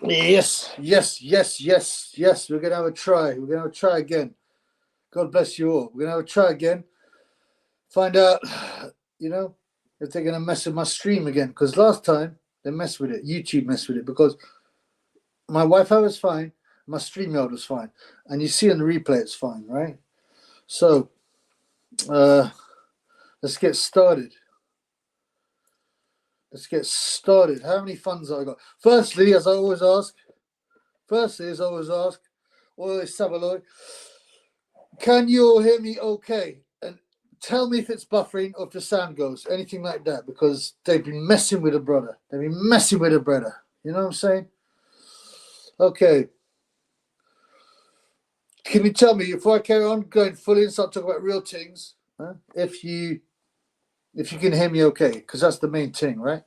Yes, yes, yes, yes, yes. We're gonna have a try. We're gonna have a try again. God bless you all. We're gonna have a try again. Find out, you know, if they're gonna mess with my stream again. Because last time they messed with it. YouTube messed with it because my Wi-Fi was fine, my StreamYard was fine, and you see on the replay it's fine, right? So let's get started. Let's get started. How many funds have I got? Firstly, as I always ask, Oi Savaloy, can you all hear me okay? And tell me if it's buffering or if the sound goes, anything like that, because they've been messing with a brother. They've been messing with a brother. You know what I'm saying? Okay. Can you tell me, before I carry on going fully and start talking about real things, if you can hear me okay? Because that's the main thing, right?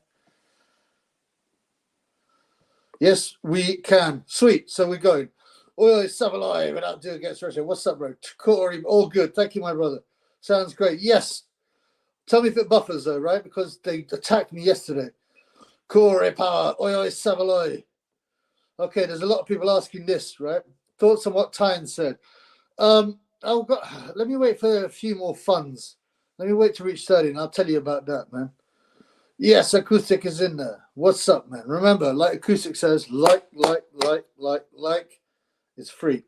Yes, we can. Sweet. So we're going. Oi, Savalai, without doing get stretching. What's up, bro? Corey, all good. Thank you, my brother. Sounds great. Yes. Tell me if it buffers, though, right? Because they attacked me yesterday. Corey power. Oi, Savalai. Okay, there's a lot of people asking this, right? Thoughts on what Tyne said. Let me wait for a few more funds. Let me wait to reach 30 and I'll tell you about that, man. Yes, acoustic is in there. What's up, man? Remember, like acoustic says, like. It's free.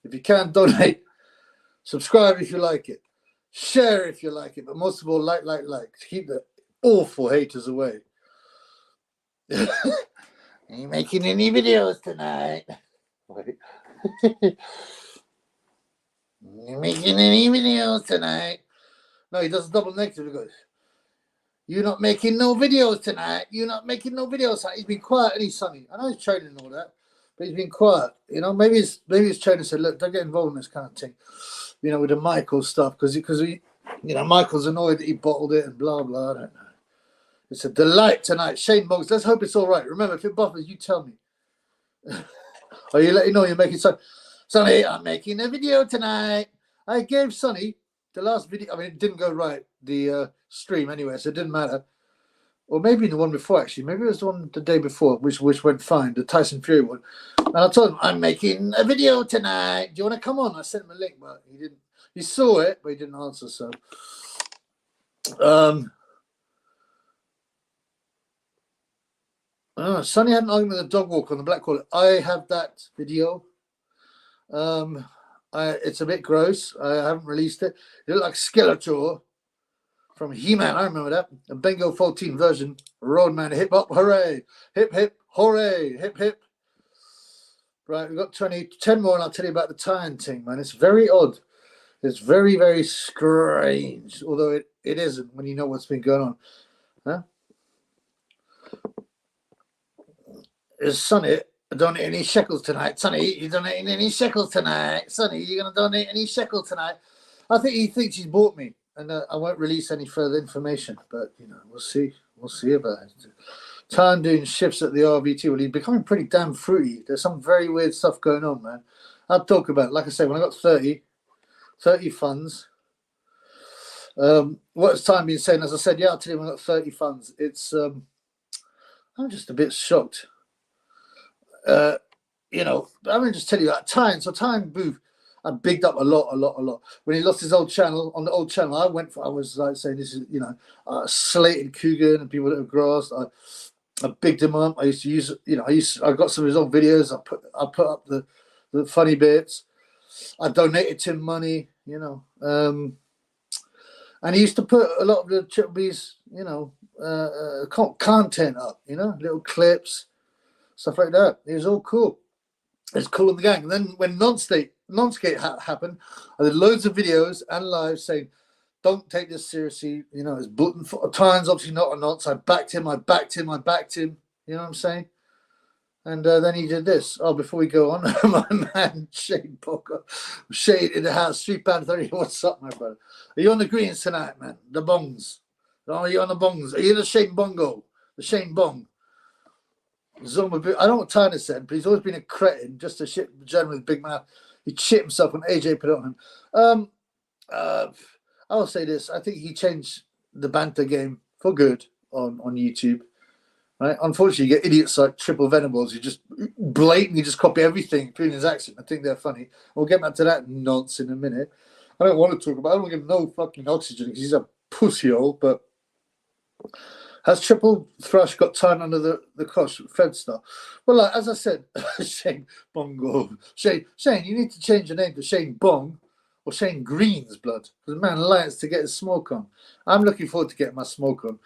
If you can, donate. Subscribe if you like it. Share if you like it. But most of all, like. To keep the awful haters away. Are you making any videos tonight? You making any videos tonight? No, he does a double negative. He goes, you're not making no videos tonight. You're not making no videos tonight. He's been quiet, and he's Sonny. I know he's training and all that, but he's been quiet. You know, maybe his trainer said, look, don't get involved in this kind of thing. You know, with the Michael stuff, because Michael's annoyed that he bottled it and blah blah. I don't know. It's a delight tonight. Shane Boggs, let's hope it's all right. Remember, if it buffers, you tell me. Or you let you know you're making Sonny, I'm making a video tonight. I gave Sonny the last video. I mean, it didn't go right, the stream anyway, so it didn't matter. Or maybe the one before, actually. Maybe it was the one the day before, which went fine, the Tyson Fury one. And I told him, I'm making a video tonight. Do you want to come on? I sent him a link, but he didn't. He saw it, but he didn't answer, so. Sonny had an argument with a dog walk on the Black Quarter. I have that video. It's a bit gross. I haven't released it. It looked like Skeletor from He-Man. I remember that. A Bengo 14 version. Roadman. Hip hop. Hooray. Hip hip. Hooray. Hip hip. Right. We've got 10 more, and I'll tell you about the Tyne thing, man. It's very odd. It's very, very strange. Although it isn't when you know what's been going on. Huh? Is Sonny donate any shekels tonight? Sonny, you donating any shekels tonight? Sonny, you going to donate any shekels tonight? I think he thinks he's bought me, and I won't release any further information. But, you know, we'll see. We'll see about it. Tyne doing shifts at the RVT. Well, he's becoming pretty damn fruity. There's some very weird stuff going on, man. I'll talk about it. Like I said, when I got 30 funds, what's Tyne been saying? As I said, yeah, I'll tell you when I got 30 funds. It's, I'm just a bit shocked. You know, I'm going to just tell you that Tyne. So Tyne Booth, I bigged up a lot. When he lost his old channel, on the old channel, I was like saying, this is, you know, slated Coogan and people that have grassed. I bigged him up. I used to use, you know, I got some of his old videos. I put up the funny bits. I donated to him money, you know. And he used to put a lot of the Triple B's, you know, content up, you know, little clips, stuff like that. It was all cool. It's cool in the gang. And then when Nonskate happened, I did loads of videos and lives saying, don't take this seriously. You know, it's Button Tyne's obviously not a nonce. I backed him. You know what I'm saying? And then he did this. Oh, before we go on, my man Shane Poker, Shane in the house, Street Band 30. What's up, my brother? Are you on the greens tonight, man? The bongs. Are you on the bongs? Are you the Shane Bongo? The Shane Bong? Zoma, I don't know what Tyne has said, but he's always been a cretin, just a shit general with big mouth. He shit himself when AJ put it on him. I'll say this. I think he changed the banter game for good on YouTube. right? Unfortunately, you get idiots like Triple Venables who just blatantly just copy everything, including his accent. I think they're funny. We'll get back to that nonsense in a minute. I don't want to talk about. I don't give him no fucking oxygen because he's a pussyhole. But has Triple Thrush got time under the cosh Fed stuff? Well, like, as I said, Shane Bongo, Shane, you need to change your name to Shane Bong or Shane Green's blood because man likes to get his smoke on. I'm looking forward to getting my smoke on.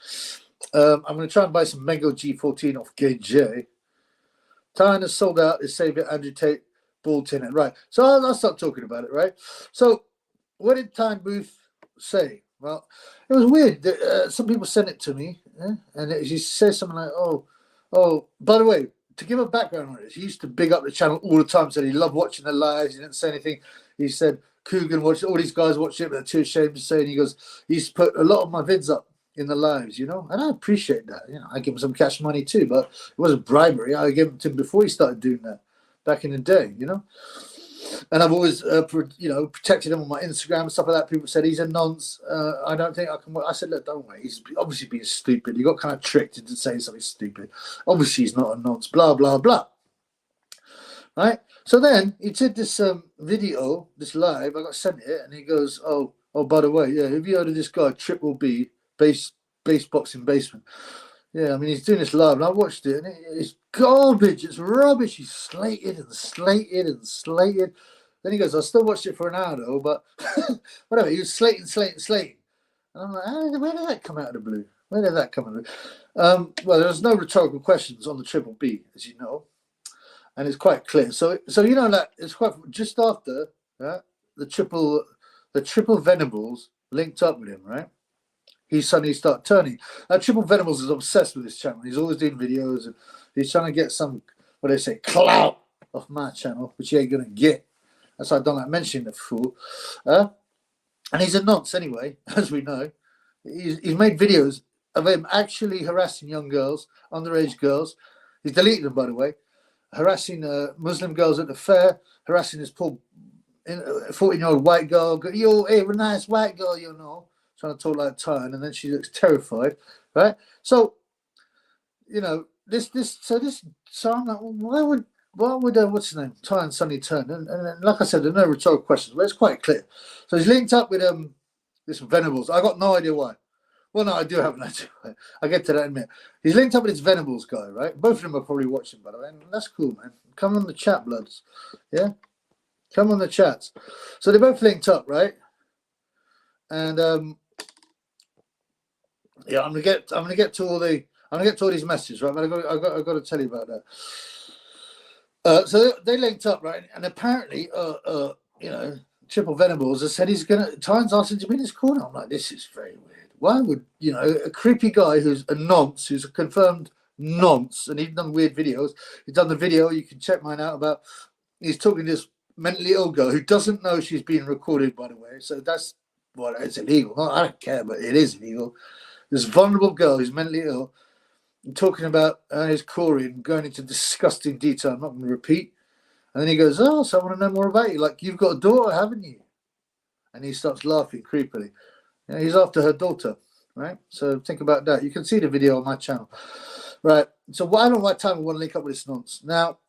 I'm going to try and buy some Mango G14 off KJ. Tyne has sold out his saviour Andrew Tate ball tin. Right. So I'll start talking about it, right? So what did Tyne Booth say? Well, it was weird. Some people sent it to me, and she says something like, oh, by the way, to give a background on this, he used to big up the channel all the time, said he loved watching the lives, he didn't say anything. He said, Coogan watched all these guys watch it, but they're too ashamed to say, and he goes, he used to put a lot of my vids up in the lives, you know, and I appreciate that. You know, I give him some cash money too, but it wasn't bribery. I gave it to him before he started doing that back in the day, you know. And I've always, protected him on my Instagram and stuff like that. People said he's a nonce. I don't think I can. I said, look, don't worry. He's obviously being stupid. He got kind of tricked into saying something stupid. Obviously, he's not a nonce. Blah blah blah. Right. So then he did this video, this live. I got sent it, and he goes, oh, by the way, yeah, have you heard of this guy Triple B, base boxing basement? Yeah, I mean, he's doing this live, and I watched it, and it's garbage. It's rubbish. He's slated and slated and slated. Then he goes, I still watched it for an hour, though, but whatever. He was slating. And I'm like, where did that come out of the blue? Where did that come out of the blue? Well, there's no rhetorical questions on the Triple B, as you know, and it's quite clear. So you know that it's quite just after the Triple Venables linked up with him, right? He suddenly started turning. Triple Venables is obsessed with this channel. He's always doing videos, and he's trying to get some, what they say, clout off my channel, which he ain't going to get. That's why I don't like mentioning the fool. And he's a nonce anyway, as we know. He's made videos of him actually harassing young girls, underage girls. He's deleted them, by the way. Harassing Muslim girls at the fair, harassing this poor 14-year-old white girl. Yo, hey, a nice white girl, you know. Trying to talk like Tyne, and then she looks terrified, right? So, you know, so I'm like, well, why would what's his name, Tyne suddenly turn? And like I said, there are no rhetorical questions, but it's quite clear. So he's linked up with this Venables. I got no idea why. Well, no, I do have an idea why. I'll get to that in a minute. He's linked up with this Venables guy, right? Both of them are probably watching, by the way. And that's cool, man. Come on the chat, bloods. Yeah? Come on the chats. So they're both linked up, right? And yeah, I'm gonna get to all these messages, right? But I've got to tell you about that. So they linked up, right? And apparently, you know, Triple Venables has said Tyne's asked him to be in his corner. I'm like, this is very weird. Why would, you know, a creepy guy who's a nonce, who's a confirmed nonce, and he's done weird videos. He's done the video, you can check mine out, about he's talking to this mentally ill girl who doesn't know she's being recorded, by the way. So that's, well, it's illegal. No, I don't care, but it is illegal. This vulnerable girl who's mentally ill, talking about his Corey and going into disgusting detail. I'm not going to repeat. And then he goes, oh, so I want to know more about you. Like, you've got a daughter, haven't you? And he starts laughing creepily. You know, he's after her daughter, right? So think about that. You can see the video on my channel. Right. So I don't know why Tyne would want to link up with this nonce. Now,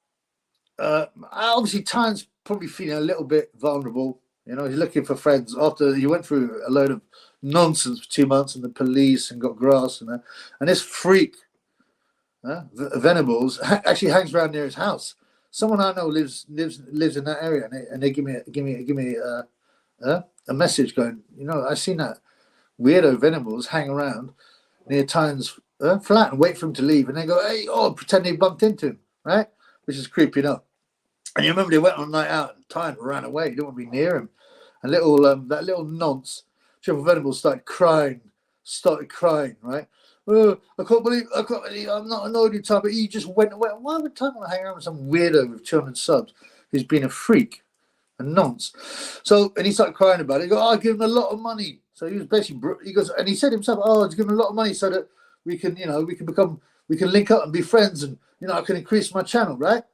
obviously, Tyne's probably feeling a little bit vulnerable. You know, he's looking for friends after he went through a load of nonsense for 2 months and the police and got grass and that. And this freak, Venables, actually hangs around near his house. Someone I know lives in that area, and they give me a message going, you know, I've seen that weirdo Venables hang around near Tyne's flat and wait for him to leave, and they go, hey, pretend they bumped into him, right? Which is creeping up. And you remember they went on a night out and Tyne ran away. He didn't want to be near him. And that little nonce, Triple Venables, started crying, right? Oh, I can't believe I'm not annoyed with Tyne, but he just went away. Why would Tyne want to hang around with some weirdo with 200 subs who's been a freak, a nonce? So, and he started crying about it. He goes, I give him a lot of money. So he was basically, he goes, and he said himself, I'll give him a lot of money so that we can, you know, we can link up and be friends, and, you know, I can increase my channel, right?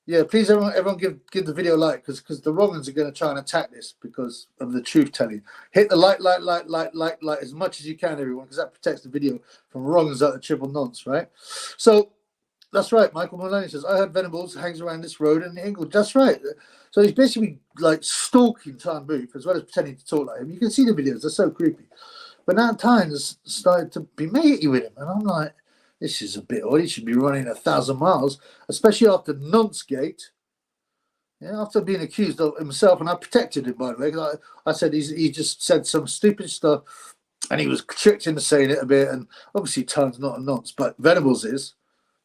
Yeah, please, everyone give the video a like, because the wrong ones are going to try and attack this because of the truth telling. Hit the like as much as you can, everyone, because that protects the video from wrong ones like the triple nonce, right? So that's right. Michael Maloney says, I heard Venables hangs around this road in England. That's right. So he's basically like stalking Time Booth as well as pretending to talk like him. You can see the videos; they're so creepy. But now Tyne's started to be matey with him, and I'm like, this is a bit odd. He should be running 1,000 miles, especially after Nonce-gate. Yeah, after being accused of himself, and I protected him, by the way. I said he just said some stupid stuff, and he was tricked into saying it a bit. And obviously, Tyne's not a nonce, but Venables is.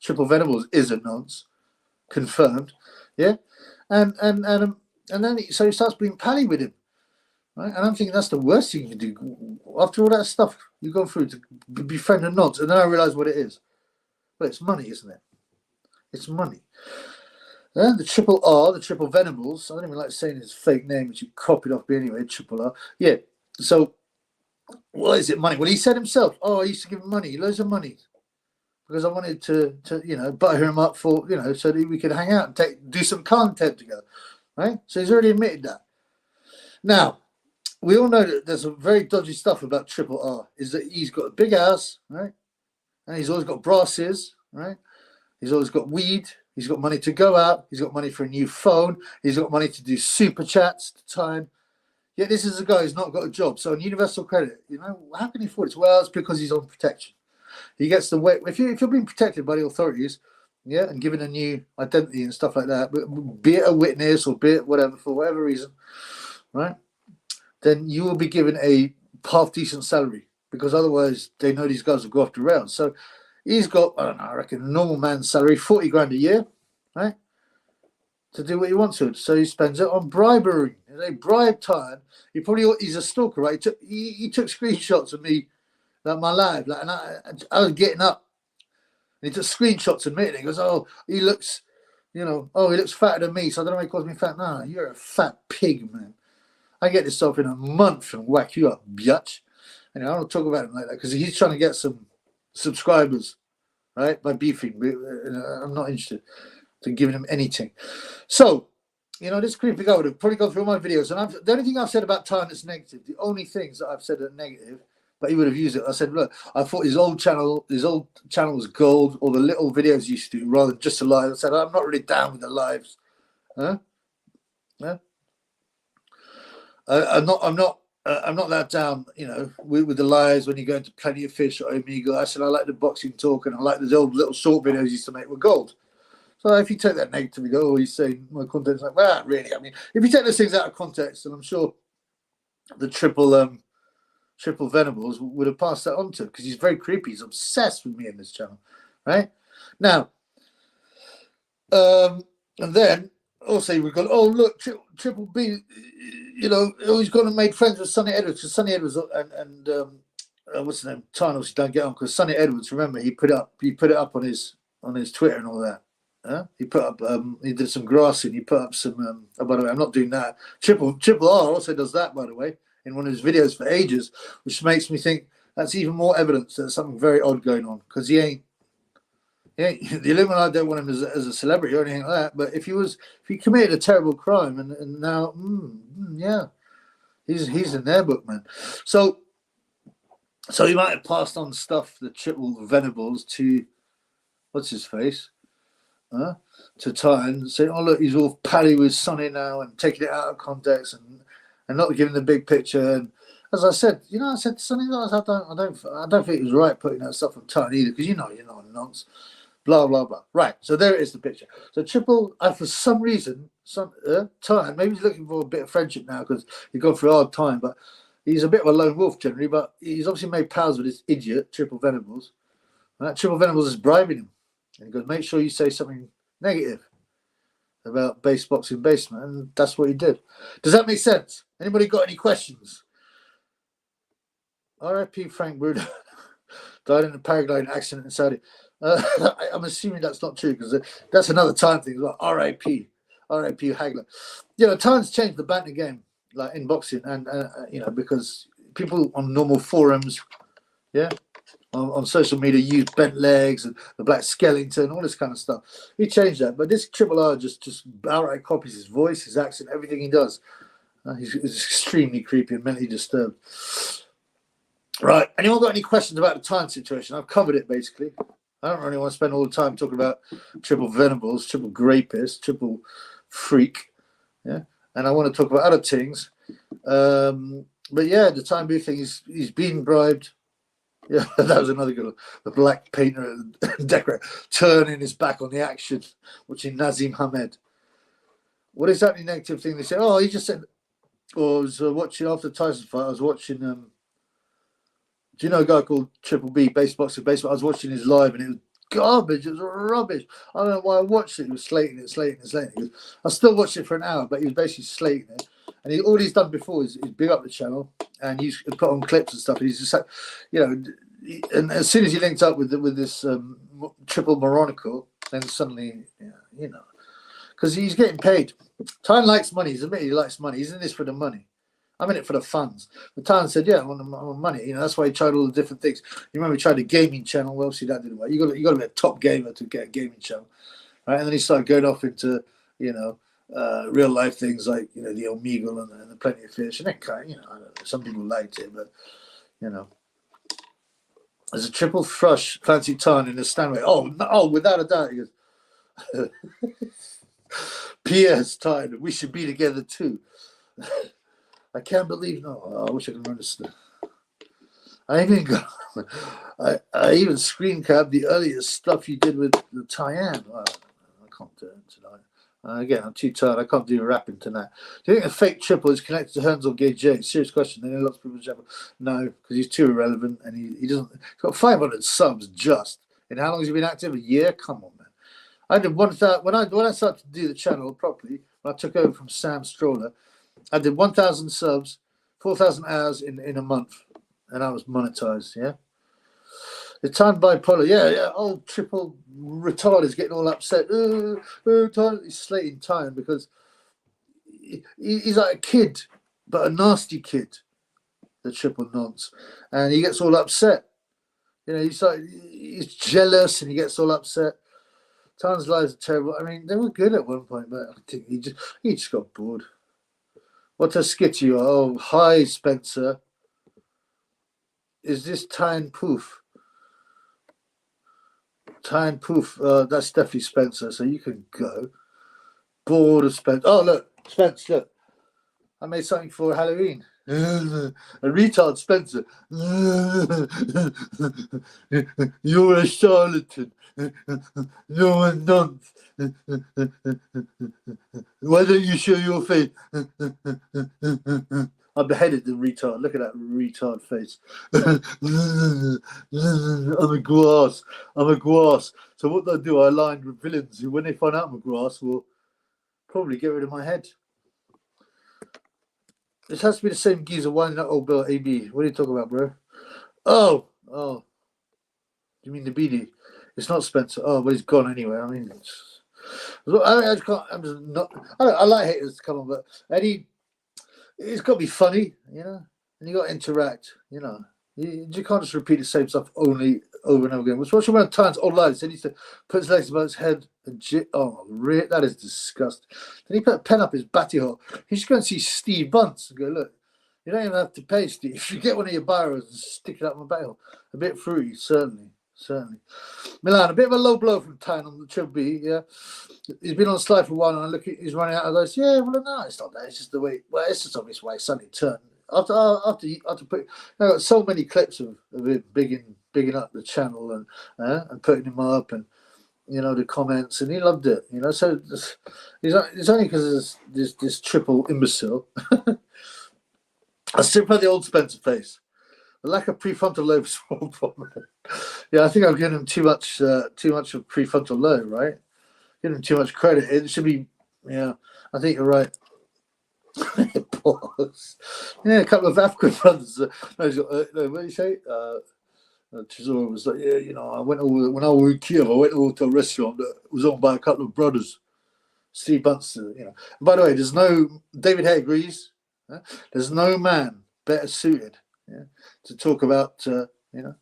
Triple Venables is a nonce, confirmed. Yeah, and then he starts being pally with him. Right? And I'm thinking that's the worst thing you can do. After all that stuff you've gone through to befriend a nonce, and then I realise what it is. Well, it's money, isn't it? It's money. The triple R, the triple Venables, I don't even like saying his fake name, which you copied off me anyway, triple R. Yeah, so what is it, money? Well, he said himself, I used to give him money, loads of money, because I wanted to butter him up for, so that we could hang out and do some content together, right? So he's already admitted that. Now, we all know that there's some very dodgy stuff about Triple R. Is that he's got a big house, right? And he's always got brasses, right? He's always got weed. He's got money to go out. He's got money for a new phone. He's got money to do super chats to Time. Yet this is a guy who's not got a job. So on Universal Credit, how can he afford it? Well, it's because he's on protection. He gets the way. If you're being protected by the authorities, yeah, and given a new identity and stuff like that, be it a witness or be it whatever, for whatever reason, right? Then you will be given a half-decent salary, because otherwise they know these guys will go off the rails. So he's got, I don't know, I reckon a normal man's salary, 40 grand a year, right, to do what he wants to. So he spends it on bribery. They bribe Time. He's a stalker, right? He took screenshots of me, like my live, like, and I was getting up. And he took screenshots of me, and he goes, he looks, he looks fatter than me, so I don't know why he calls me fat. No, you're a fat pig, man. I get this stuff in a month and whack you up, biatch. And I don't talk about him like that because he's trying to get some subscribers, right, by beefing. I'm not interested in giving him anything. So, this creepy guy would have probably gone through all my videos. And the only thing I've said about Time that's negative, the only things that I've said are negative, but he would have used it. I said, look, I thought his old channel was gold, or the little videos he used to do rather than just the live. I said, I'm not really down with the lives. Huh? Yeah. I'm not that down, with the lives when you go into Plenty of Fish or Omega. I said I like the boxing talk, and I like the old little short videos he used to make with gold. So if you take that negative, you go, he's saying my content's like, well, really. I mean, if you take those things out of context, and I'm sure the triple Venables would have passed that on to him, because he's very creepy. He's obsessed with me in this channel, right? Now, and then also we've got, look, Triple B, he's gone and made friends with Sonny Edwards, because Sonny Edwards and what's his name, Tarnos, don't get on, because Sonny Edwards, remember, he put it up on his Twitter and all that. He put up, he did some grassing. He put up some. By the way, I'm not doing that. Triple R also does that, by the way, in one of his videos for ages, which makes me think that's even more evidence that there's something very odd going on, because he ain't. The Illuminati don't want him as a celebrity or anything like that. But if he committed a terrible crime, and now, yeah, he's in their book, man. So he might have passed on stuff, the triple Venables, to what's his face, to Time, and saying, look, he's all pally with Sonny now, and taking it out of context and not giving the big picture. And as I said, I said to Sonny, I don't think it was right putting that stuff on Time either, because you're not a nonce. Blah, blah, blah. Right. So there it is, the picture. So Triple, for some reason, Time, maybe he's looking for a bit of friendship now because he's gone through a hard time, but he's a bit of a lone wolf generally, but he's obviously made pals with this idiot, Triple Venables. Right? Triple Venables is bribing him. And he goes, make sure you say something negative about base boxing basement. And that's what he did. Does that make sense? Anybody got any questions? R.I.P. Frank Bruder died in a paragliding accident in Saudi. I'm assuming that's not true, because that's another Time thing. Like R.I.P. Hagler. Time's changed the banter game, in boxing, and because people on normal forums, on social media used bent legs and the black skeleton, all this kind of stuff. He changed that, but this Triple R just outright copies his voice, his accent, everything he does. He's extremely creepy and mentally disturbed. Right. Anyone got any questions about the time situation? I've covered it basically. I don't really want to spend all the time talking about triple Venables, triple Grapist, triple Freak. Yeah. And I want to talk about other things. But yeah, the time being thing, he's been bribed. Yeah, that was another good one. The black painter and decorator turning his back on the action, watching Nazim Hamed. What is that the negative thing they say? Oh, he just said, or I was watching after the Tyson fight, I was watching, do you know a guy called Triple B, Baseboxer Baseball? I was watching his live and it was garbage. It was rubbish. I don't know why I watched it. He was slating it. I still watched it for an hour, but he was basically slating it. And all he's done before is big up the channel and he's put on clips and stuff. And he's just, you know, and as soon as he linked up with this triple Moronical, then suddenly, you know, because he's getting paid. Tyne likes money. He's admitted he likes money. He's in this for the money. I'm in it for the funds. But Tyne said, yeah, I want money. You know, that's why he tried all the different things. You remember he tried a gaming channel. Well, obviously that didn't work. You got to be a top gamer to get a gaming channel. Right? And then he started going off into, you know, real life things like, you know, the Omegle and the Plenty of Fish. And that kind, you know, I don't know, some people liked it, but, you know. There's a triple thrush, Clancy Tyne in the Stanway. Oh, without a doubt. He goes, P.S. Tyne, we should be together too. I can't believe, no, I wish I could understand. I even screen capped the earliest stuff you did with the Tyann. Oh, I can't do it tonight. Again, I'm too tired. I can't do rapping tonight. Do you think a fake triple is connected to Hearns or Gay J? Serious question. I know lots of people jump. No, because he's too irrelevant and he doesn't. He's got 500 subs just. And how long has he been active? A year? Come on, man. I did 1,000 when I started to do the channel properly. When I took over from Sam Stroller, I did 1,000 subs, 4,000 hours in a month, and I was monetized. Yeah. The Tyne bipolar, yeah. Old triple retard is getting all upset. He's slating Tyne because he's like a kid, but a nasty kid. The triple nonce, and he gets all upset. You know, he's jealous and he gets all upset. Tyne's lives are terrible. I mean, they were good at one point, but I think he just got bored. What a skit you are! Oh, hi, Spencer. Is this Tyne Poof? Tyne Poof, that's definitely Spencer, so you can go. Bored of Spencer. Oh, look, Spence, look. I made something for Halloween. A retard Spencer. You're a charlatan. You're a nonce. Why don't you show your face? I beheaded the retard. Look at that retard face. I'm a grass. So what do I do? I aligned with villains who, when they find out I'm a grass, will probably get rid of my head. This has to be the same geezer winding up old Bill AB. What are you talking about, bro? Oh. You mean the BD? It's not Spencer. Oh, but he's gone anyway. I mean, I can't. I'm just not. I like haters to come on, but Eddie. It's got to be funny, you know, and you got to interact, you know. You can't just repeat the same stuff only over and over again. Watch one of Tyne's old lives. Then he used to put his legs above his head and that is disgusting. Then he put a pen up his batty hole. He should go and see Steve Bunce and go, look, you don't even have to pay, Steve. If you get one of your barrows and stick it up my batty hole. A bit fruity, certainly. Milan, a bit of a low blow from Tyne on the Triple B, yeah. He's been on the slide for a while, and I look at he's running out of those. Yeah, well, no, it's not that. It's just the way. Well, it's just obvious way. Suddenly turn after put. I got so many clips of him bigging up the channel and putting him up, and you know the comments, and he loved it. You know, so it's only because there's this triple imbecile. I still put the old Spencer face. The lack of prefrontal lobe is one problem. Yeah, I think I've given him too much of prefrontal lobe, right? Give him too much credit. It should be, yeah. I think you're right. Pause. Yeah, a couple of African brothers. What do you say? Chisora was like, yeah, you know, when I was in Kiev, I went over to a restaurant that was owned by a couple of brothers. Steve Bunce, you know. And by the way, there's no David Hay agrees. There's no man better suited, to talk about, you know,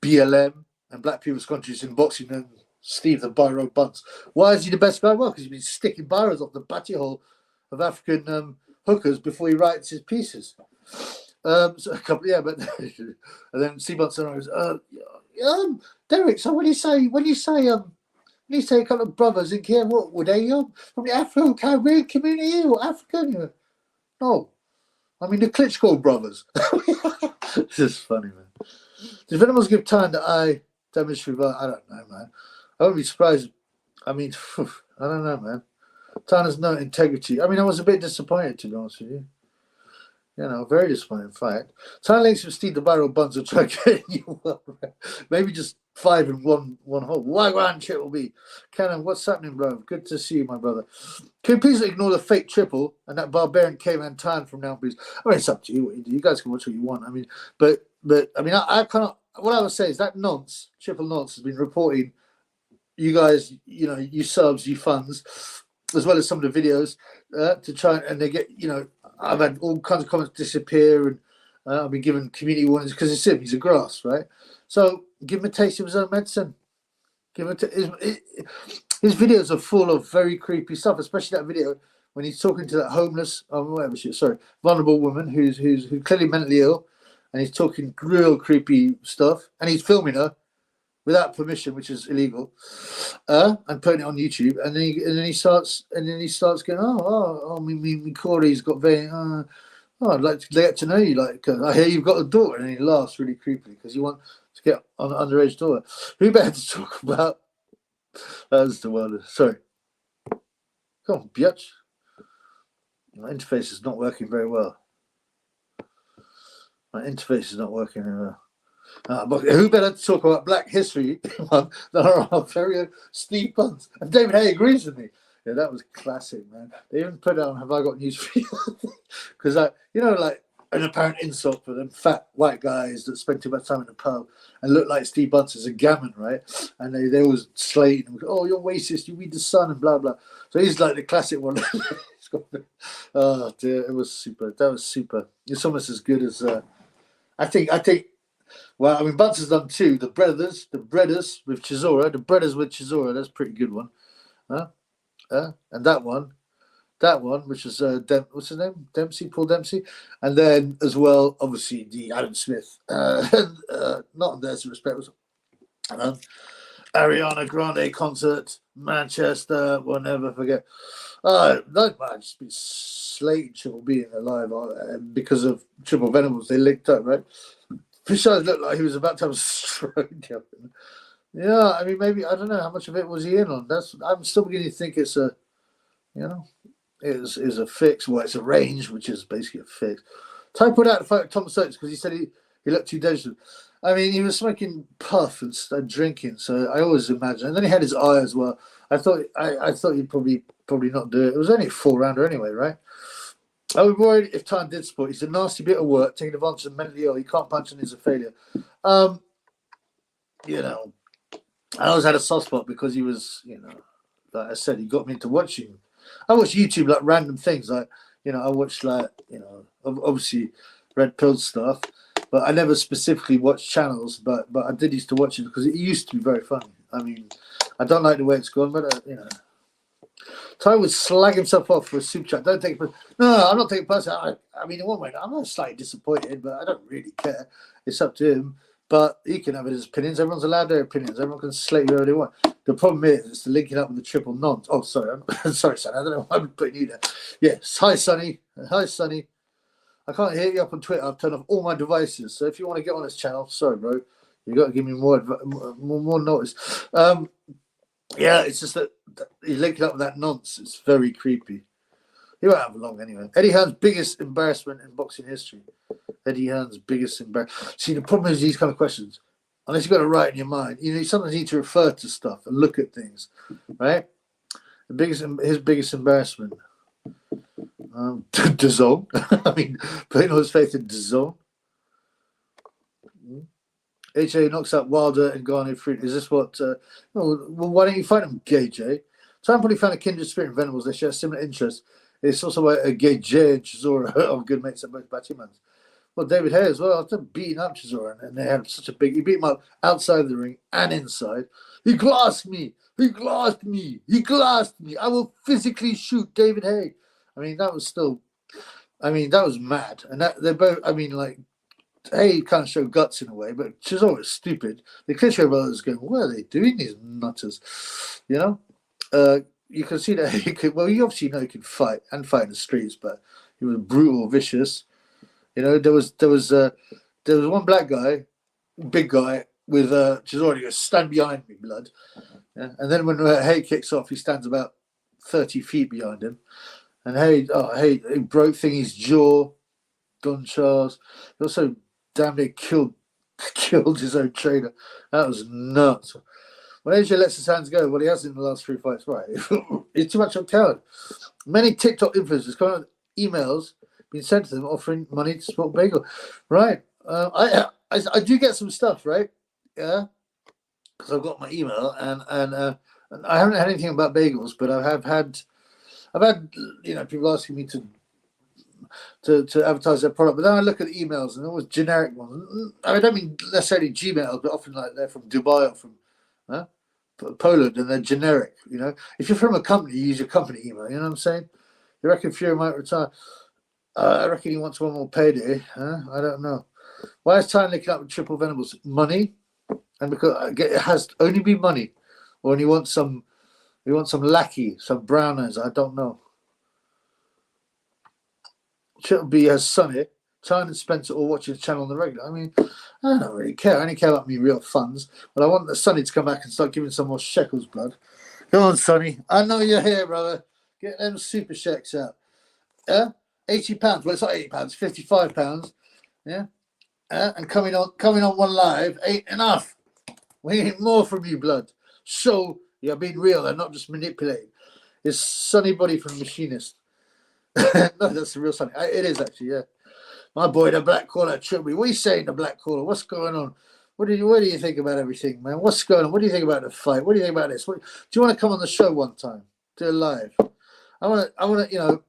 BLM and Black People's Countries in boxing and Steve the Biro Bunce. Why is he the best guy? Well, because he's been sticking biros off the butty hole of African hookers before he writes his pieces. So a couple, yeah, but and then Steve Bunce goes, Derek. So when you say a couple of brothers in here, what were they from the Afro-Caribbean community or African? No, I mean the Klitschko brothers. This is funny, man. Does Venomous give time that I demonstrate? But I don't know, man. I wouldn't be surprised. I mean, I don't know, man. Tan has no integrity. I mean, I was a bit disappointed, to be honest with you. You know, very disappointed, in fact. Tan links with Steve the Barrel Buns will try getting you maybe just 5 in one hole. Wagwan triple B. Cannon, what's happening, bro? Good to see you, my brother. Can you please ignore the fake triple and that barbarian caveman Tan from now, please? I mean, it's up to you what you do. You guys can watch what you want. I mean, but I mean, I cannot. What I would say is that nonce, triple nonce, has been reporting you guys, you know, you subs, you funds, as well as some of the videos to try and they get, you know, I've had all kinds of comments disappear and I've been given community warnings because it's him, he's a grass, right? So give him a taste of his own medicine. Give him his videos are full of very creepy stuff, especially that video when he's talking to that homeless, vulnerable woman who's clearly mentally ill, and he's talking real creepy stuff, and he's filming her without permission, which is illegal, and putting it on YouTube, and then he starts going, me Corey's got very, I'd like to get to know you, like I hear you've got a daughter, and he laughs really creepily because you want to get on an underage daughter. Who better to talk about? That's the word. Sorry, come on, biatch. My interface is not working very well. But who better to talk about Black History than our very own Steve Bunce? And David Hay agrees with me. Yeah, that was classic, man. They even put down, have I got news for you? Because, you know, like an apparent insult for them fat white guys that spend too much time in the pub and look like Steve Bunce as a gammon, right? And they always slate him, oh, you're racist, you read The Sun and blah, blah. So he's like the classic one. Oh, dear, it was super. That was super. It's almost as good as, I think, well, I mean, Bunce has done 2. The Breaders with Chisora. That's a pretty good one. And that one, which is, what's his name? Paul Dempsey. And then as well, obviously, the Adam Smith. Not on There's Respect. Ariana Grande concert, Manchester, we'll never forget. No, man, just been slating Triple B in their live because of Triple Venomals. They linked up, right? Fisheye looked like he was about to have a stroke. Yeah, I mean, maybe, I don't know, how much of it was he in on? I'm still beginning to think it's a, you know, is a fix. Well, it's a range, which is basically a fix. Ty put out the photo of Tom Stokes because he said he looked too dangerous. I mean, he was smoking puff and drinking, so I always imagine. And then he had his eye as well. I thought he'd probably not do it. It was only a 4-rounder anyway, right? I was worried if Time did sport. He's a nasty bit of work, taking advantage of mentally ill. He can't punch and he's a failure. You know, I always had a soft spot because he was, you know, like I said, he got me into watching. I watch YouTube, like random things. Like, you know, I watched, like, you know, obviously Red Pill stuff, but I never specifically watched channels, but I did used to watch it because it used to be very funny. I mean, I don't like the way it's gone, but, you know. Ty would slag himself off for a soup chat. Don't take it personally. No, I'm not taking it personally. I mean, in one way, I'm not slightly disappointed, but I don't really care. It's up to him. But he can have his opinions. Everyone's allowed their opinions. Everyone can slate whoever they want. The problem is, it's the linking up with the triple nonce. Oh, sorry. Sorry, Sonny. I don't know why I'm putting you there. Yes. Hi, Sonny. Hi, Sonny. I can't hear you up on Twitter. I've turned off all my devices. So if you want to get on this channel, sorry, bro. You got to give me more notice. Yeah, it's just that he's linking up with that nonce. It's very creepy. He won't have long anyway. Eddie Hearn's biggest embarrassment in boxing history. Eddie Hearn's biggest embarrassment. See, the problem is these kind of questions. Unless you've got to write in your mind, you sometimes need to refer to stuff and look at things, right? His biggest embarrassment. DAZN. I mean, putting all his faith in DAZN. HA knocks out Wilder and Garnet Fruit. Is this what? Well, why don't you fight him, Gay J? So I'm probably found a kindred spirit in Venables. They share similar interests. It's also a Gay J and Chisora are good mates at both Batchymans. Well, David Hay as well. After beating up Chisora, and they had such a big. He beat him up outside the ring and inside. He glassed me. He glassed me. He glassed me. I will physically shoot David Hay. I mean, that was still. I mean, that was mad. And that they're both. I mean, like, Hay kind of showed guts in a way, but Chisora was stupid. The Klitschko brothers going, "What are they doing? These nutters," you know. You can see that he could. Well, you obviously know he could fight and fight in the streets, but he was brutal, vicious. You know, there was one black guy, big guy, with Chisora. He goes, "Stand behind me, blood." Yeah? And then when Hay kicks off, he stands about 30 feet behind him. And Hay broke Thingy's jaw, Don Charles. He also damn near killed his own trainer. That was nuts. When AJ lets his hands go, well, he has in the last 3 fights, right? He's too much of a coward. Many TikTok influencers come out emails being sent to them offering money to support Bagel. Right. I do get some stuff, right? Yeah. Because I've got my email and I haven't had anything about bagels, but I've had people asking me to advertise their product. But then I look at the emails and always generic ones. I don't mean necessarily Gmail, but often like they're from Dubai or from Poland, and they're generic. You know, if you're from a company, you use your company email. You know what I'm saying? You reckon Fury might retire? I reckon he wants one more payday. I don't know. Why is Tyne linking up with Triple Venables? Money, and because it has to only be money, or he wants some lackey, some browners. I don't know. Triple B has Sonny. Tyne and Spencer all watching the channel on the regular. I mean, I don't really care. I only care about me real funds. But I want the Sonny to come back and start giving some more shekels, blood. Come on, Sonny. I know you're here, brother. Get them super sheks out. Yeah? £80. Well, it's not £80, £55. Yeah? And coming on one live ain't enough. We need more from you, blood. So you're being real and not just manipulating. It's Sonny Body from Machinist. No, that's the real Sonny. It is actually, yeah. My boy, the black caller, Chubby. What are you saying, the black caller? What's going on? What do you think about everything, man? What's going on? What do you think about the fight? What do you think about this? Do you want to come on the show one time? Do it live. I want to, you know,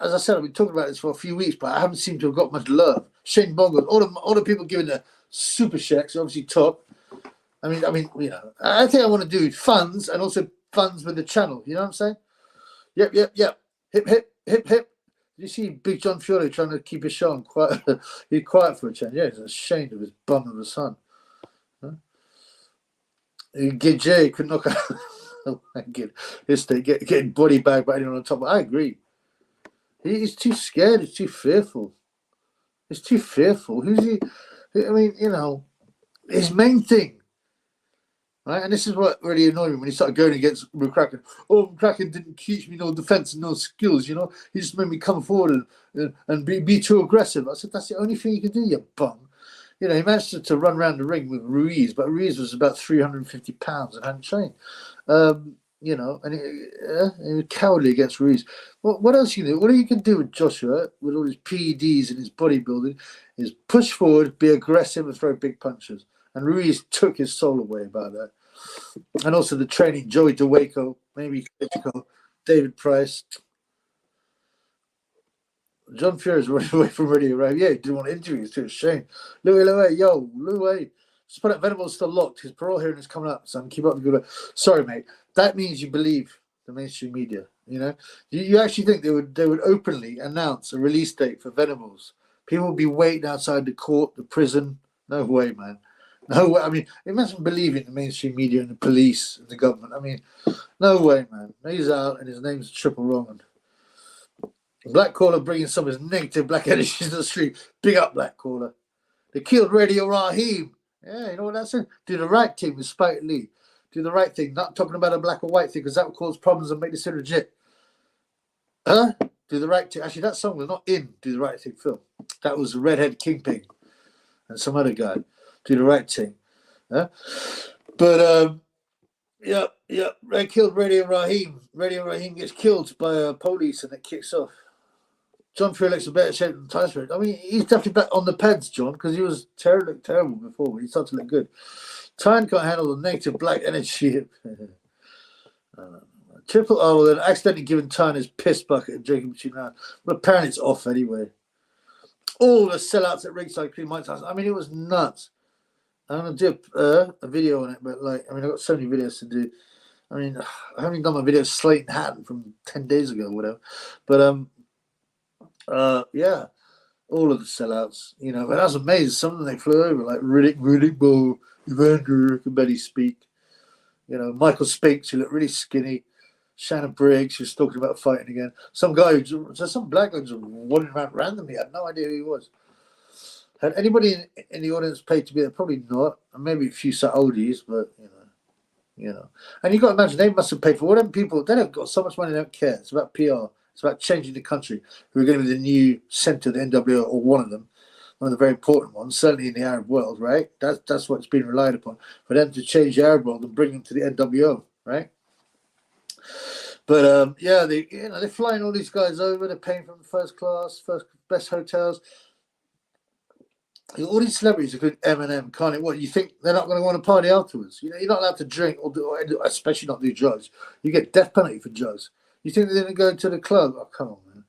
as I said, I've been talking about this for a few weeks, but I haven't seemed to have got much love. Shane Bongo, all the people giving the super checks, obviously top. I mean, you know, I think I want to do funds and also funds with the channel. You know what I'm saying? Yep. Hip, hip, hip, hip. You see Big John Fury trying to keep his show on quiet. He's quiet for a change. Yeah, he's ashamed of his bum of a son. Huh? Jay could knock out. Getting body bag by anyone on top. I agree. He's too scared. He's too fearful. He's too fearful. Who's he? I mean, you know, his main thing. Right? And this is what really annoyed me when he started going against McCracken. Oh, McCracken didn't teach me no defense and no skills, you know. He just made me come forward and be too aggressive. I said, that's the only thing you can do, you bum. You know, he managed to run around the ring with Ruiz, but Ruiz was about 350 pounds and hadn't trained. You know, and he was cowardly against Ruiz. What else you do? What you can do with Joshua, with all his PEDs and his bodybuilding, is push forward, be aggressive, and throw big punches. And Ruiz took his soul away about that. And also the training, Joey DeWaco, maybe Klitschko, David Price. John Fury's running away from Radio Arrive. Yeah, he didn't want interviews, too. Shame. Louis. Just put up Venables still locked. His parole hearing is coming up, son. Keep up the good work. Sorry, mate. That means you believe the mainstream media. You know, you actually think they would openly announce a release date for Venables? People would be waiting outside the court, the prison. No way, man. No way. I mean, imagine believing the mainstream media and the police and the government. I mean, no way, man. He's out and his name's Triple Roman. Black Caller bringing some of his negative black energy to the street. Big up, Black Caller. They killed Radio Raheem. Yeah, you know what that's saying? Do the right thing with Spike Lee. Do the right thing. Not talking about a black or white thing because that would cause problems and make this legit. Huh? Do the right thing. Actually, that song was not in Do the Right Thing film. That was Redhead Kingpin and some other guy. Do the right thing. Huh? But, they killed Radio Raheem. Radio Raheem gets killed by police and it kicks off. John Fury looks a better shape than Tyson. I mean, he's definitely back on the peds, John, because he was terrible before, but he started to look good. Tyne can't handle the negative black energy. Triple O then accidentally giving Tyne his piss bucket and drinking between now. But apparently it's off anyway. All the sellouts at ringside, including Mike Tyson. I mean, it was nuts. I'm gonna do a video on it, but like, I mean, I've got so many videos to do. I mean, I haven't done my video Slate and Hatton from 10 days ago or whatever. But yeah, all of the sellouts, you know, but that was amazing. Some of them they flew over, like Riddick Bowe, Evander can barely speak. You know, Michael Spinks, who looked really skinny. Shannon Briggs, who's talking about fighting again. Some guy, some black guy just wandering around randomly. I had no idea who he was. Had anybody in the audience paid to be there? Probably not. And maybe a few oldies, but you know. And you got to imagine they must have paid for whatever people. They don't got so much money. They don't care. It's about PR. It's about changing the country. Who are going to be the new centre of the NWO, or one of them, one of the very important ones, certainly in the Arab world, right? That's what's been relied upon, for them to change the Arab world and bring them to the NWO, right? But yeah, they're flying all these guys over. They're paying for them first class, best hotels. All these celebrities, including Eminem, Kanye, what you think they're not going to want to party afterwards? You know, you're not allowed to drink or especially not do drugs. You get death penalty for drugs. You think they're going to go to the club? Oh, come on, man.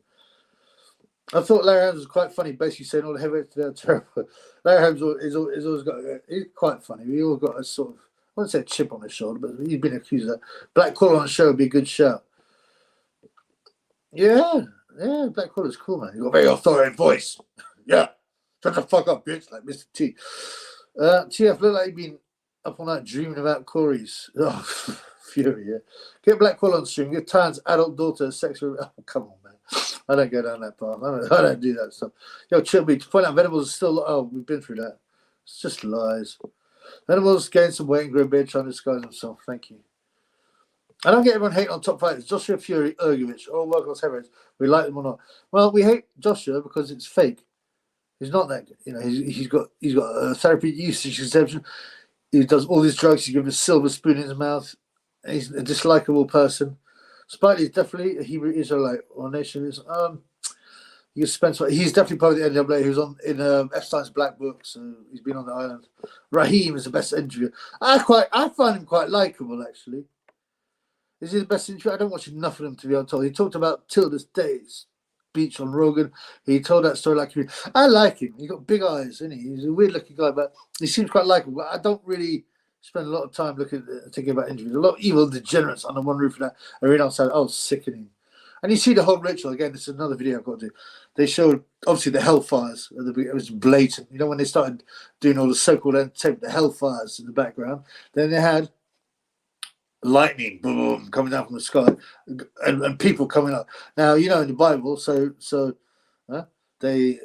I thought Larry Holmes was quite funny, basically saying all the heavyweights are terrible. Larry Holmes is always got. He's quite funny. He always got a sort of, I wouldn't say a chip on his shoulder, but he's been accused of that. Black Collar on the show would be a good shout. Yeah, Black Collar's cool, man. He's got a very authoritative voice. Yeah. Shut the fuck up, bitch, like Mr. T. TF looked like he'd been up all night dreaming about Corey's. Oh, fury, yeah. Get Black Collar on stream. Get Tan's adult daughter a sex. Oh, come on, man. I don't go down that path. I don't do that stuff. Yo, Chilby, to point out Venables is still. Oh, we've been through that. It's just lies. Venables gained some weight and grew a beard trying to disguise himself. Thank you. I don't get everyone hating on top fighters. Joshua Fury, Ergovich, all world-class heavyweights. We like them or not. Well, we hate Joshua because it's fake. He's not that good. You know, he's got a therapy usage exception. He does all these drugs. He gives a silver spoon in his mouth. He's a dislikable person. Spike is definitely a Hebrew Israelite or nation. He's definitely part of the NWA. He was in Epstein's Black Book, so he's been on the island. Raheem is the best interview. I find him quite likable, actually. Is he the best interview? I don't watch enough of him to be untold. He talked about Tilda's days. Beach on Rogan. He told that story like me. I like him. He's got big eyes, isn't he? He's a weird looking guy, but he seems quite likable. But I don't really spend a lot of time thinking about interviews. A lot of evil degenerates under one roof of that arena outside. Oh, sickening. And you see the whole ritual again. This is another video I've got to do. They showed obviously the hellfires. It was blatant. You know, when they started doing all the so-called entertainment, the hellfires in the background. Then they had lightning, boom, coming down from the sky, and people coming up. Now, you know, in the Bible, so they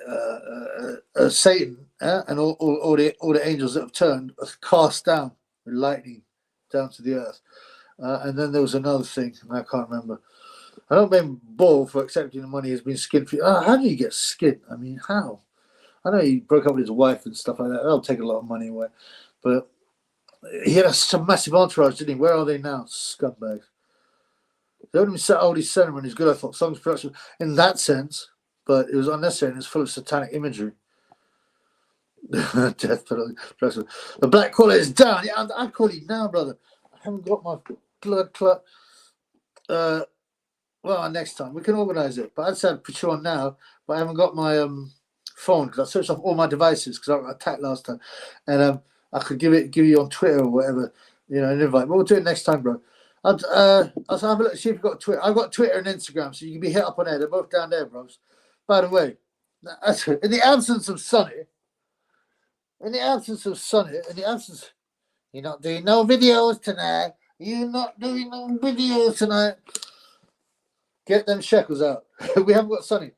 Satan and all the angels that have turned are cast down with lightning down to the earth. And then there was another thing, I can't remember. I don't blame Ball for accepting the money. He's been skinned for. How do you get skinned? I mean, how? I know he broke up with his wife and stuff like that. That'll take a lot of money away, but he had such a massive entourage, didn't he? Where are they now? Scumbags. They only set all his cinema and he's good, I thought. Songs production in that sense, but it was unnecessary and it's full of satanic imagery. Death penalty. The Black Collar is down. Yeah, I'll call you now, brother. I haven't got my blood clot. Well, next time we can organise it. But I'd say I'd put you on now, but I haven't got my phone because I switched off all my devices because I got attacked last time, and I could give you on Twitter or whatever, you know, an invite. But we'll do it next time, bro. I'll have a look, see if you've got Twitter. I've got Twitter and Instagram, so you can be hit up on there. They're both down there, bros. By the way, in the absence of Sonny, you're not doing no videos tonight. You're not doing no videos tonight. Get them shekels out. We haven't got Sonny.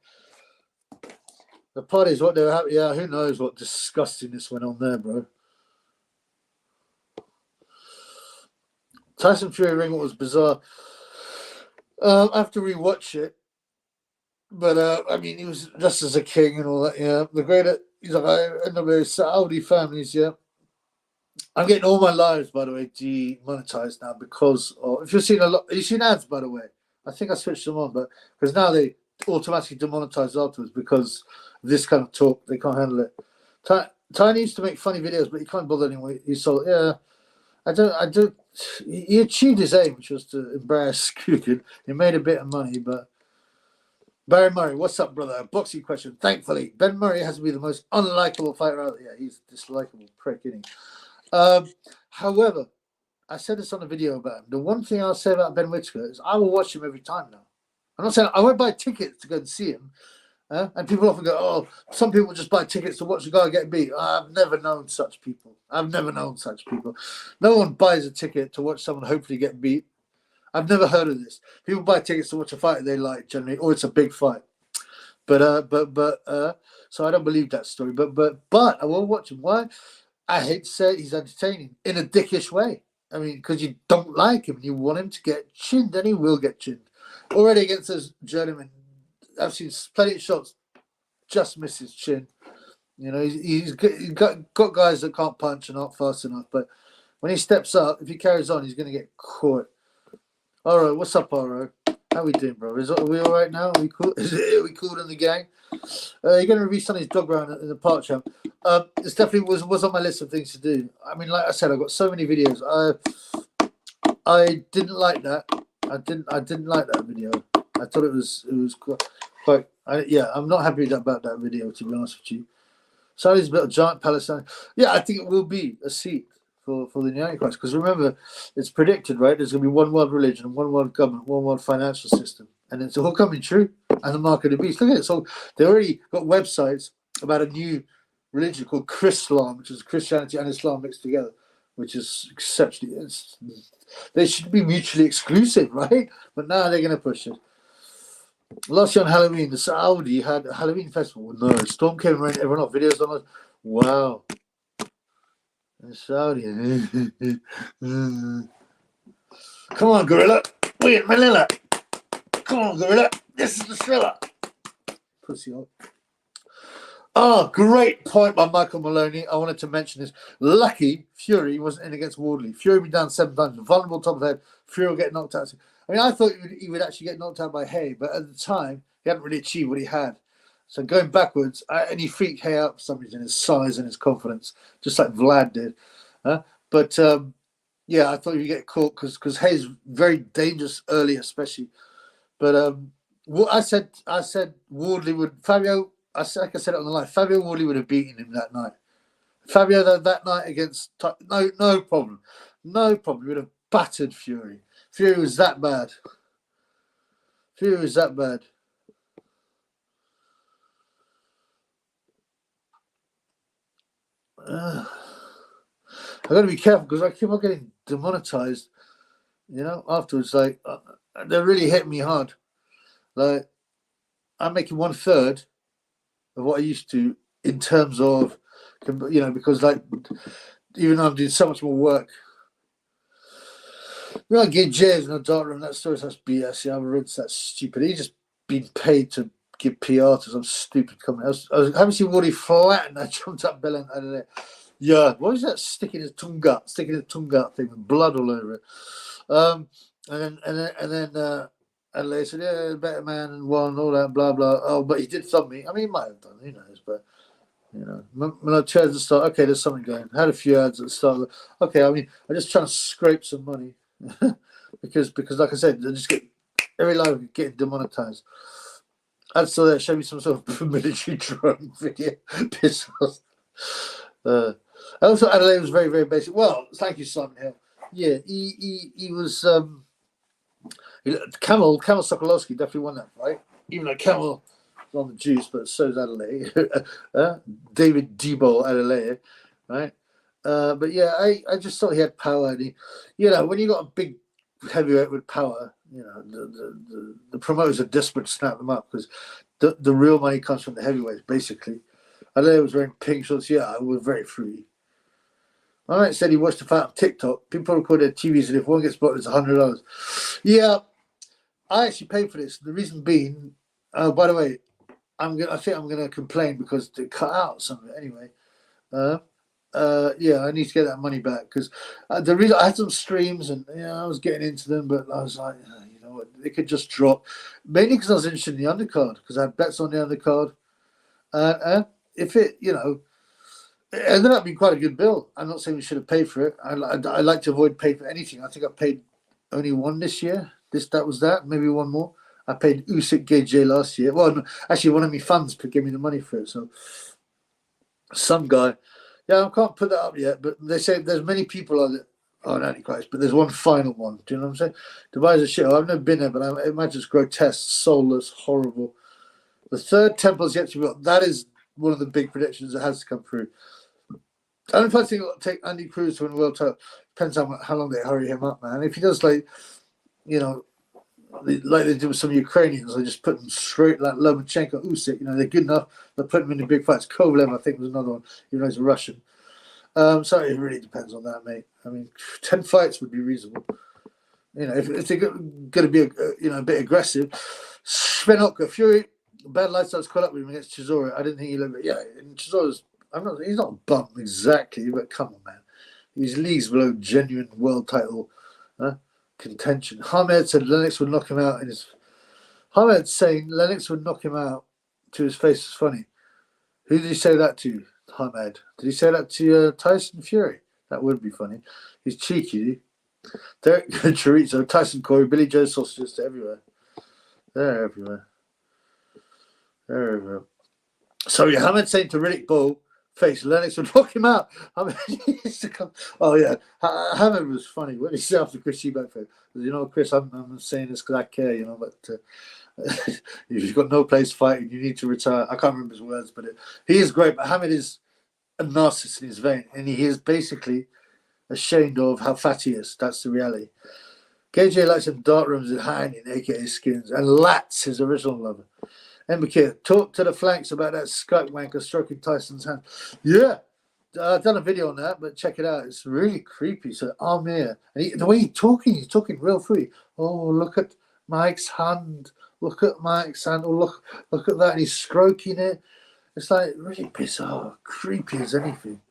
The parties, what they were having. Yeah, who knows what disgustingness went on there, bro. Tyson Fury ring was bizarre. I have to rewatch it. But, I mean, he was just as a king and all that, yeah. The greater, he's like, NWA Saudi families, yeah. I'm getting all my lives, by the way, demonetized now because of, if you've seen a lot, you've seen ads, by the way. I think I switched them on, but because now they automatically demonetize afterwards because of this kind of talk. They can't handle it. Tiny used to make funny videos, but he can't bother anymore. He sold, yeah. He achieved his aim, which was to embarrass Kukin. He made a bit of money, but Barry Murray, what's up, brother? A boxing question. Thankfully, Ben Murray has to be the most unlikable fighter out there. Yeah, he's a dislikable prick, isn't he? However, I said this on a video about him. The one thing I'll say about Ben Whitaker is I will watch him every time now. I'm not saying I won't buy tickets to go and see him. And people often go, oh, some people just buy tickets to watch a guy get beat. I've never known such people. No one buys a ticket to watch someone hopefully get beat. I've never heard of this. People buy tickets to watch a fight they like generally, or it's a big fight. But so I don't believe that story. But I will watch him. Why? I hate to say it, he's entertaining in a dickish way. I mean, because you don't like him, you want him to get chinned, and he will get chinned. Already against those journeymen, I've seen plenty of shots, just miss his chin. You know, he's got guys that can't punch and aren't fast enough. But when he steps up, if he carries on, he's going to get caught. Oro, what's up, Oro? How we doing, bro? Are we all right now? Are we cool? Are we cool in the gang? You're going to review Sonny's dog round in the park, champ. This definitely was on my list of things to do. I mean, like I said, I've got so many videos. I didn't like that. I didn't like that video. I thought it was quite. I'm not happy about that video, to be honest with you. Saudi's built a giant Palestine. Yeah, I think it will be a seat for the Antichrist, because remember, it's predicted, right? There's going to be one world religion, one world government, one world financial system, and it's all coming true. And the mark of the beast. Look at it. So they already got websites about a new religion called Chrislam, which is Christianity and Islam mixed together, which is exceptionally. They should be mutually exclusive, right? But now they're going to push it. Last year on Halloween, the Saudi had a Halloween festival. No, storm came and rained everyone off. Videos on it. Wow. Saudi. Come on, Gorilla. We in Manila. Come on, Gorilla. This is the thriller. Pussy up. Oh, great point by Michael Maloney. I wanted to mention this. Lucky Fury wasn't in against Wardley. Fury be down 7 times. Vulnerable top of the head. Fury will get knocked out. I mean, I thought he would actually get knocked out by Hay, but at the time, he hadn't really achieved what he had. So going backwards, and he freaked Hay out for some reason, his size and his confidence, just like Vlad did. But I thought he'd get caught because Hay's very dangerous early, especially. But I said Wardley would Fabio. Like I said it on the line. Fabio Wardley would have beaten him that night. Fabio that night against no problem. He would have battered Fury. Fury was that bad. I got to be careful because I keep on getting demonetized. You know, afterwards, like they're really hitting me hard. Like I'm making 1/3 of what I used to in terms of, you know, because like even though I'm doing so much more work. You know, I get James in the dark room. That story, that's BS. Yeah, I've read that's stupid. He's just been paid to give PR to some stupid company. I was having seen Woody flat and I jumped up Bell and there. Yeah, what was that sticking his tongue out thing with blood all over it? And they said, yeah, better man and won, all that, blah blah. Oh, but he did thumb me. I mean, he might have done, who knows? But you know, when I chose to start, okay, there's something going. I had a few ads at the start. Okay, I mean, I'm just trying to scrape some money because like I said, I just get every live getting demonetized. I saw that show me some sort of military drone video. Piss off. Also, Adelaide was very, very basic. Well, thank you, Simon Hill. Yeah, he was. Camel Sokolowski definitely won that fight. Even though Camel was on the juice, but so is Adelaide. David Debo Adelaide, right? But yeah, I just thought he had power. And he, you know, when you got a big heavyweight with power, you know, the promoters are desperate to snap them up because the real money comes from the heavyweights, basically. Adelaide was wearing pink shorts. Yeah, I was very free. My mate said he watched the fight on TikTok. People record their TVs, and if one gets spotted, it's $100. Yeah, I actually paid for this. The reason being, by the way, I think I'm gonna complain because they cut out some of it anyway. Yeah, I need to get that money back because the reason I had some streams and I was getting into them, but I was like, you know what, they could just drop. Mainly because I was interested in the undercard because I had bets on the undercard. If it, you know. It ended up being quite a good bill. I'm not saying we should have paid for it. I like to avoid paying for anything. I think I paid only one this year. That was that, maybe one more. I paid Usyk Gage last year. Well, no, actually, one of my funds gave me the money for it. So some guy, yeah, I can't put that up yet. But they say there's many people on it. Oh, Antichrist, but there's one final one. Do you know what I'm saying? Dubai's a shit. I've never been there, but I imagine it's grotesque, soulless, horrible. The third temple is yet to be built. That is one of the big predictions that has to come through. I don't think it'll take Andy Cruz to win the world title. Depends how long they hurry him up, man. If he does, like, you know, like they do with some Ukrainians, they just put them straight like Lomachenko, Usyk. You know, they're good enough. They put them in the big fights. Kovalev, I think, was another one, even though he's a Russian. So it really depends on that, mate. I mean, 10 fights would be reasonable. You know, if they're going to be, a bit aggressive. Svenoka, Fury, bad lifestyle's caught up with him against Chisora. I didn't think he looked. Yeah, and Chisora's. He's not a bum exactly, but come on, man. He's leagues below genuine world title contention. Hamed said Lennox would knock him out in his. Hamed saying Lennox would knock him out to his face is funny. Who did he say that to? Hamed. Did he say that to Tyson Fury? That would be funny. He's cheeky. Derek Chorizo, Tyson Corey, Billy Joe sausages to everywhere. They're everywhere. They're everywhere. So yeah, Hamed saying to Riddick Bowe, face Lennox would knock him out. Hamed used to come. Oh yeah, Hamed was funny. What did he say after Chris Eubank? You know, Chris, I'm saying this because I care, you know, but if you've got no place fighting, you need to retire. I can't remember his words, but he is great. But Hamed is a narcissist in his vein, and he is basically ashamed of how fat he is. That's the reality. KJ likes him dark rooms and hiding, aka skins, and Lats, his original lover. MBK, talk to the flanks about that Skype wanker stroking Tyson's hand. Yeah, I've done a video on that, but check it out. It's really creepy. So Amir, and the way he's talking real free. Oh, look at Mike's hand. Look at Mike's hand. Oh, look at that. And he's stroking it. It's like really bizarre, creepy as anything.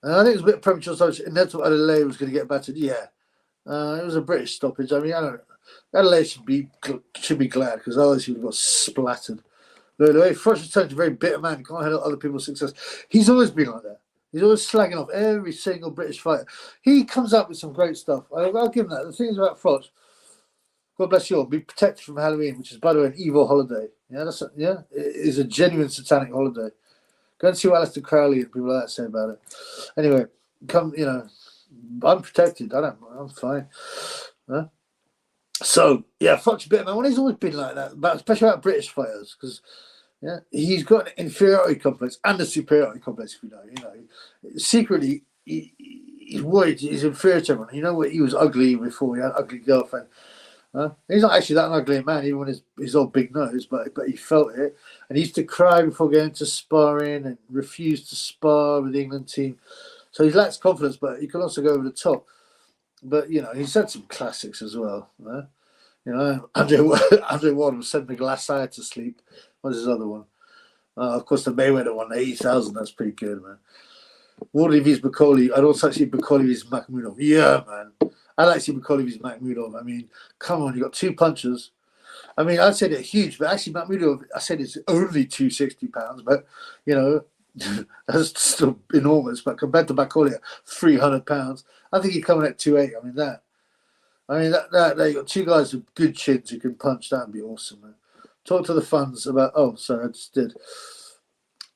I think it was a bit premature. So Inevitable Adelaide was going to get battered. Yeah, it was a British stoppage. I mean, I don't know. Adelaide should be glad because otherwise he would have got splattered. The way Frost turns a very bitter man. He can't handle other people's success. He's always been like that. He's always slagging off every single British fighter. He comes up with some great stuff. I'll give him that. The thing is about Frost, God bless you all, be protected from Halloween, which is, by the way, an evil holiday. Yeah, it is a genuine satanic holiday. Go and see what Aleister Crowley and people like that say about it. Anyway, I'm protected. I'm fine. So, yeah, Fox Bitter man. Well, he's always been like that, especially about British fighters, because he's got an inferiority complex and a superiority complex, if you know. You know, secretly, he's worried he's inferior to everyone. You know what? He was ugly before. He had an ugly girlfriend. He's not actually that ugly man, even with his old big nose, but he felt it. And he used to cry before going to sparring and refused to spar with the England team. So he lacks confidence, but he can also go over the top. But, you know, he's had some classics as well. You know, Andre Ward was sending the glass eye to sleep. What's his other one? Of course, the Mayweather one, 80,000. That's pretty good, man. Wardley vs. Bakoli. I'd also see Bakoli vs. Makhmudov. Yeah, man. I like to see Bakoli vs. Makhmudov. I mean, come on, you got two punchers. I mean, I'd say they're huge, but actually Makhmudov, I said it's only 260 pounds, but, you know, that's still enormous. But compared to Bakoli at 300 pounds, I think he's coming at 280. I mean, that you got two guys with good chins who can punch. That'd be awesome, man. Talk to the fans about. Oh, sorry, I just did.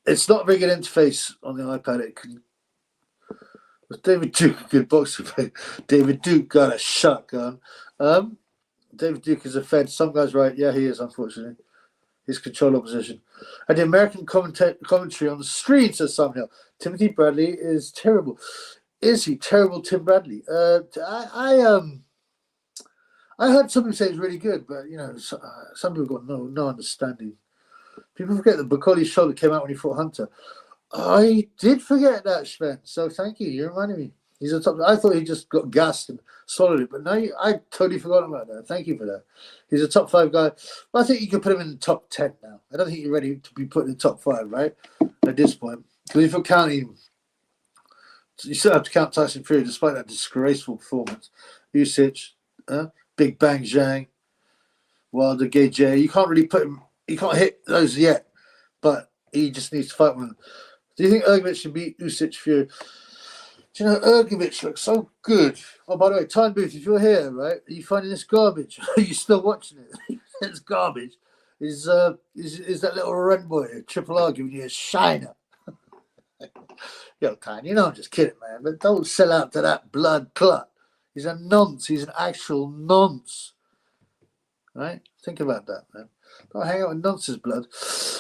It's not a very good interface on the iPad. It can. Was David Duke a good boxer? David Duke got a shotgun. David Duke is a Fed. Some guys right. Yeah, he is, unfortunately. He's control opposition. And the American commentary on the screen, says Sam Hill. Timothy Bradley is terrible. Is he terrible, Tim Bradley? I heard somebody say he's really good, but, you know, some people got no understanding. People forget that Bakoli's shoulder came out when he fought Hunter. I did forget that, Sven. So thank you. You reminded me. He's a top. I thought he just got gassed and swallowed it, but no, I totally forgot about that. Thank you for that. He's a top 5 guy. Well, I think you can put him in the top 10 now. I don't think you're ready to be put in the top 5, right? At this point, because if you're counting, you still have to count Tyson Fury, despite that disgraceful performance. Usyk, Big Bang Zhang, Wilder, Gage. You can't really put him. You can't hit those yet, but he just needs to fight one. Do you think Ergovic should beat Usyk Fury? Do you know, Ergovich looks so good. Oh, by the way, Time Booth, if you're here, right, are you finding this garbage? Are you still watching it? It's garbage. Is that little red boy, Triple R, giving you a shiner? Yo, Tan, you know I'm just kidding, man, but don't sell out to that blood clot. He's a nonce. He's an actual nonce. Right? Think about that, man. Don't hang out with nonsense blood.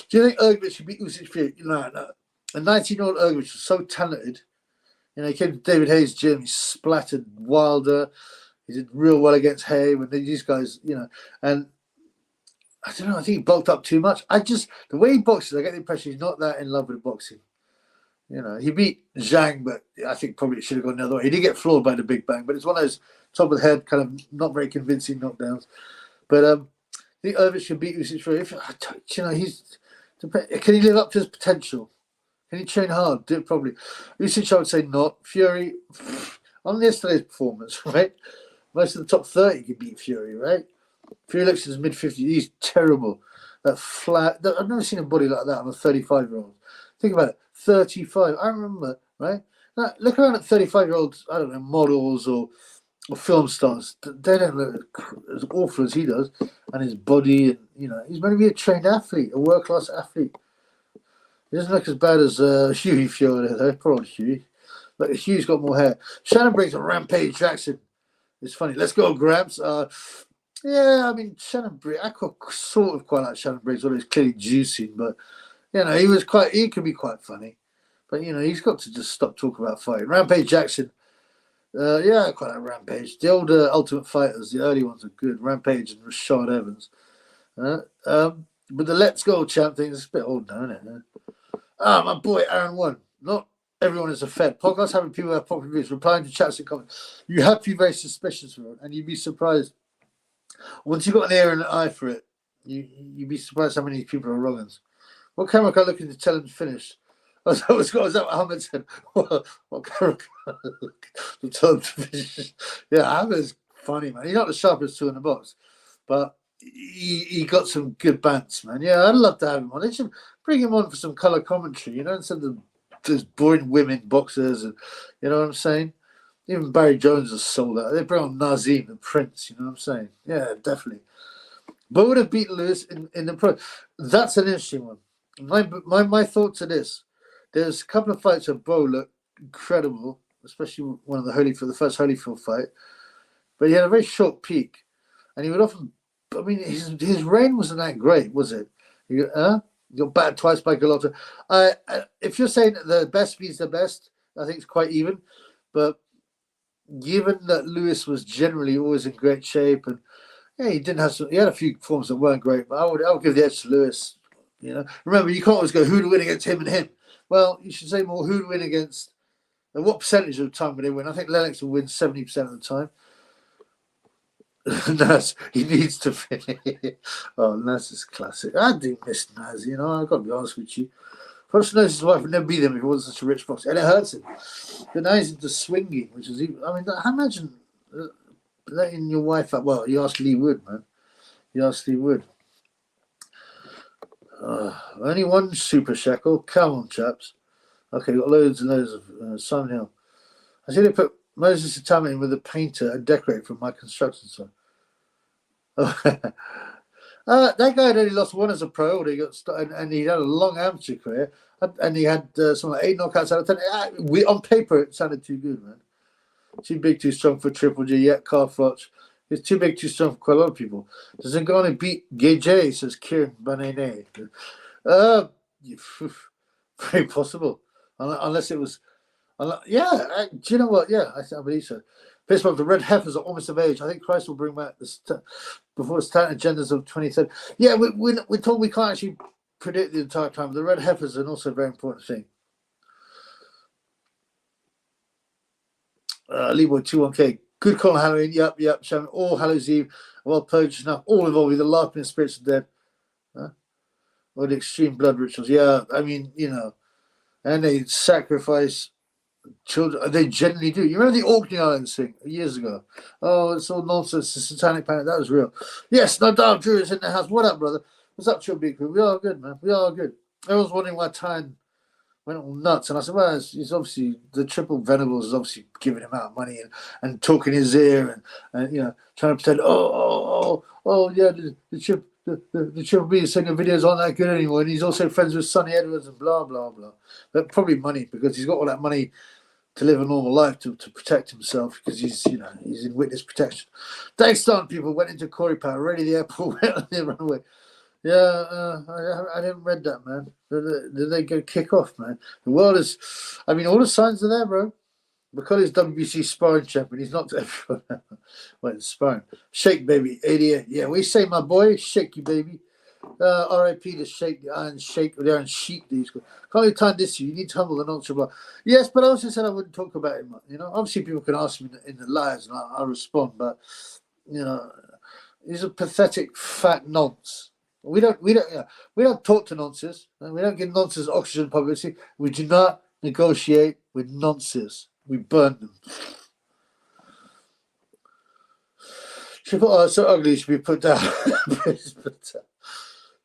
Do you think Ergovich should beat Usyk Fury? No. A 19-year-old Ergovich was so talented. You know, he came to David Hayes' gym. He splattered Wilder. He did real well against Hay. When these guys, you know, and I don't know. I think he bulked up too much. The way he boxes, I get the impression he's not that in love with boxing. You know, he beat Zhang, but I think probably it should have gone the other way. He did get floored by the Big Bang, but it's one of those top of the head, kind of not very convincing knockdowns. But I think Ergovich should beat Usyk Fury. You know, can he live up to his potential? Can he train hard? Do it probably. Usyk, I would say not. Fury, on yesterday's performance, right? Most of the top 30 could beat Fury, right? Fury looks in his mid-50s. He's terrible. That flat. I've never seen a body like that on a 35-year-old. Think about it. 35. I remember, right? Now, look around at 35-year-olds, I don't know, models or film stars. They don't look as awful as he does. And his body, and, you know, he's going to be a trained athlete, a world-class athlete. He doesn't look as bad as Hughie Fury, though. Poor old Hughie. But Hughie's got more hair. Shannon Briggs and Rampage Jackson. It's funny. Let's go, Gramps. Yeah, I mean, Shannon Briggs, I sort of quite like Shannon Briggs, although he's clearly juicing, but, you know, he can be quite funny. But, you know, he's got to just stop talking about fighting. Rampage Jackson, yeah, I quite like Rampage. The older Ultimate Fighters, the early ones are good. Rampage and Rashad Evans. But the Let's Go champ thing is a bit old now, isn't it? My boy Aaron One. Not everyone is a Fed. Podcasts having people have proper reviews, replying to chats and comments. You have to be very suspicious of it, and you'd be surprised. Once you've got an ear and an eye for it, you'd be surprised how many people are wrong uns. What camera can I look in to tell him to finish? Was that what Ahmed said? What camera can I look to tell him to finish? Yeah, Ahmed's funny, man. He's not the sharpest tool in the box, but he got some good bants, man. Yeah, I'd love to have him on. They should bring him on for some colour commentary, you know, instead of those boring women boxers, and you know what I'm saying? Even Barry Jones has sold out. They bring on Nazim and Prince, you know what I'm saying? Yeah, definitely. But would have beaten Lewis in the pro. That's an interesting one. My thoughts are this. There's a couple of fights where Bo looked incredible, especially one of the first Holyfield fight. But he had a very short peak. And he would often, I mean, his reign wasn't that great, was it? You got battered twice by Galota. If you're saying that the best beats the best, I think it's quite even. But given that Lewis was generally always in great shape, and yeah, he had a few forms that weren't great, but I would give the edge to Lewis. You know, remember, you can't always go who'd win against him and him. Well, you should say more who'd win against, and what percentage of the time would they win? I think Lennox will win 70% of the time. Naz, he needs to finish. Oh, Naz is classic. I do miss Naz, you know, I've got to be honest with you. First knows his wife would never beat him if he wasn't such a rich boxer, and it hurts him. But now he's into swinging, which is even, I mean, I imagine letting your wife up. Well, you asked Lee Wood, man. You asked Lee Wood. Only one super shekel. Come on, chaps. Okay, got loads and loads of Simon Hill. I see they put Moses Itami in with a painter and decorator from my construction site. That guy had only lost one as a pro, and he had a long amateur career, and he had something like 8 knockouts out of 10. On paper, it sounded too good, man. Too big, too strong for Triple G. Yet Carfroch. He's too big, too strong for quite a lot of people. Does Ngannou beat Gay J? Says Kieran Banane. Very possible, unless it was. Yeah, do you know what? Yeah, I believe so. Pittsburgh, the Red Heifers are almost of age. I think Christ will bring back before the starting agendas of 2030. Yeah, we're told we can't actually predict the entire time. The Red Heifers are also a very important thing. Leeboy 21K. Good call on Halloween. Yep. Showing all Hallows Eve. Well purged enough. All involved with the laughing spirits of dead. Or the extreme blood rituals. Yeah, I mean, you know. And they sacrifice children. They generally do. You remember the Orkney Islands thing years ago? Oh, it's all nonsense. The satanic panic. That was real. Yes, no doubt. Drew is in the house. What up, brother? What's up, Chill Big Crew? We are good, man. We are good. Everyone's wondering why went all nuts. And I said, well, he's obviously, the Triple Venables is obviously giving him out money and talking his ear and you know, trying to pretend, yeah, the Triple B is saying the videos aren't that good anymore. And he's also friends with Sonny Edwards and blah, blah, blah. But probably money, because he's got all that money to live a normal life, to protect himself, because he's, you know, he's in witness protection. Thanks, Don. People went into Corey Power, ready the airport, went on the runaway. Yeah, I didn't read that, man. Did they go kick off, man? The world is, I mean, all the signs are there, bro. Because he's WBC sparring champion, he's not everyone. Went sparring. Shake, baby, 88. Yeah, we say, my boy, shake you, baby. R.I.P. to Shake, the Iron Shake, the Iron Sheik. These can't you time this you need to humble the nonchalant. Yes, but I also said I wouldn't talk about him. You know, obviously people can ask me in the lives and I'll respond, but you know, he's a pathetic fat nonce. We don't talk to nonsense. We don't give nonsense oxygen publicity. We do not negotiate with nonsense. We burn them. Triple R so ugly should be put down.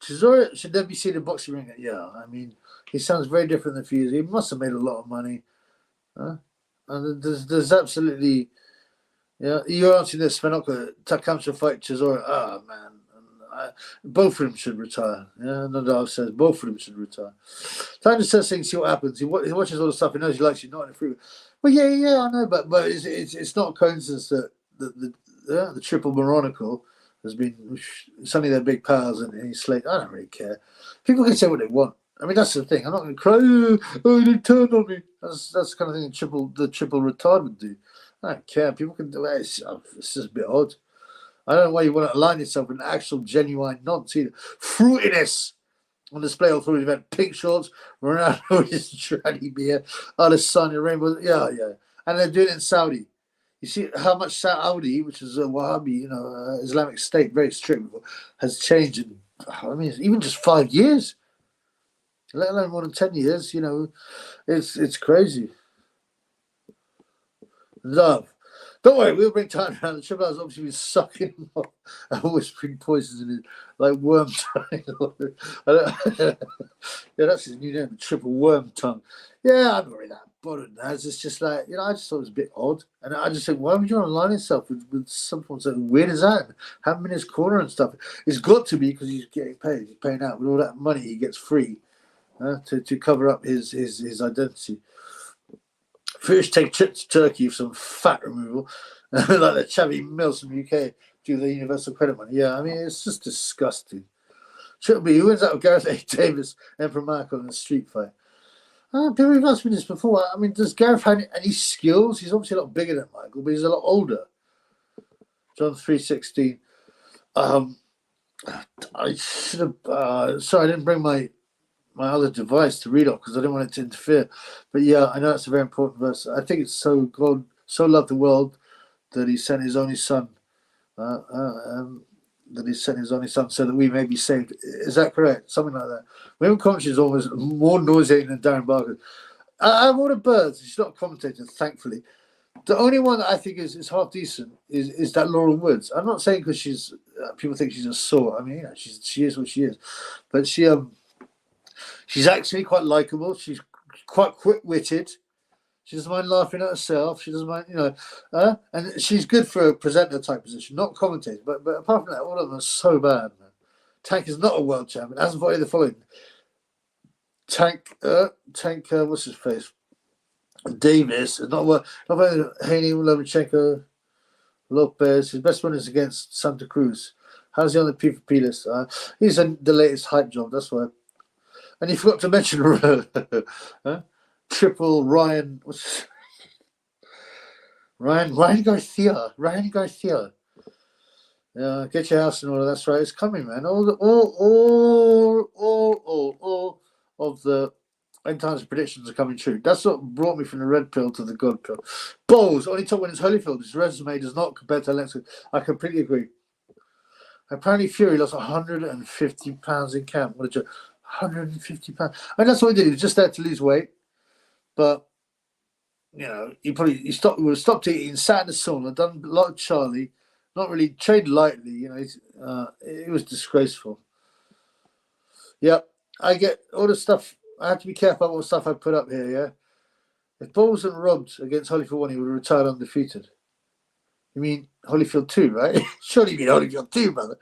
Chisora should then be seen in boxing ring. Yeah, I mean, he sounds very different than a few years. He must have made a lot of money. And there's absolutely, yeah. You're answering this. Spinoka Takamsa fight Chisora. Oh man, both of them should retire. Yeah, Nadal says both of them should retire. Time to set things, see what happens. He watches all the stuff. He knows he likes you, not in a free. But yeah, I know. But it's not a coincidence that the Triple Moronical has been suddenly they're big pals and he's slayed. I don't really care. People can say what they want. I mean, that's the thing. I'm not going to cry. Oh, he didn't turn on me. That's the kind of thing the triple retard would do. I don't care. People can do it. It's just a bit odd. I don't know why you want to align yourself with an actual genuine nonce either. Fruitiness on display all through the event. Pink shorts, Ronaldo with his tranny beer, Adesanya rainbow. Yeah. And they're doing it in Saudi. You see how much Saudi, which is a Wahhabi, you know, Islamic State, very strict, has changed in, I mean, even just 5 years, let alone more than 10 years, you know, it's crazy. Love. Don't worry, we'll bring time around. The Triple R's obviously been sucking him off and whispering poisons in his, like worm tongue. Yeah, that's his new name, the Triple Worm Tongue. Yeah, I'm not really that bothered now. It's just like, you know, I just thought it was a bit odd. And I just think, why would you want to align yourself with something so weird as that? Have him in his corner and stuff. It's got to be because he's getting paid. He's paying out with all that money he gets free to cover up his identity. Fish take trips to Turkey for some fat removal, like the Chavi Mills from UK do the universal credit money. Yeah, I mean, it's just disgusting. Triple B, who wins out with Gareth A. Davis, Emperor Michael in a street fight? People have asked me this before. I mean, does Gareth have any skills? He's obviously a lot bigger than Michael, but he's a lot older. John 3:16. I should have. Sorry, I didn't bring my other device to read off because I didn't want it to interfere. But yeah, I know it's a very important verse. I think it's so God so loved the world that he sent his only son. That he sent his only son so that we may be saved. Is that correct? Something like that. Women commentary is almost more nauseating than Darren Barker. I have all the birds. She's not a commentator, thankfully. The only one that I think is half decent is that Laura Woods. I'm not saying because she's people think she's a sore. I mean, you know, she is what she is, but she's actually quite likable. She's quite quick-witted. She doesn't mind laughing at herself. She doesn't mind, you know, and she's good for a presenter type position, not commentator. But apart from that, all of them are so bad, man. Tank is not a world champion. Hasn't voted the following. Tank, what's his face? Davis is not voting. Haney, Lomachenko, Lopez. His best one is against Santa Cruz. How's he on the P4P list? He's the latest hype job. That's why. And he forgot to mention Triple Ryan. What's Ryan Garcia. Ryan Garcia. Yeah, get your house in order. That's right. It's coming, man. All of the end times predictions are coming true. That's what brought me from the red pill to the god pill. Bowles only top winners Holyfield. His resume does not compare to Alexa. I completely agree. Apparently, Fury lost 150 pounds in camp. What a joke. 150 pounds. I mean, that's what he did. He was just there to lose weight. But, you know, he would have stopped eating, sat in the sauna, done a lot of Charlie, not really trained lightly. You know, it was disgraceful. Yeah, I get all the stuff I have to be careful about what stuff I put up here, yeah? If Paul wasn't robbed against Holyfield 1, he would have retired undefeated. You mean Holyfield 2, right? Surely you mean Holyfield 2, brother.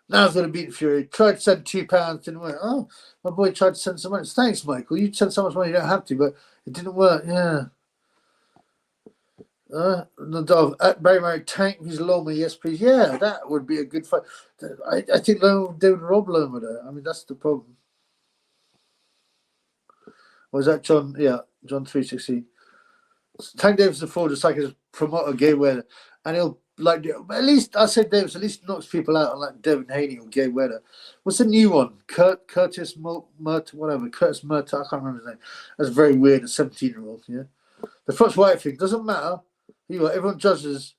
Now he's going to beat Fury. Tried to send £2, didn't work. Oh, my boy tried to send some money. Thanks, Michael. You sent so much money, you don't have to, but it didn't work. Yeah. Barry Murray tank his Loma, yes, please. Yeah, that would be a good fight. I think they would rob Loma there. I mean, that's the problem. Or is that John? Yeah, John 316. Tank Davis the four, just like his promoter Mayweather, and he'll like at least I said Davis at least knocks people out like Devin Haney or Mayweather. What's the new one? Curtis Mert, whatever. Curtis Mert, I can't remember his name. That's very weird. A 17-year-old. Yeah, the Fox White thing doesn't matter. Everyone judges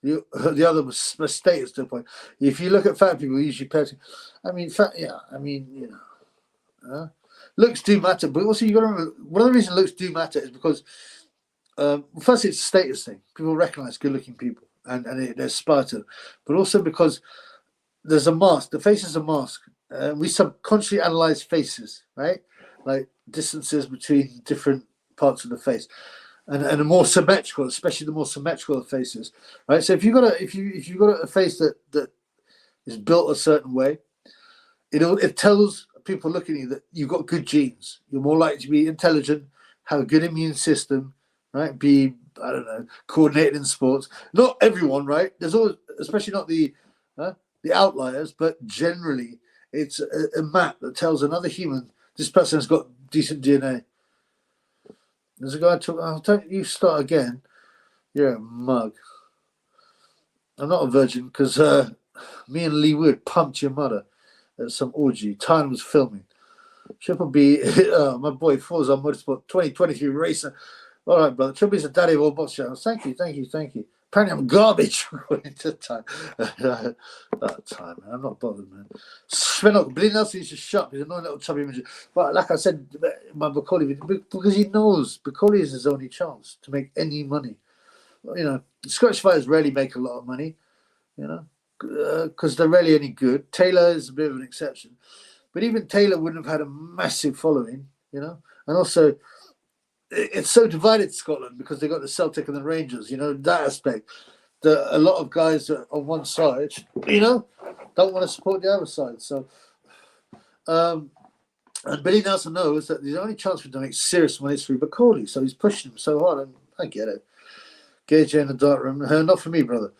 the other status to the point. If you look at fat people, usually pay. I mean, looks do matter, but also you got to remember one of the reasons looks do matter is because first it's a status thing. People recognize good-looking people and they aspire to, but also because there's a mask. The face is a mask. We subconsciously analyze faces, right? Like distances between different parts of the face. And the more symmetrical, especially the more symmetrical of faces, right? So if you've got a face that is built a certain way, it tells people looking at you that you've got good genes. You're more likely to be intelligent, have a good immune system, right? Be coordinated in sports. Not everyone, right? There's always, especially not the outliers, but generally it's a map that tells another human this person has got decent DNA. There's a guy talking, don't you start again. You're a mug. I'm not a virgin because me and Lee Wood pumped your mother at some orgy. Tyne was filming. Triple B, my boy, Forza Motorsport 2023 racer. All right, brother. Triple B's a daddy of all box channels. Thank you. Apparently I'm garbage according to Time. That time, man. I'm not bothered, man. Svenok, Billy Nelson used to shut. He's a annoying little chubby image. But like I said, my Macaulay video, because he knows Macaulay is his only chance to make any money. Scottish fighters rarely make a lot of money, because they're rarely any good. Taylor is a bit of an exception. But even Taylor wouldn't have had a massive following, And also, it's so divided Scotland because they got the Celtic and the Rangers, that aspect. A lot of guys are on one side, don't want to support the other side. So, and Billy Nelson knows that the only chance for him to make serious money is through Macaulay. So he's pushing him so hard, and I get it. Gage in the dark room. Not for me, brother.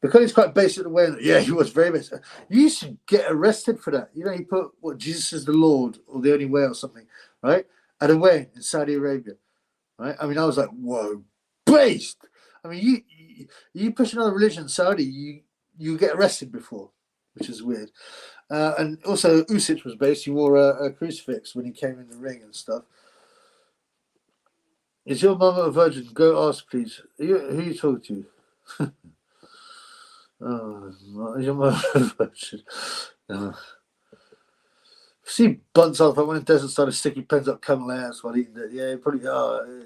Macauley's quite basic the way. Yeah, he was very basic. You used to get arrested for that. He put, Jesus is the Lord or the only way or something, right? At a wedding in Saudi Arabia. Right? I mean, I was like, whoa, based. I mean, you push another religion, Saudi, you get arrested before, which is weird. And also, Usyk was based. He wore a crucifix when he came in the ring and stuff. Is your mama a virgin? Go ask, please. Who are you talking to? Is your mama a virgin? See Bunce off. I went in desert started sticking pens up camel ass while eating it. Yeah, probably.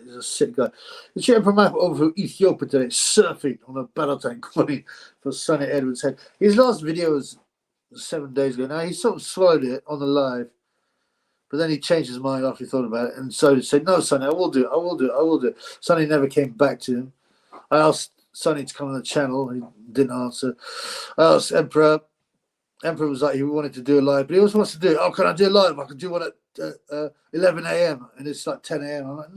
He's a sick guy. The Emperor map over to Ethiopia today, surfing on a battle tank calling for Sonny Edwards' head. His last video was 7 days ago. Now he sort of swallowed it on the live, but then he changed his mind after he thought about it, and so he said, "No, Sonny, I will do it. Sonny never came back to him. I asked Sonny to come on the channel. He didn't answer. I asked Emperor. Emperor was like, he wanted to do a live, but he always wants to do it. Oh, can I do a live? I can do one at 11 a.m. and it's like 10 a.m. I'm like,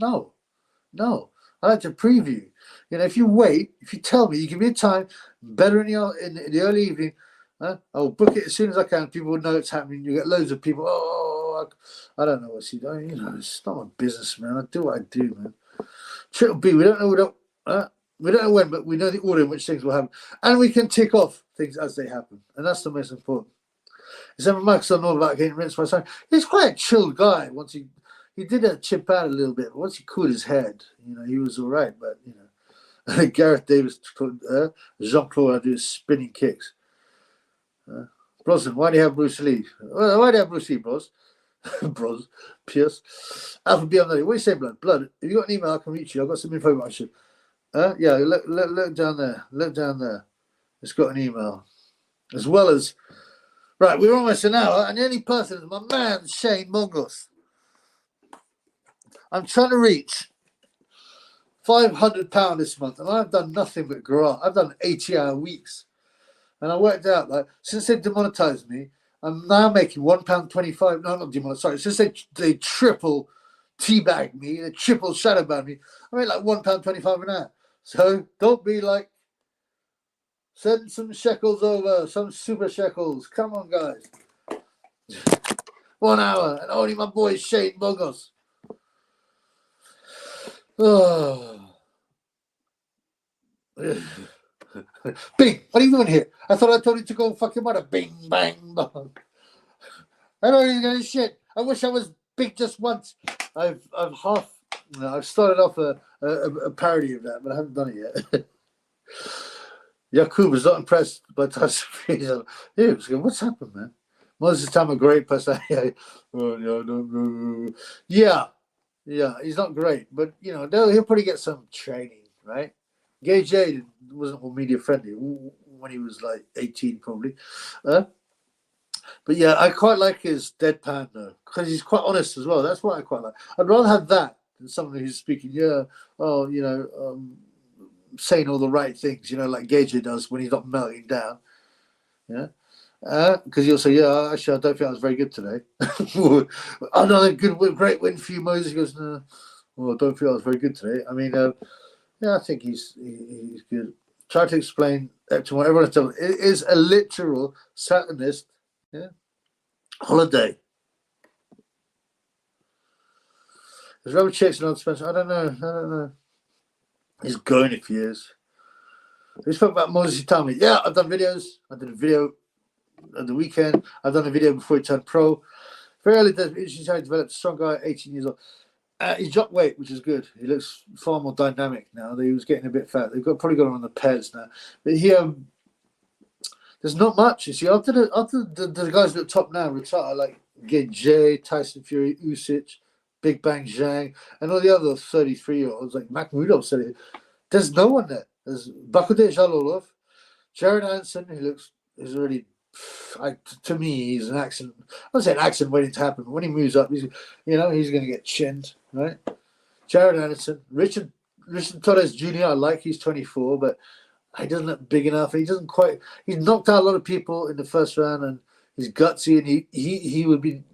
no. I like to preview. If you wait, if you tell me, you give me a time, better in the early evening, I'll book it as soon as I can. People will know it's happening. You get loads of people. I don't know what's he doing. It's not my business, man. I do what I do, man. Triple B, we don't know when, but we know the order in which things will happen. And we can tick off things as they happen. And that's the most important. Is Emma Max don't know about getting rinsed by Sonny? He's quite a chill guy. Once he did chip out a little bit. But once he cooled his head, he was all right. But, Gareth Davis, Jean-Claude do spinning kicks. Brosnan, why do you have Bruce Lee? Why do you have Bruce Lee, bros? Bros, Pierce. Alpha B, what do you say, Blood? Blood, if you got an email, I can reach you. I've got some info about you. Yeah, look down there. Look down there. It's got an email. As well as, right, we're almost an hour, and the only person is my man, Shane Mongos. I'm trying to reach £500 this month, and I've done nothing but grow up. I've done 80-hour weeks, and I worked out like since they demonetized me, I'm now making £1.25. No, not demonetized. Sorry, since they triple teabag me, they triple shadow ban me, I make like £1.25 an hour. So don't be like, send some shekels over, some super shekels. Come on, guys. 1 hour, and only my boy Shane Bogos. Oh. Bing, what are you doing here? I thought I told you to go fucking mother. Bing, bang, bong. I don't even get shit. I wish I was big just once. I've started off a parody of that, but I haven't done it yet. Yakub was not impressed by Tyson Fury. He was going, what's happened, man? Most of the time, a great person. Yeah, he's not great, but he'll probably get some training, right? Gay J wasn't all media friendly when he was like 18, probably. But yeah, I quite like his deadpan though, because he's quite honest as well. That's what I quite like. I'd rather have that than someone who's speaking, saying all the right things, like Gay J does when he's not melting down. Yeah. Because he'll say, yeah, actually, I don't think I was very good today. Another great win for you, Moses. He goes, no, well, I don't feel I was very good today. I mean, I think he's good. Try to explain to what everyone's telling. It is a literal Satanist holiday. Is Robert Chicks and Old Spencer? I don't know. He's going if he is. We spoke about Moses Itami. Yeah, I've done videos. I did a video at the weekend. I've done a video before he turned pro. Very early days, he's how he developed. A strong guy, 18 years old. He's dropped weight, which is good. He looks far more dynamic now. He was getting a bit fat. They've probably got him on the pairs now. But he, there's not much. You see, after the guys at the top now retire, like Gay J, Tyson Fury, Usyk, Big Bang Zhang, and all the other 33-year-olds like Makhmudov said, there's no one there. There's Bakudeh Jalolov, Jared Anderson, who is already. To me, he's an accident. I won't say an accident waiting to happen, but when he moves up, he's going to get chinned, right? Jared Anderson, Richard Torres Jr. I like. He's 24, but he doesn't look big enough. He doesn't quite. He's knocked out a lot of people in the first round, and he's gutsy, and he would be.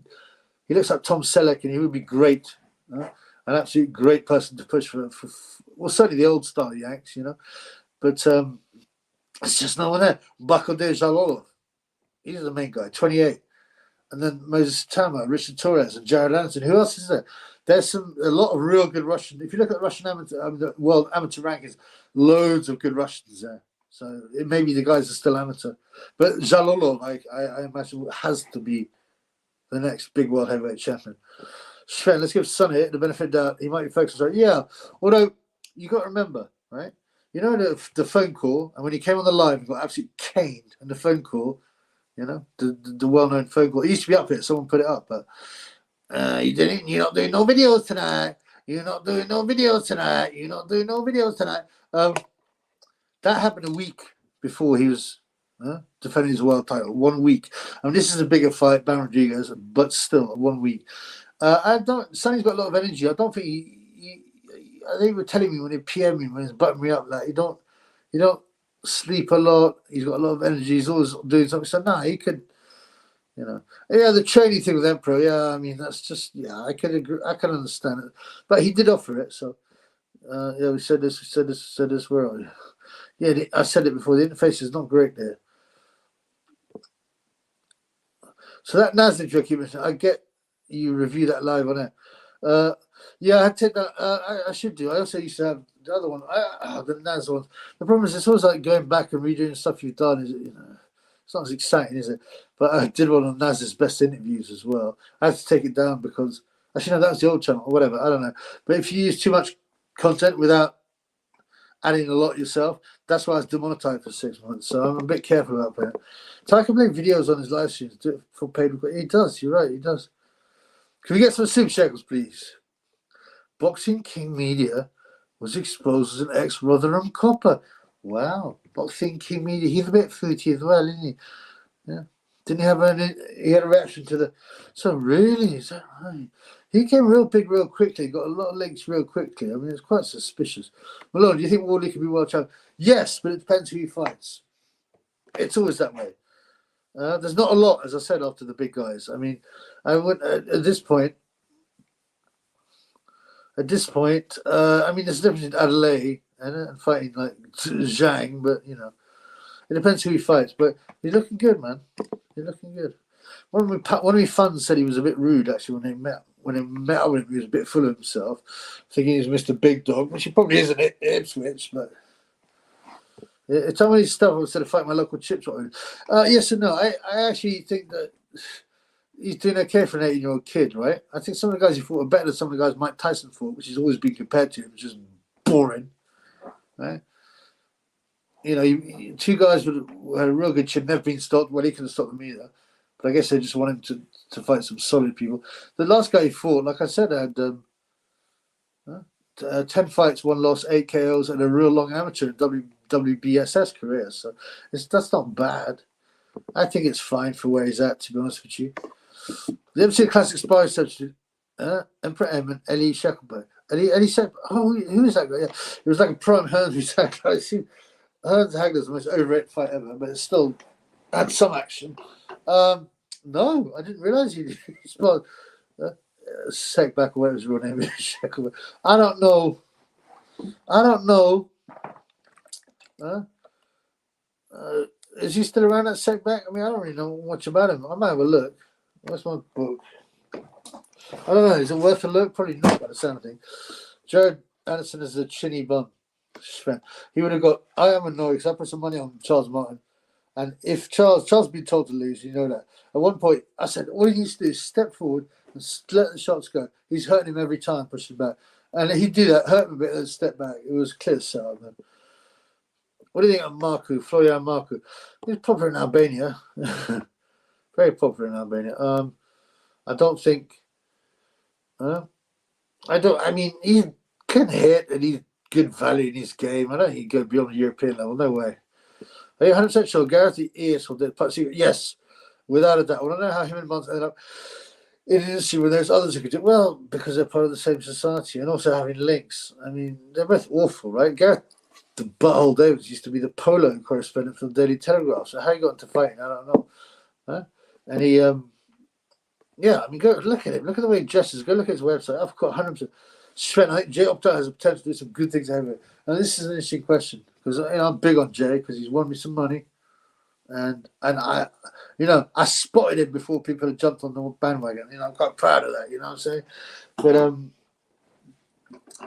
He looks like Tom Selleck, and he would be great, an absolute great person to push for. Well, certainly the old style Yanks, but it's just no one there. Bakudeh Jalolov. He's the main guy, 28. And then Moses Tama, Richard Torres, and Jared Anderson. Who else is there? There's a lot of real good Russian. If you look at Russian the world amateur rankings, loads of good Russians there. So it may be the guys are still amateur. But Jalolov, I imagine, has to be the next big world heavyweight champion. Sven, let's give Sonny the benefit of the doubt. He might be focused on, yeah. Although, you got to remember, right? The phone call, and when he came on the line, he got absolutely caned. And the phone call, the well-known phone call. It used to be up here. Someone put it up, but you didn't. You're not doing no videos tonight. You're not doing no videos tonight. You're not doing no videos tonight. That happened a week before he was defending his world title. 1 week. I mean, this is a bigger fight, Baron Rodriguez, but still 1 week. Sonny's got a lot of energy. I don't think they were telling me when they PM me, when he's butting me up, like you don't sleep a lot. He's got a lot of energy. He's always doing something. So he could, the training thing with Emperor. Yeah, I mean that's just I can agree. I can understand it, but he did offer it. So we said this. Where are we? Yeah, I said it before. The interface is not great there. So that Nasdaq joke you mentioned, I get you review that live on it. Yeah, I take that. I should do. I also used to have the other one. The Nas one. The problem is it's always like going back and redoing stuff you've done. It's not as exciting, is it? But I did one on Nas's best interviews as well. I had to take it down because actually no, that was the old channel or whatever. I don't know. But if you use too much content without adding a lot yourself, that's why I was demonetized for 6 months. So I'm a bit careful about that. So I can make videos on his live streams for paid. He does. You're right. He does. Can we get some super shekels, please? Boxing King Media was exposed as an ex-Rotherham copper. Wow. Boxing King Media. He's a bit fruity as well, isn't he? Yeah. Didn't he have he had a reaction to the... So really, is that right? He came real big real quickly, got a lot of links real quickly. I mean, it's quite suspicious. Malone, do you think Wardley can be world champion? Yes, but it depends who he fights. It's always that way. There's not a lot, as I said, after the big guys. I mean, I would at this point. I mean, there's a difference in Adelaide and fighting like Zhang, but you know, it depends who he fights. But he's looking good, man. He's looking good. One of my fans said he was a bit rude actually when they met. When they met with him, he was a bit full of himself, thinking he was Mr. Big Dog, which he probably isn't at Ipswich, but. It's some of his stuff instead of fighting my local chips. Yes and no. I actually think that he's doing okay for an 18-year-old kid, right? I think some of the guys he fought are better than some of the guys Mike Tyson fought, which he's always been compared to him, which is boring, right? You know, two guys who had a real good chin, never been stopped. Well, he couldn't stop them either. But I guess they just want him to fight some solid people. The last guy he fought, like I said, had 10 fights, 1 loss, 8 KOs, and a real long amateur WBSS career. So that's not bad. I think it's fine for where he's at, to be honest with you. The MC Classic Spy substitute, Emperor M and Elie Shackelberg. Elie said, who is that guy? Yeah. It was like a prime Hearns who said, I see Hearns Hagler's the most overrated fight ever, but it still had some action. No, I didn't realise he spelled Sekback or whatever his real name is. Shackelberg. I don't know. Is he still around at Sekback? I mean, I don't really know much about him. I might have a look. Where's my book? I don't know. Is it worth a look? Probably not by the sound of things. Jared Anderson is a chinny bum. He would have got. I am annoyed because I put some money on Charles Martin. And if Charles been told to lose, you know that. At one point, I said, all he needs to do is step forward and let the shots go. He's hurting him every time, pushing back. And he'd do that, hurt him a bit, and step back. It was a clear setup, man. What do you think of Marku, Florian Marku? He's popular in Albania. Very popular in Albania. I don't think. I mean, he can hit and he's good value in his game. I don't think he can go beyond the European level. No way. Are you 100% sure Gareth is will do it? Yes, without a doubt. I want to know how him and Mons ended up in an industry where there's others who could do well because they're part of the same society and also having links. I mean, they're both awful, right? Gareth the Butthole Davis used to be the polo correspondent for the Daily Telegraph. So how he got into fighting, I don't know. And he, I mean, go look at him. Look at the way he dresses. Go look at his website. I've got 100%. Sven, I think Jay Opta has the potential to do some good things ahead of it. And this is an interesting question because I'm big on Jay because he's won me some money. And I, I spotted him before people had jumped on the bandwagon. I'm quite proud of that, you know what I'm saying? But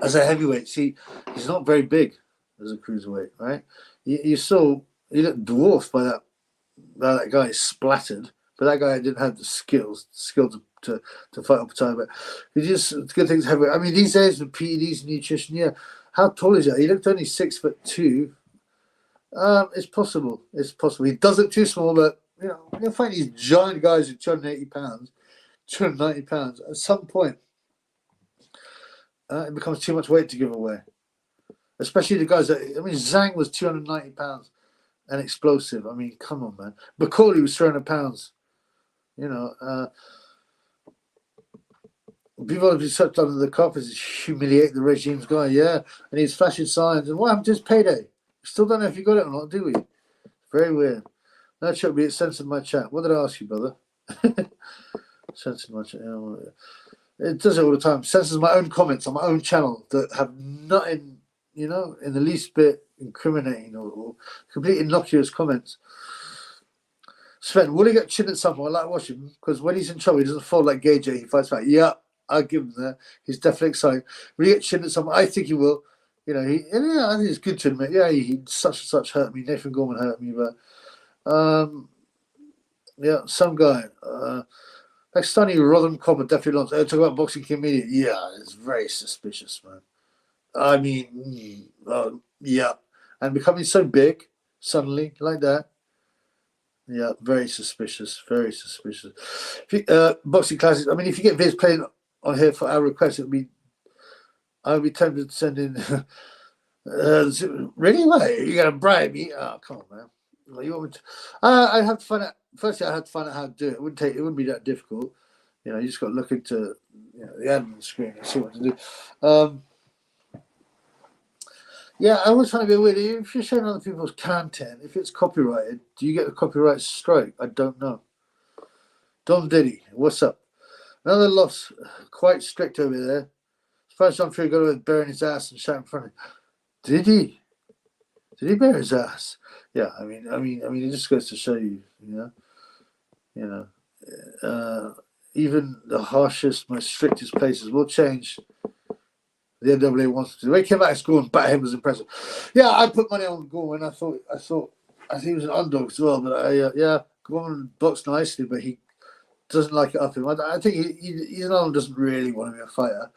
as a heavyweight, see, he's not very big as a cruiserweight, right? You saw he looked dwarfed by that guy splattered, but that guy didn't have the skill to fight up time. But he just good things heavyweight. I mean, these days with PEDs and nutrition, yeah. How tall is he? He looked only 6'2". It's possible. It's possible. He does look too small, but you'll find these giant guys who 280 pounds, 290 pounds. At some point, it becomes too much weight to give away. Especially the guys Zhang was 290 pounds and explosive. I mean, come on, man. Bakoli was 300 pounds. People have been sucked under the carpet to humiliate the regime's guy, yeah. And he's flashing signs. And what happened to his payday? Still don't know if you got it or not, do we? Very weird. No, Chuck, it censored my chat. What did I ask you, brother? Censored my chat. It does it all the time. Censors my own comments on my own channel that have nothing, in the least bit incriminating or complete innocuous comments. Sven, will he get chinned at some point? I like watching him because when he's in trouble, he doesn't fold like Gay J. He fights back. Yeah, I'll give him that. He's definitely exciting. Will he get chinned at some point? I think he will. I think it's good to admit. Yeah, he such and such hurt me. Nathan Gorman hurt me, but some guy. Pakistani Rotherham Cobber definitely lost. Talk about boxing comedian. Yeah, it's very suspicious, man. I mean, yeah, and becoming so big suddenly like that. Yeah, very suspicious. Very suspicious. Boxing classes. I mean, if you get Viz playing on here for our request, I would be tempted to send in. Really? What? You got to bribe me? Oh, come on, man. Well, you want me to? I'd have to find out. Firstly, I had to find out how to do it. It wouldn't be that difficult. You know, you just got to look into the admin screen and see what to do. Yeah, I was trying to be weird. If you're showing other people's content, if it's copyrighted, do you get a copyright strike? I don't know. Don Diddy, what's up? Another loss, quite strict over there. First time Fury got away with burying his ass and shouting in front of him. Did he? Did he bury his ass? Yeah, I mean, it just goes to show you, even the harshest, most strictest places will change. The NWA wants to do. They came out of school and bat him was impressive. Yeah, I put money on Gorman. I think he was an underdog as well. But Gorman boxed nicely, but he doesn't like it up him. I think he's another one who doesn't really want to be a fighter.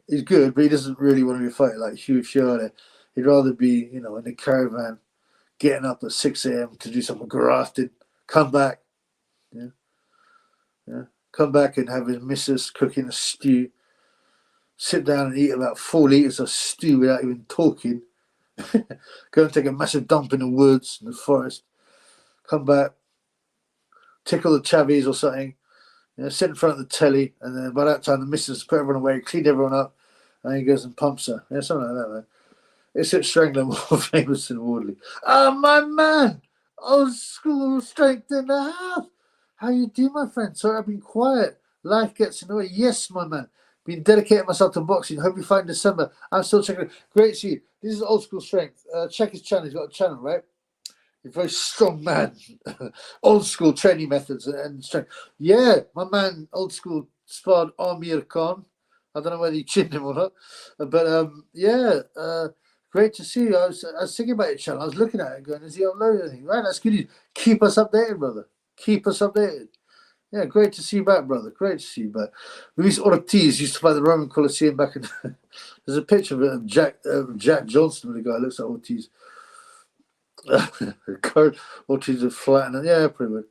He's good, but he doesn't really want to be a fighter like Hugh Fiore. He'd rather be, in the caravan, getting up at 6 a.m. to do something grafted, come back, come back and have his missus cooking a stew, sit down and eat about 4 liters of stew without even talking, go and take a massive dump in the woods, in the forest, come back, tickle the chavies or something, sit in front of the telly, and then by that time the missus put everyone away, cleaned everyone up, and he goes and pumps her. Yeah, something like that, man. It's at Strangler more famous than Wardley. Oh, my man! Old school strength in the house. How you do, my friend? Sorry, I've been quiet. Life gets in the way. Yes, my man. Been dedicating myself to boxing. Hope you find December. I'm still checking it. Great to see you. This is old school strength. Check his channel. He's got a channel, right? He's a very strong man. Old school training methods and strength. Yeah, my man, old school sparred Amir Khan. I don't know whether you chinned him or not. But, great to see you. I was thinking about your channel. I was looking at it going, is he uploading anything? Right, that's good. Keep us updated, brother. Keep us updated. Yeah, great to see you back, brother. Great to see you back. Luis Ortiz used to fight the Roman Coliseum back in... There's a picture of Jack Johnson with the guy. Looks like Ortiz. Ortiz is flat. And yeah, pretty much.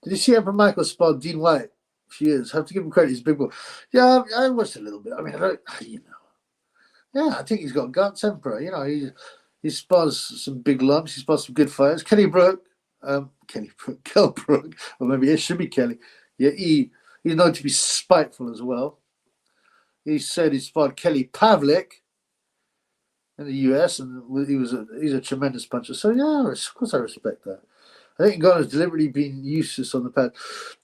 Did you see Emperor Michael spar Dean White? She is. Have to give him credit. He's a big boy. Yeah, I watched a little bit. I mean, I don't... Yeah, I think he's got guts, Emperor. He spars some big lumps. He spars some good fighters. Kell Brook, or maybe it should be Kelly. Yeah, he's known to be spiteful as well. He said he sparred Kelly Pavlik in the US, and he's a tremendous puncher. So yeah, of course I respect that. I think Ghana's deliberately been useless on the pad.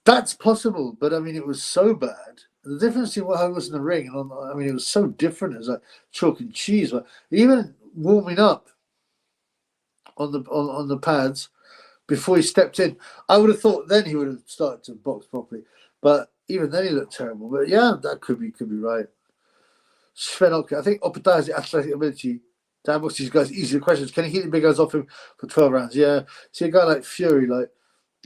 That's possible, but I mean, it was so bad. The difference in what I was in the ring, and it was so different. It was like chalk and cheese. But even warming up on the pads before he stepped in, I would have thought then he would have started to box properly. But even then he looked terrible. But yeah, that could be right. Sven Oke, I think Opetai's athletic ability to box these guys easier questions. Can he keep the big guys off him for 12 rounds? Yeah. See a guy like Fury, like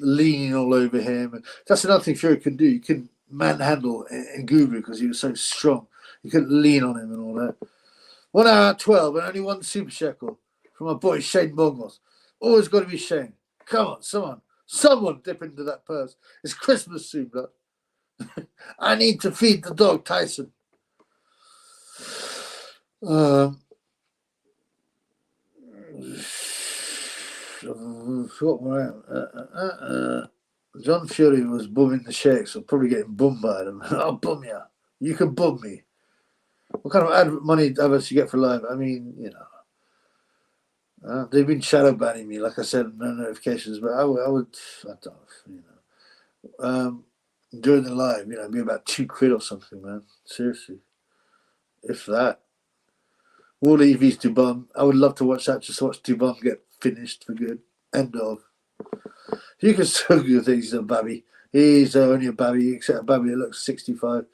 leaning all over him. And that's another thing Fury can do. You can manhandle Nguru because he was so strong. You couldn't lean on him and all that. 1 hour 12 and only one super shekel from my boy Shane Bongos. Always got to be Shane. Come on, someone dip into that purse. It's Christmas soon, blood. I need to feed the dog, Tyson. John Fury was bumming the sheikhs, so probably getting bummed by them. I'll bum you. You can bum me. What kind of money adverts you get for live? I mean, they've been shadow banning me, like I said, no notifications. But I don't know, during the live, it'd be about £2 or something, man. Seriously, if that. All EVs Dubum. I would love to watch that. Just watch Dubum get finished for good. End of. You can still do things. He's a babby. He's only a babby, except a babby that looks 65.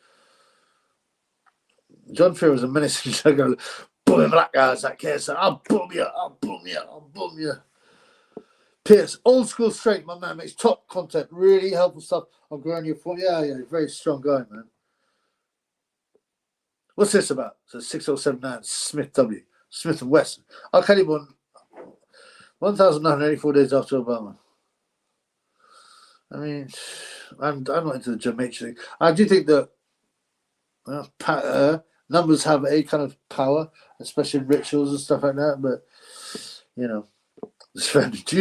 John Fury was a menacing jugger. Boom, black guys that care. So I'll boom you. Pierce, old school strength, my man, makes top content. Really helpful stuff on growing your form. Yeah, very strong guy, man. What's this about? So 6079 Smith W. Smith and Wesson. Al Caliban 1,984 days after Obama. I mean, I'm not into the Jamaican thing. I do think that numbers have a kind of power, especially in rituals and stuff like that. But who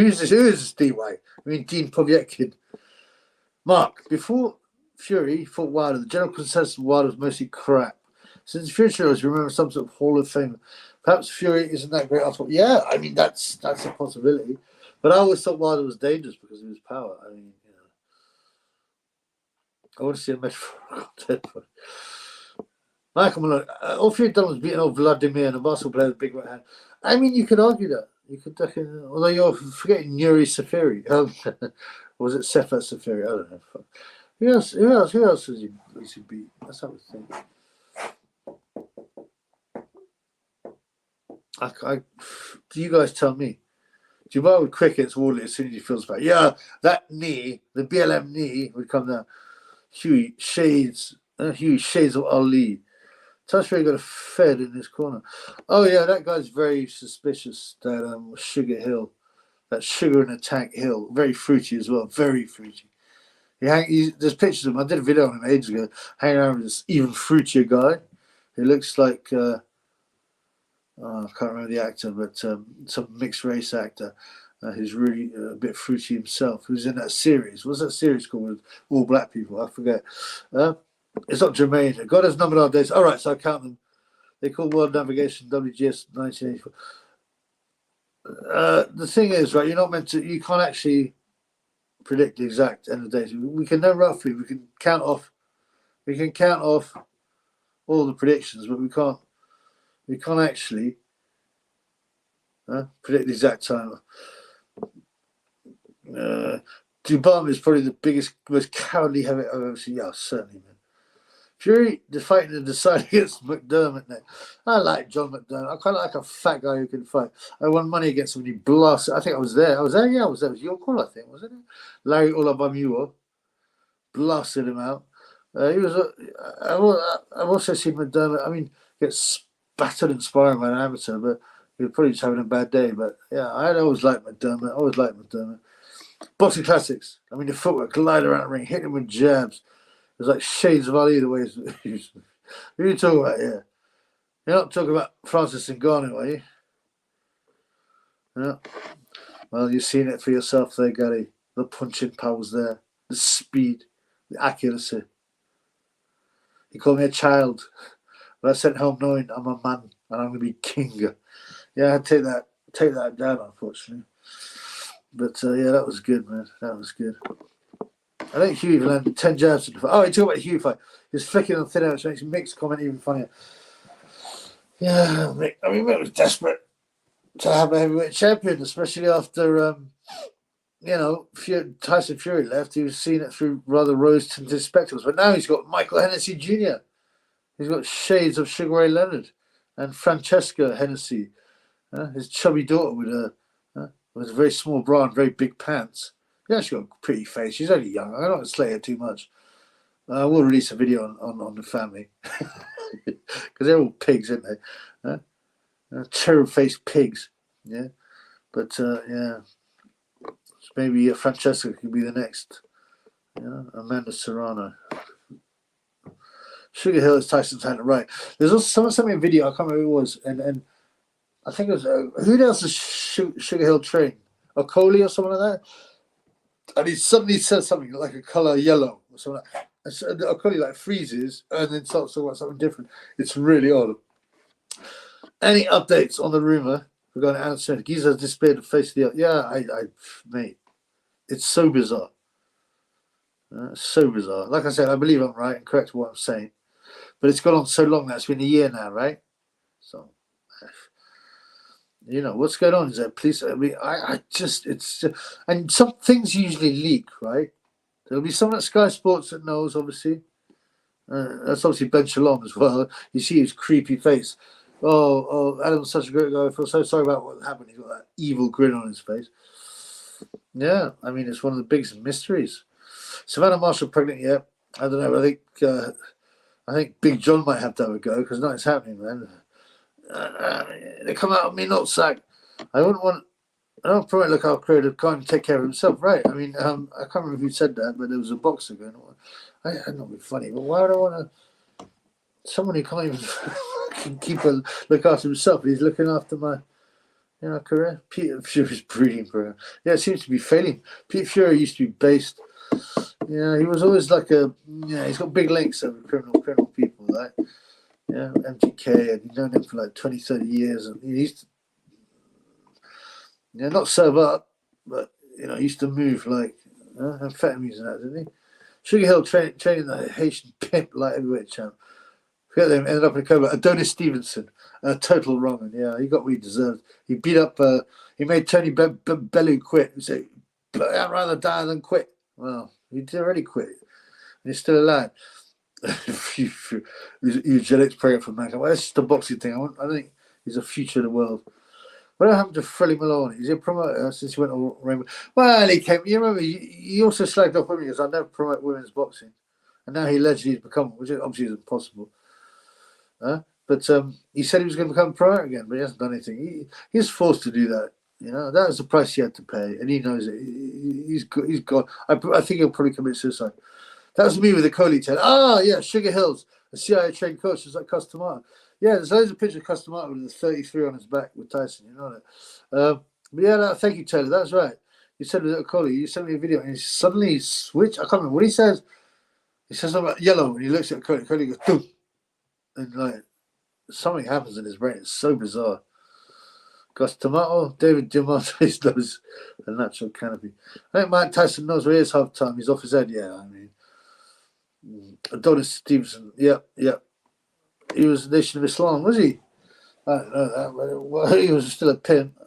is this DY? I mean, Dean Povetkin. Mark, before Fury fought Wilder. The general consensus of Wilder was mostly crap. Since Fury shows, remember some sort of Hall of Fame. Perhaps Fury isn't that great. I thought, yeah, I mean that's a possibility. But I always thought Wilder was dangerous because of his power. I mean, you know, I want to see a metaphorical dead body. Michael Malone, all Fury done was beating old Vladimir and a basketball player with a big right hand. I mean, you could argue that. You could, although you're forgetting Yuri Safiri. Was it Sefer Safiri? I don't know. Who else has he beat? Let's have a think. Do you guys tell me? Dubai with cricket's Wardley as soon as he feels bad. Yeah, that knee, the BLM knee, would come down. Huey shades of Ali. Touchberry got a fed in this corner. Oh yeah, that guy's very suspicious. That Sugar Hill, that Sugar in a Tank Hill, very fruity as well. Very fruity. There's pictures of him. I did a video on him ages ago, hanging around with this even fruitier guy. He looks like I can't remember the actor, but some mixed race actor who's really a bit fruity himself. Who's in that series? What's that series called with all black people? I forget. It's not Jermaine. God has numbered our days. All right, so I count them. They call World Navigation WGS 1984. The thing is, right? You're not meant to. You can't actually predict the exact end of days. We can know roughly. We can count off. We can count off all the predictions, but we can't. We can't actually predict the exact time. Dubai is probably the biggest, most cowardly heavyweight I've ever seen. Yeah, certainly, man. Fury fighting and deciding against McDermott now. I like John McDermott. I quite like a fat guy who can fight. I won money against him and he blasted. I think I was there. Yeah, I was there. It was your call, I think, wasn't it? Larry Olabamiwo blasted him out. I've also seen McDermott, I mean, get battered and sparring by an amateur, but he was probably just having a bad day. But yeah, I always liked McDermott. Boxing classics. I mean, the footwork, glide around the ring, hit him with jabs. It was like shades of Ali the way he's who are you talking about here? You're not talking about Francis Ngannou, are you? Yeah. Well, you've seen it for yourself there, Gary. The punching powers there, the speed, the accuracy. He called me a child, but I sent home knowing I'm a man and I'm going to be king. Yeah, I'd take that down, unfortunately. But yeah, that was good, man. That was good. I think Hugh even landed 10 jabs in the fight. Oh, he talked about the Hugh fight. He was flicking on thin air, which makes Mick's comment even funnier. Yeah, Mick. I mean, Mick was desperate to have a heavyweight champion, especially after, Tyson Fury left. He was seeing it through rather rose-tinted spectacles. But now he's got Michael Hennessy Jr. He's got shades of Sugar Ray Leonard and Francesca Hennessy. His chubby daughter with a very small bra and very big pants. Yeah, she's got a pretty face. She's only young. I don't want to slay her too much. I will release a video on the family. Because they're all pigs, aren't they? Terrible-faced pigs. Yeah. But, yeah. So maybe Francesca could be the next. Amanda Serrano. Sugar Hill is Tyson's hand, right. There's also someone sent me a video. I can't remember who it was. And I think it was, who else does Sugar Hill train? Okoli or someone like that? And he suddenly says something like a colour yellow or something like that. And so Okoli like freezes and then starts talking about something different. It's really odd. Any updates on the rumour regarding Alan Smith? Giza has disappeared the face of the earth. Yeah, mate, it's so bizarre. So bizarre. Like I said, I believe I'm right and correct what I'm saying. But it's gone on so long now. It's been a year now, right? So, what's going on? Is there police? I mean, and some things usually leak, right? There'll be someone at Sky Sports that knows, obviously. That's obviously Ben Shalom as well. You see his creepy face. Oh, Adam's such a great guy. I feel so sorry about what happened. He's got that evil grin on his face. Yeah, I mean, it's one of the biggest mysteries. Savannah Marshall pregnant yet? I don't know. I think Big John might have to have a go because nothing's happening, man. They come out of me not sack. I don't probably look how creative can't take care of himself, right? I mean, I can't remember who said that, but there was a boxer going on. I'm not being funny, but why would I want to? Someone who can't even look after himself. He's looking after my, career. Peter Fury's breeding career. Yeah, it seems to be failing. Pete Fury used to be based Yeah, he was always like he's got big links over criminal people, right? Yeah, MGK, and he's known him for like 20, 30 years, and he used to, not serve up, but he used to move like amphetamines and that, didn't he? Sugar Hill training the Haitian pimp like heavyweight champ. Forget them, ended up in a coma. Adonis Stevenson, a total wrong. Yeah, he got what he deserved. He beat up, he made Tony Bellew quit. He said, I'd rather die than quit. Well, he did already quit. And he's still alive. Eugenics prayer for mankind. Well, that's just a boxing thing. I don't think he's a future of the world. What happened to Freddie Malone? He's a promoter since he went to Rainbow. Well, he came. You remember, he also slagged off women because I never promote women's boxing. And now he allegedly has become, which obviously is impossible. But he said he was going to become pro again, but he hasn't done anything. He's forced to do that. That was the price he had to pay, and he knows it. He's gone. I think he'll probably commit suicide. That was me with the Coley tail. Oh, yeah, Sugar Hills, a CIA trained coach, just like Costamato. Yeah, there's loads of pictures of Costamato with the 33 on his back with Tyson, you know that. But yeah, thank you, Taylor. That's right. You said with little Coley, you sent me a video, and he suddenly switched. I can't remember what he says. He says something about yellow, and he looks at Coley. Coley goes, boom. And like, something happens in his brain. It's so bizarre. Costamato, David Diamante knows a natural canopy. I think Mike Tyson knows where he is half the time. He's off his head, yeah, I mean. Adonis Stevenson, yeah. He was the Nation of Islam, was he? I don't know that, but well, he was still a pimp.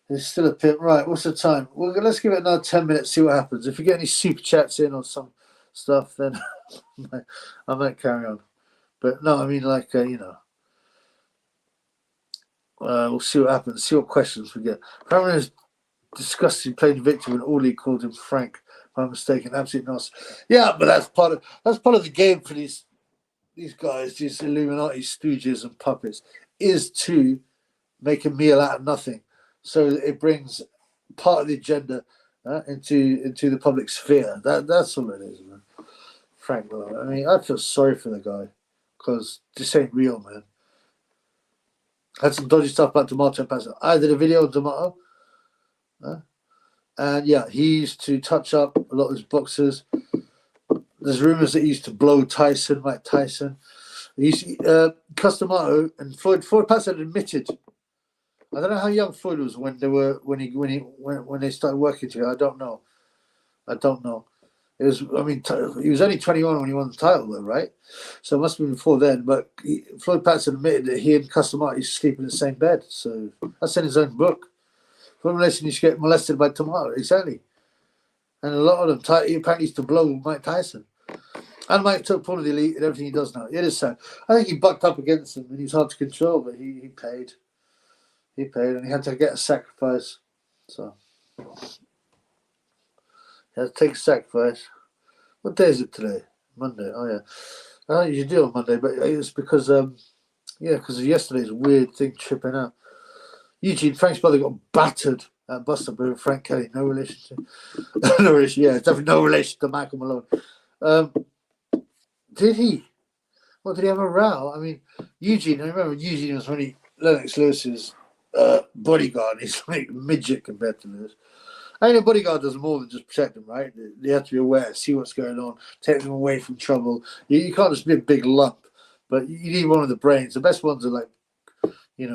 He's still a pimp. Right, what's the time? Well, let's give it another 10 minutes, see what happens. If we get any super chats in or some stuff, then I might carry on. But no, I mean, like, we'll see what happens, see what questions we get. Cameron is disgusting playing victim when Orly called him Frank by mistake, and absolutely not. Yeah, but that's part of the game for these guys, these Illuminati stooges and puppets, is to make a meal out of nothing. So it brings part of the agenda into the public sphere. That's all it is, man. Frank Malone. I mean, I feel sorry for the guy because this ain't real, man. Had some dodgy stuff about D'Amato Passer. I did a video of D'Amato. And yeah, he used to touch up a lot of his boxers. There's rumors that he used to blow Mike Tyson. Costamato and Floyd Patterson admitted. I don't know how young Floyd was when they started working together. I don't know. It was. I mean, he was only 21 when he won the title, though, right? So it must have been before then. But Floyd Patterson admitted that he and Costamato used to sleep in the same bed. So that's in his own book. Formulation used to get molested by Tomato, exactly. And a lot of them, he apparently used to blow Mike Tyson. And Mike took part of the elite and everything he does now. It is sad. I think he bucked up against him and he was hard to control, but he paid. He paid and he had to get a sacrifice. So he had to take a sacrifice. What day is it today? Monday. Oh, yeah. I don't usually do on Monday, but it's because, because of yesterday's weird thing tripping out. Eugene, Frank's brother got battered at Buster by Frank Kelly. No relation to... no relation, yeah, definitely no relation to Michael Malone. Did he? Well, did he have a row? I mean, Eugene, I remember Eugene was Lennox Lewis's bodyguard. He's like a midget compared to Lewis. I mean, a bodyguard does more than just protect them, right? They have to be aware, see what's going on, take them away from trouble. You can't just be a big lump, but you need one of the brains. The best ones are like,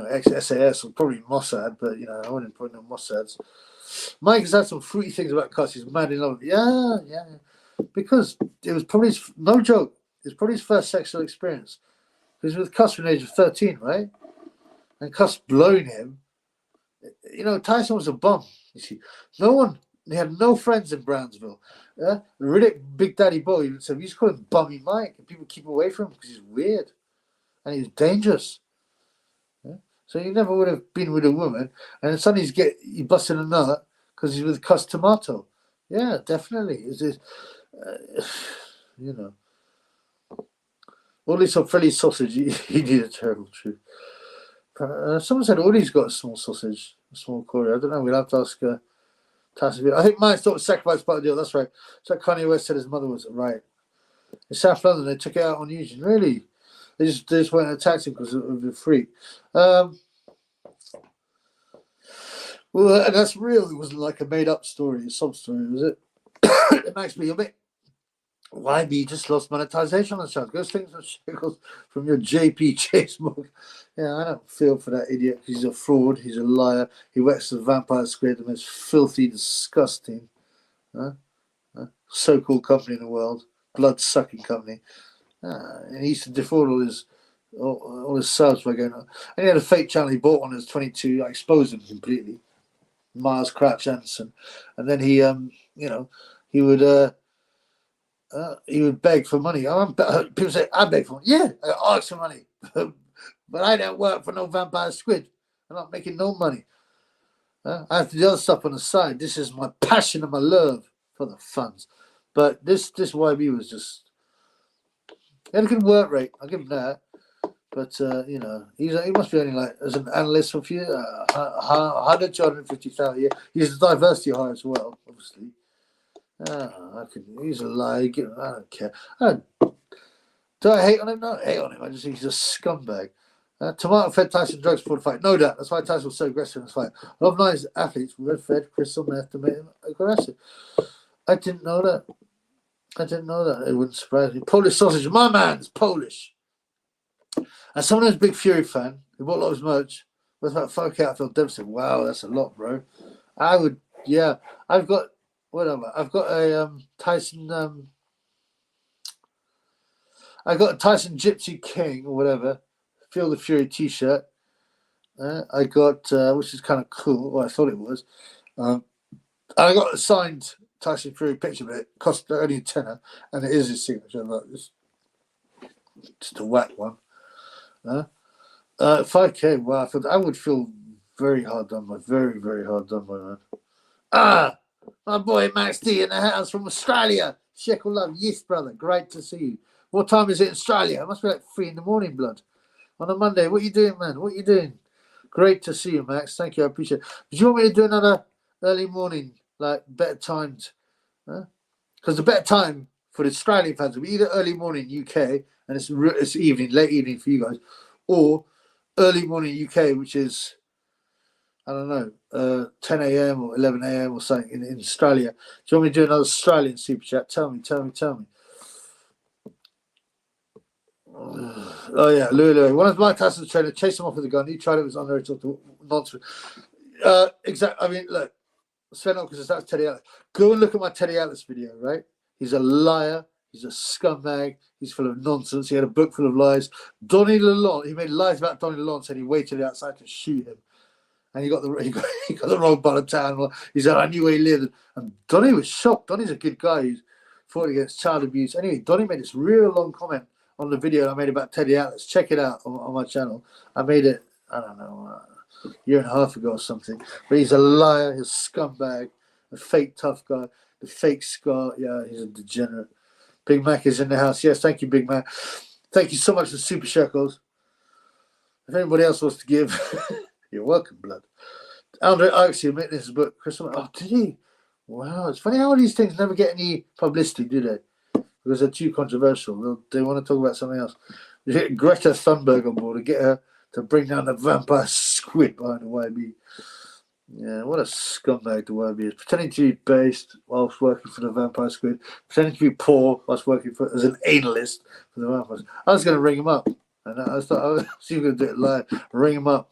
ex-SAS or probably Mossad, but, I wouldn't put no Mossads. Mike has had some fruity things about Cuss. He's mad in love. Yeah. Because it was probably, no joke, it was probably his first sexual experience. He was with Cuss from the age of 13, right? And Cuss blowing him. Tyson was a bum. You see, he had no friends in Brownsville. Riddick, Big Daddy Boy, even said, we used to call him Bummy Mike, and people keep away from him because he's weird. And he was dangerous. So he never would have been with a woman, and then suddenly he busted a nut because he's with Cuss Tomato. Yeah, definitely. All this Freddy sausage, he did a terrible truth. Someone said Ollie's got a small sausage, a small Corey. I don't know. We'll have to ask Tassie. I think mine thought was sacrificed part of the deal. That's right. So Kanye West said his mother was right. In South London, they took it out on Eugene. Really? They just went and attacked him because of the freak. Well, and that's real. It wasn't like a made-up story, a sob story, was it? it makes me a bit. YB just lost monetization on the channel. Go sling some shekels from your JP Chase mug. Yeah, I don't feel for that idiot. He's a fraud. He's a liar. He works for the Vampire Squid, the most filthy, disgusting, so-called company in the world, blood-sucking company. And he used to defraud all his subs by going on. And he had a fake channel he bought on as 22. I exposed him completely. Miles Crouch Anderson, and then he would beg for money. People say, I beg for money. Yeah, I ask for money. But I don't work for no Vampire Squid. I'm not making no money. I have to do other stuff on the side. This is my passion and my love for the funds. But this YB was just... He had a good work rate. I'll give him that. But, he must be only like, as an analyst for a few, 100 to 150,000 a year. He's a diversity hire as well, obviously. He's a lie. I don't care. Do I hate on him? No, I hate on him. I just think he's a scumbag. Tomato fed Tyson drugs before the fight. No doubt. That's why Tyson was so aggressive in this fight. A lot of nice athletes were fed crystal meth to make him aggressive. I didn't know that. It wouldn't surprise me. Polish sausage. My man's Polish. And someone who's a big Fury fan, who bought a lot of his merch, was about 5K. I felt devastated. Wow, that's a lot, bro. I've got a Tyson. I got a Tyson Gypsy King or whatever, Feel the Fury T-shirt. I got, which is kind of cool. Well, I thought it was. I got a signed Tyson Fury picture, but it cost only a tenner, and it is his signature. Like, just a whack one. 5K. Wow, I would feel very hard done by. Very, very hard done by, man. My boy Max D in the house from Australia. Shekel love. Yes, brother. Great to see you. What time is it in Australia? It must be like 3 a.m, blood. On a Monday. What are you doing, man? What are you doing? Great to see you, Max. Thank you. I appreciate it. Do you want me to do another early morning, like better timed? Because the better time for the Australian fans will be either early morning UK, and it's evening, late evening for you guys, or early morning UK, which is, I don't know, 10 a.m. or 11 a.m. or something in Australia. Do you want me to do another Australian super chat? Tell me. Oh, yeah, Louis. One of Mike Tyson's trainer chased him off with a gun. He tried it, was under it, nonsense. Exactly. I mean, look, Sven Ockers, that's Teddy Atlas. Go and look at my Teddy Atlas video, right? He's a liar. He's a scumbag. He's full of nonsense. He had a book full of lies. Donny Lalonde, he made lies about Donny Lalonde, said he waited outside to shoot him. And he got the wrong part of town. He said, I knew where he lived. And Donny was shocked. Donny's a good guy. He's fought against child abuse. Anyway, Donny made this real long comment on the video I made about Teddy Atlas. Check it out on my channel. I made it, I don't know, a year and a half ago or something. But he's a liar. He's a scumbag. A fake tough guy. The fake scar. Yeah, he's a degenerate. Big Mac is in the house. Yes, thank you, Big Mac. Thank you so much for Super Shekels. If anybody else wants to give... You're welcome, blood. Andre Oxy admitted this book. Crystal. Oh, did he? Wow. It's funny how all these things never get any publicity, do they? Because they're too controversial. They want to talk about something else. You get Greta Thunberg on board and get her to bring down the Vampire Squid behind the YB. Yeah, what a scumbag the YB is. Pretending to be based whilst working for the Vampire Squid. Pretending to be poor whilst working as an analyst for the Vampires. I was going to ring him up. And I was going to do it live. Ring him up.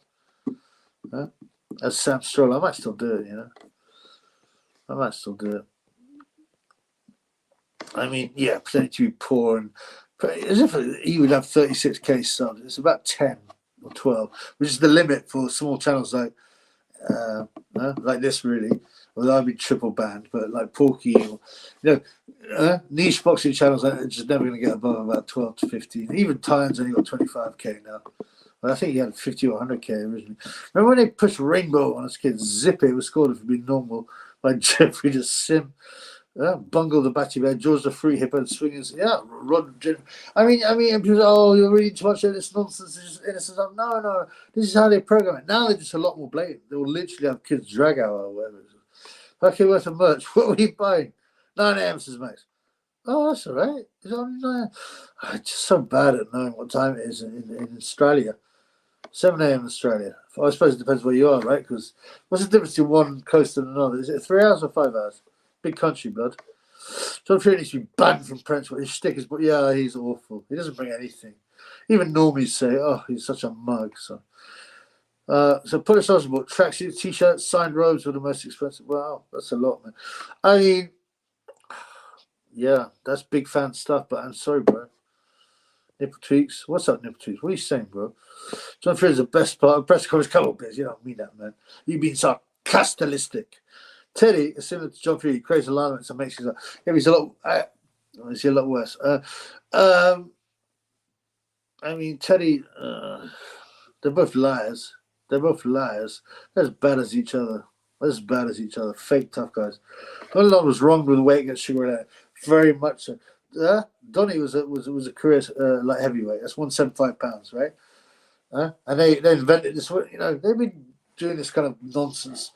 As Sam Stroll, I might still do it, I might still do it. I mean, yeah, pretending to be poor and as if he would have 36k subs. It's about 10 or 12, which is the limit for small channels like this, really. Although I'd be triple banned, but like Porky, or, niche boxing channels are just never going to get above about 12 to 15. Even Tyne's only got 25k now. I think he had 50 or 100k originally. Remember when they pushed Rainbow on us kids? Zip it was scored if it'd been normal. Like Jeffrey the Sim, Bungle the Batty Bear, George the Free Hippo, and Swingers. Yeah, Rod. I mean, and people say, oh, you're reading too much of this nonsense. It's just innocent. No. This is how they program it. Now they're just a lot more blatant. They will literally have kids drag out or whatever. Okay, worth of merch. What were you buying? 9 a.m. says Max. Oh, that's all right. It's only 9. I'm just so bad at knowing what time it is in Australia. 7 a.m. in Australia. I suppose it depends where you are, right? Because what's the difference between one coast and another? Is it 3 hours or 5 hours? Big country, blood. John Fury needs to be banned from Prince with his stickers, but yeah, he's awful. He doesn't bring anything. Even normies say, oh, he's such a mug. So put us on about tracksuits, t-shirts, signed robes were the most expensive. Wow, that's a lot, man. I mean, yeah, that's big fan stuff, but I'm sorry, bro. Nipple tweaks. What's up, nipple tweaks? What are you saying, bro? John Fury's the best part of press conference. Come on, Biz. You don't mean that, man. You've been sarcastic. Teddy is similar to John Fury. He creates alignments and makes his. Yeah, he's a lot. He's a lot worse. I mean, Teddy. They're both liars. They're as bad as each other. Fake tough guys. Donny was wrong with the weight against Sugar. Very much so. Donny was a career light heavyweight. That's 175 pounds, right? And they invented this. You know, they've been doing this kind of nonsense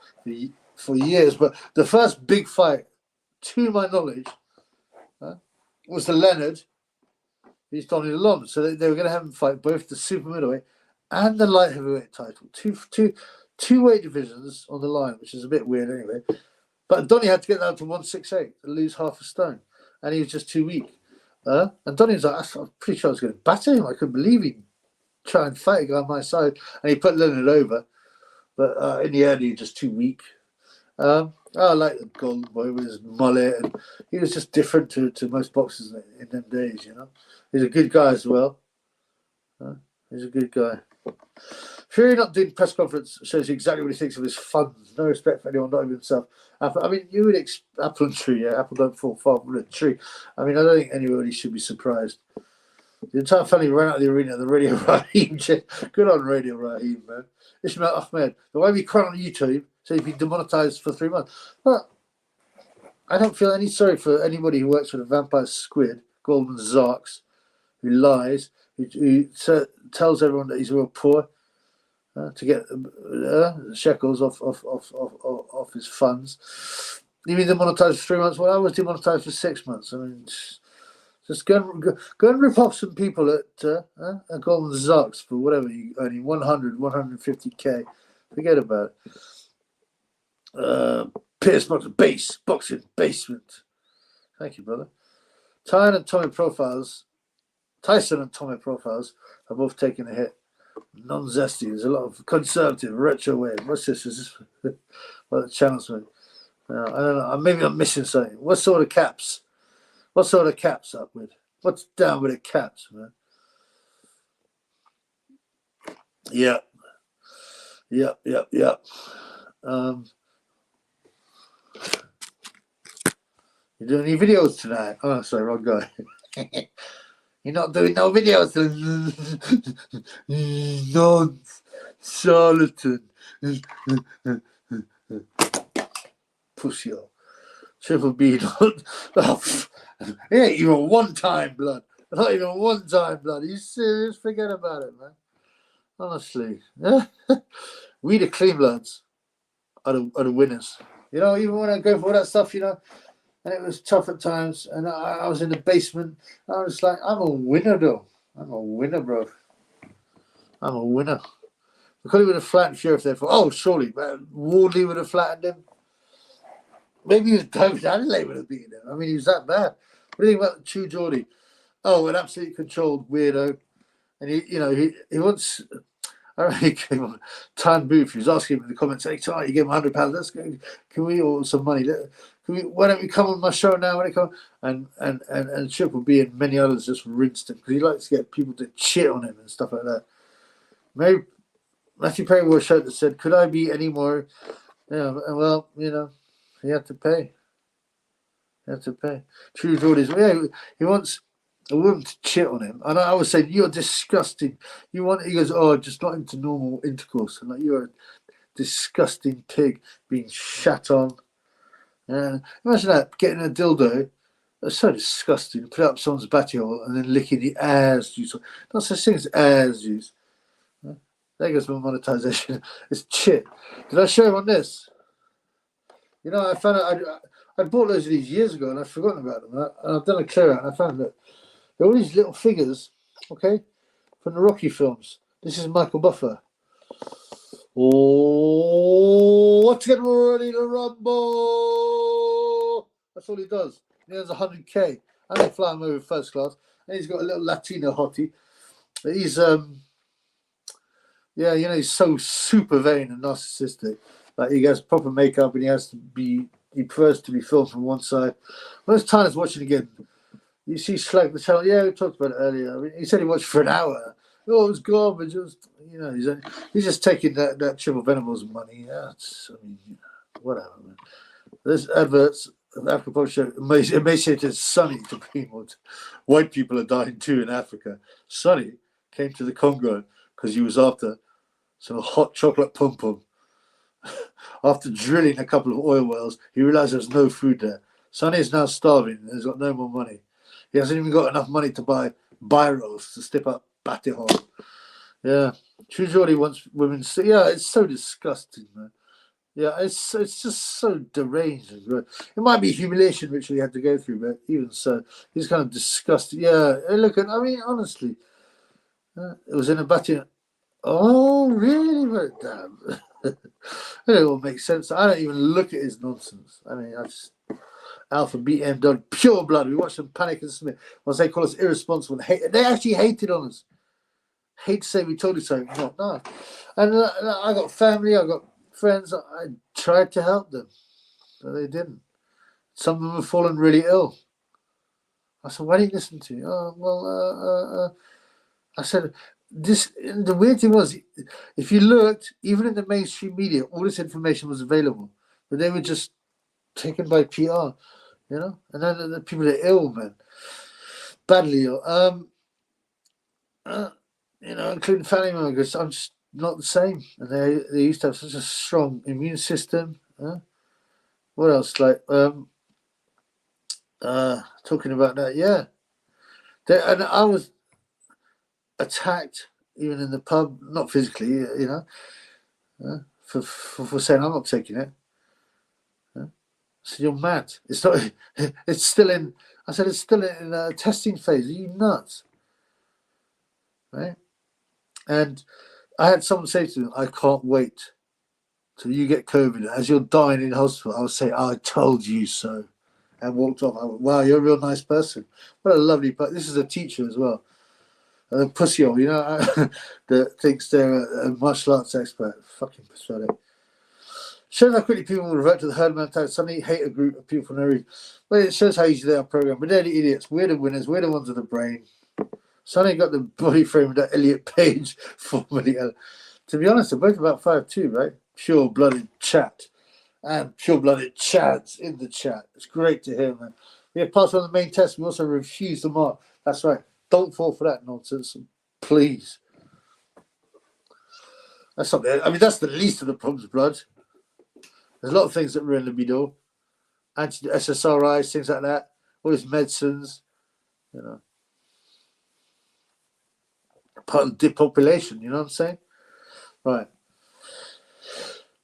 for years. But the first big fight, to my knowledge, was the Leonard. He's Donny Lalonde. So they were going to have him fight both the super middleweight and the light heavyweight title. Two weight divisions on the line, which is a bit weird anyway. But Donny had to get down to 168 and lose half a stone. And he was just too weak. And Donny was like, I'm pretty sure I was going to batter him. I couldn't believe he'd try and fight a guy on my side. And he put Leonard over. But in the end, he was just too weak. I like the Golden Boy with his mullet. And he was just different to most boxers in them days, you know. He's a good guy as well. He's a good guy. Fury not doing press conference shows you exactly what he thinks of his funds. No respect for anyone, not even himself. I mean, you would apple and tree, yeah. Apple don't fall far from the tree. I mean, I don't think anybody should be surprised. The entire family ran out of the arena. The Radio Raheem, good on Radio Raheem, man. Ismail Ahmed, the way we cry on YouTube, so he's been demonetized for 3 months. But I don't feel any sorry for anybody who works for the Vampire Squid, Goldman Sachs, who lies, who tells everyone that he's real poor. To get shekels off his funds. You mean demonetized for 3 months? Well, I was demonetized for 6 months. I mean, just go and rip off some people at Goldman Sachs for whatever you earning 150K. Forget about it. Pierce Boxing Boxing Basement. Thank you, brother. Tyson and Tommy Profiles have both taken a hit. Non-zesty. There's a lot of conservative retro wave. What's this? Is this what the channels mean? I don't know. Maybe I'm missing something. What sort of caps? What sort of caps up with? What's down with the caps, man? Yeah. You doing any videos tonight? Oh, sorry, wrong guy. You're not doing no videos. No, charlatan. Pussy. Triple B. He ain't even one time, blood. Not even one time, blood. Are you serious? Forget about it, man. Honestly. We the clean bloods are the winners. You know, even when I go for all that stuff, you know, and it was tough at times, and I was in the basement. I was like, I'm a winner, though. I'm a winner, bro. I'm a winner. Because he would have flattened Sheriff there for, surely, Wardley would have flattened him. Maybe David Adelaide would have beaten him. I mean, he was that bad. What do you think about Chew Geordie? Oh, an absolutely controlled weirdo. And he wants. I don't know, he came on Tan Booth. He was asking him in the comments, hey, you give him £100. Let's go. Can we, or some money? Why don't we come on my show now? When it comes, and Triple B and many others just rinsed him because he likes to get people to cheat on him and stuff like that. Maybe Matthew Perry wore a shirt that said, "Could I be any more?" Well, he had to pay. True Geordie's, he wants a woman to cheat on him, and I was saying, "You're disgusting." He goes, "Oh, just not into normal intercourse." And like, you're a disgusting pig being shat on. Imagine that, getting a dildo. That's so disgusting. Put it up someone's battyhole and then licking the ass juice. Not such thing as ass juice. There goes my monetization. It's shit. Did I show him on this? I found out I bought loads of these years ago and I'd forgotten about them. And I've done a clear out and I found that there are all these little figures, okay, from the Rocky films. This is Michael Buffer. Oh, let's get ready to rumble. That's all he does. He has 100K. And they fly him over first class. And he's got a little Latino hottie. He's yeah, you know, he's so super vain and narcissistic. Like he has proper makeup and he prefers to be filmed from one side. When it's time watching again, you see Slag the channel. Yeah, we talked about it earlier. I mean, he said he watched for an hour. Oh, it was garbage. It was, you know, he's just taking that Triple Venables money. Yeah, I mean, whatever, man. There's adverts of Africa Pop Show emaciated Sonny to Greenwood. White people are dying too in Africa. Sonny came to the Congo because he was after some hot chocolate pum pum. After drilling a couple of oil wells, he realized there's no food there. Sonny is now starving and has got no more money. He hasn't even got enough money to buy biros to step up Batihol. Yeah. Trujori wants women. Yeah, it's so disgusting, man. Yeah, it's just so deranged. It might be humiliation ritual he had to go through, but even so, he's kind of disgusting. Yeah, look at. I mean, honestly, it was in a Batihol. Oh, really? Damn. It all makes sense. I don't even look at his nonsense. I mean, I just Alpha BM done pure blood. We watched them Panic and Smith. Once they call us irresponsible, they actually hated on us. Hate to say we told you so. No. And I got family. I got friends. I tried to help them, but they didn't. Some of them have fallen really ill. I said, "Why didn't you listen to you?" Oh, well, I said, "This." And the weird thing was, if you looked, even in the mainstream media, all this information was available, but they were just taken by PR, you know. And then the people are ill, man, badly ill. You know, including family members. I'm just not the same, and they used to have such a strong immune system. What else? Like talking about that, yeah. And I was attacked even in the pub, not physically, you know, for saying I'm not taking it. I said, you're mad. It's not. It's still in. I said it's still in a testing phase. Are you nuts? Right? And I had someone say to me, I can't wait till you get COVID. As you're dying in hospital, I would say, I told you so. And walked off. I went, wow, you're a real nice person. What a lovely person. This is a teacher as well. A pussy-hole, you know, that thinks they're a martial arts expert. Fucking pathetic. Shows how quickly people will revert to the herd mentality. Suddenly hate a group of people for no reason. Well, it shows how easy they are programmed. But they're the idiots. We're the winners. We're the ones with the brain. Sonny got the body frame of that Elliot Page, formerly. To be honest, they're both about 5'2", right? Pure-blooded chat. And pure-blooded chads in the chat. It's great to hear, man. We have passed on the main test. We also refused the mark. That's right. Don't fall for that nonsense, please. That's something. I mean, that's the least of the problems, blood. There's a lot of things that ruin libido. Anti-SSRIs, things like that. All these medicines, you know. Part of the depopulation, you know what I'm saying? Right.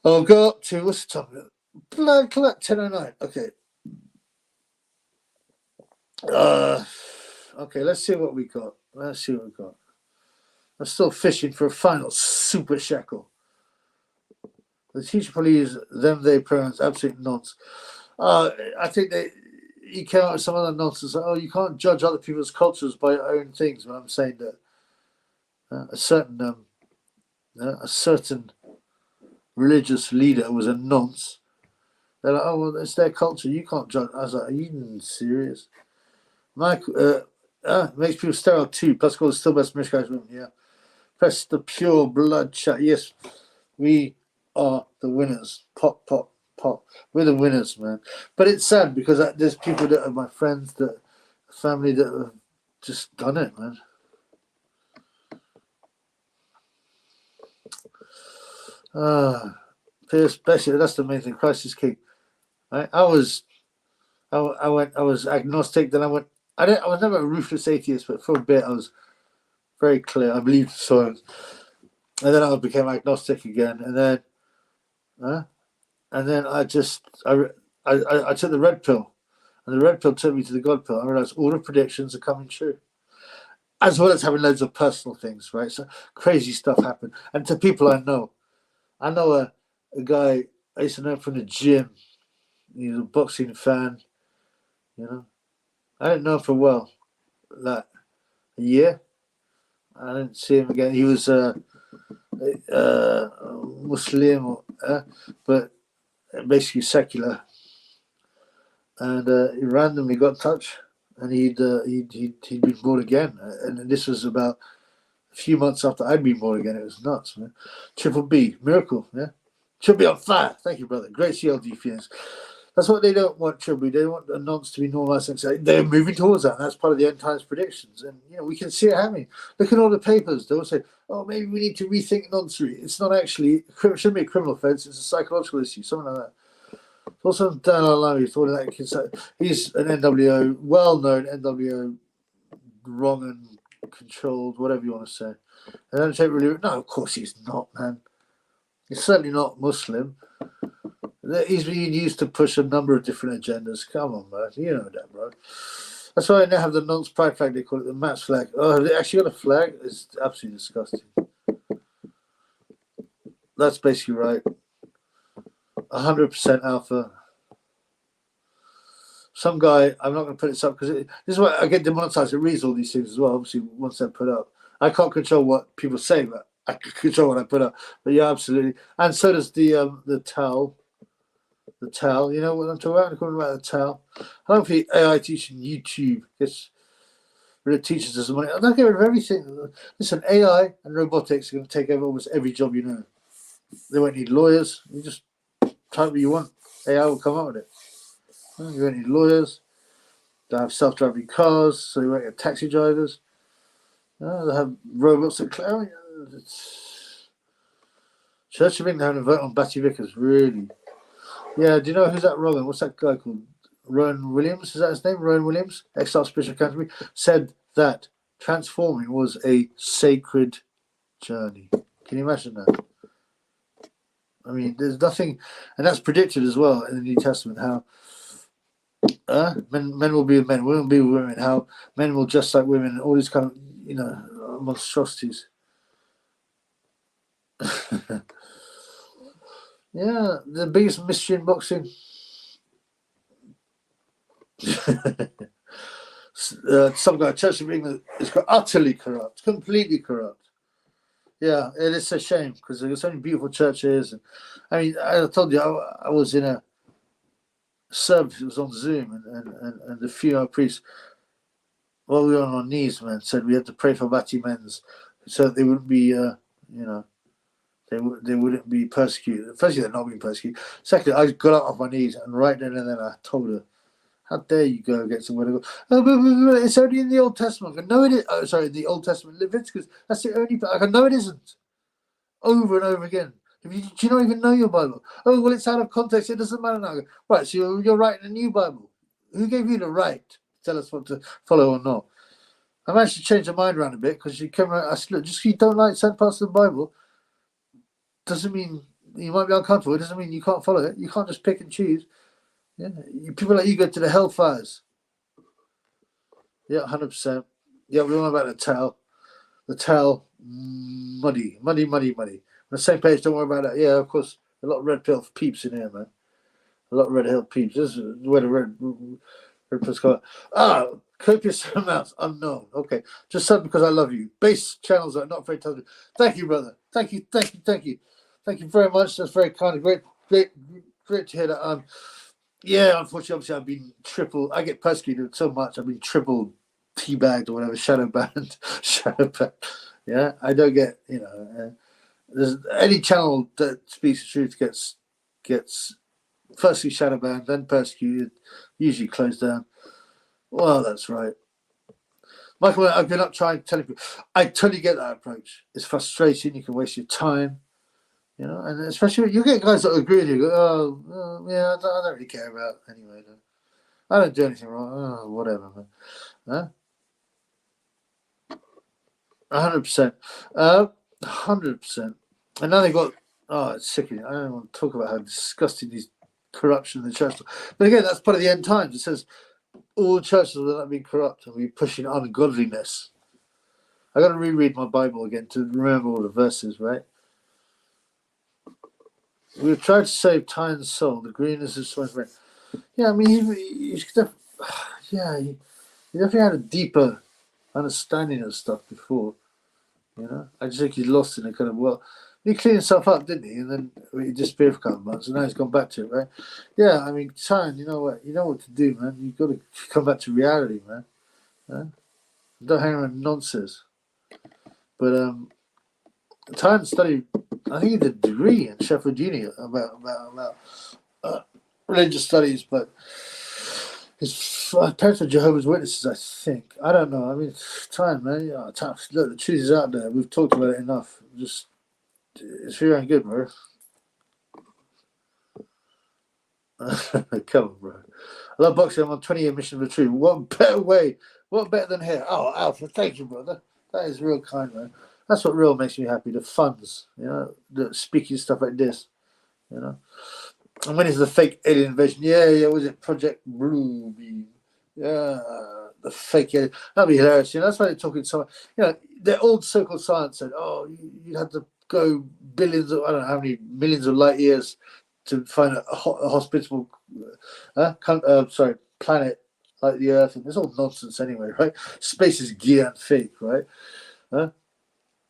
I'll go up to, what's the time? Blood clock, 10:09. Okay. Okay, let's see what we got. I'm still fishing for a final super shekel. The teacher probably use them, they pronouns, absolute nonsense. I think you came out with some other nonsense. Like, you can't judge other people's cultures by your own things. When I'm saying that a certain religious leader was a nonce. They're like, oh, well, it's their culture. You can't judge. I was like, are you serious? Michael, makes people sterile too. Plus, called still best misguided women. Yeah. Press the pure blood chat. Yes, we are the winners. Pop, pop, pop. We're the winners, man. But it's sad because there's people that are my friends, that family that have just done it, man. Pierce, basically, that's the main thing. Christ is king. Right? I was agnostic. Then I was never a ruthless atheist, but for a bit I was very clear. I believed in science, and then I became agnostic again, and then I took the red pill, and the red pill took me to the God pill. I realized all the predictions are coming true, as well as having loads of personal things. Right, so crazy stuff happened, and to people I know a guy I used to know from the gym. He's a boxing fan, you know. I didn't know him for a while, like a year. I didn't see him again. He was Muslim, but basically secular. And he randomly got in touch, and he'd been born again. And this was about a few months after I'd been born again. It was nuts, man. Triple B, miracle, yeah. Should be on fire. Thank you, brother. Great CLD feelings. That's what they don't want, Triple B. They want the nonce to be normalized, and they're moving towards that. And that's part of the end times predictions, and we can see it happening. Look at all the papers. They all say, "Oh, maybe we need to rethink noncery." It's not actually. It shouldn't be a criminal offence. It's a psychological issue, something like that. Also, Dan Alami thought that he's an NWO, well-known NWO, wrong and controlled, whatever you want to say. And don't take really. No, of course he's not, man. He's certainly not Muslim. He's been used to push a number of different agendas. Come on, man. You know that, bro. That's why they have the nonce pride flag. They call it the Matt's flag. Oh, have they actually got a flag? It's absolutely disgusting. That's basically right. 100% alpha. Some guy, I'm not going to put this up because this is why I get demonetized. It reads all these things as well, obviously, once they're put up. I can't control what people say, but I can control what I put up. But yeah, absolutely. And so does the towel. The towel, you know what I'm talking about? I'm talking about the towel. I don't think AI teaching YouTube gets rid of teachers as money. I don't get rid of everything. Listen, AI and robotics are going to take over almost every job you know. They won't need lawyers. You just type what you want. AI will come up with it. You won't need lawyers. They'll have self-driving cars, so you won't get taxi drivers. They'll have robots that clear. Church of England having a vote on Batty Vickers, really. Yeah, do you know who's that Rowan? What's that guy called? Rowan Williams? Is that his name? Rowan Williams? Ex-Archbishop of Canterbury said that transforming was a sacred journey. Can you imagine that? I mean, there's nothing, and that's predicted as well in the New Testament, how men will be with men, women will be with women, how men will just like women, and all these kind of, monstrosities. Yeah, the biggest mystery in boxing. Some guy, Church of England, is utterly corrupt, completely corrupt. Yeah, it is a shame because there's so many beautiful churches. And I mean, I told you, I was in a service, it was on Zoom, and the female priest, while we were on our knees, man, said we had to pray for Bati men's so that they wouldn't be, they wouldn't be persecuted. Firstly, they're not being persecuted. Secondly, I got up off my knees, and right then and then I told her, "How dare you go against the word of God? Oh, but it's only in the Old Testament." I go, "No, it is." Oh, sorry, the Old Testament, Leviticus. That's the only. I go, "No, it isn't." Over and over again. Do you not even know your Bible? Oh, well, it's out of context. It doesn't matter now. I go, right, so you're writing a new Bible. Who gave you the right to tell us what to follow or not? I managed to change her mind around a bit because she came around. I said, look, just because you don't like certain parts of the Bible doesn't mean you might be uncomfortable. It doesn't mean you can't follow it. You can't just pick and choose. Yeah, people like you go to the hellfires. Yeah, 100%. Yeah, we don't know about the towel. The towel, muddy. On the same page, don't worry about that. Yeah, of course, a lot of red pill peeps in here, man. A lot of red hill peeps. This is where the red pill's got. Copious amounts unknown. Okay, just said because I love you. Base channels are not very intelligent. Thank you, brother. Thank you very much. That's very kind. Great to hear that. Yeah, unfortunately, obviously, I've been triple. I get persecuted so much. I've been triple teabagged or whatever, shadow banned. Yeah, I don't get. There's any channel that speaks the truth gets firstly shadow banned, then persecuted, usually closed down. Well, that's right. Michael, I've been up trying to tell you. I totally get that approach. It's frustrating. You can waste your time, and especially when you get guys that agree with you. Go, yeah, I don't really care about it anyway. I don't do anything wrong. Oh, whatever, man. 100%. 100%. And now they've got. Oh, it's sickening. I don't want to talk about how disgusting these corruption in the church. But again, that's part of the end times. It says all churches will not be corrupt and be pushing ungodliness. I got to reread my Bible again to remember all the verses, right? We have tried to save time and soul. The greenness is so much. Yeah, I mean, he's yeah. He definitely had a deeper understanding of stuff before. You know, I just think he's lost in a kind of, well, he cleaned himself up, didn't he? And then he disappeared for a couple of months, and now he's gone back to it, right? Yeah, I mean, Tan, you know what to do, man. You've got to come back to reality, man. Don't hang around nonsense. But Tan studied, I think he did a degree in Sheffield Uni about religious studies, but his parents are Jehovah's Witnesses, I think. I don't know. I mean, time, man. Yeah, time. Look, the truth is out there. We've talked about it enough. Just, it's very good, bro. Come on, bro. I love boxing. I'm on 20-year mission of the truth. What better way? What better than here? Oh, Alpha, thank you, brother. That is real kind, man. That's what real makes me happy. The funds, you know, the speaking stuff like this, you know. And when is the fake alien invasion? Yeah, was it Project Ruby? Yeah, the fake alien. That'd be hilarious. You know, that's why they're talking so. You know, their old so-called science said, "Oh, you'd have to go billions of, I don't know how many millions of light years to find a hospitable, planet like the Earth." And it's all nonsense anyway, right? Space is gear and fake, right?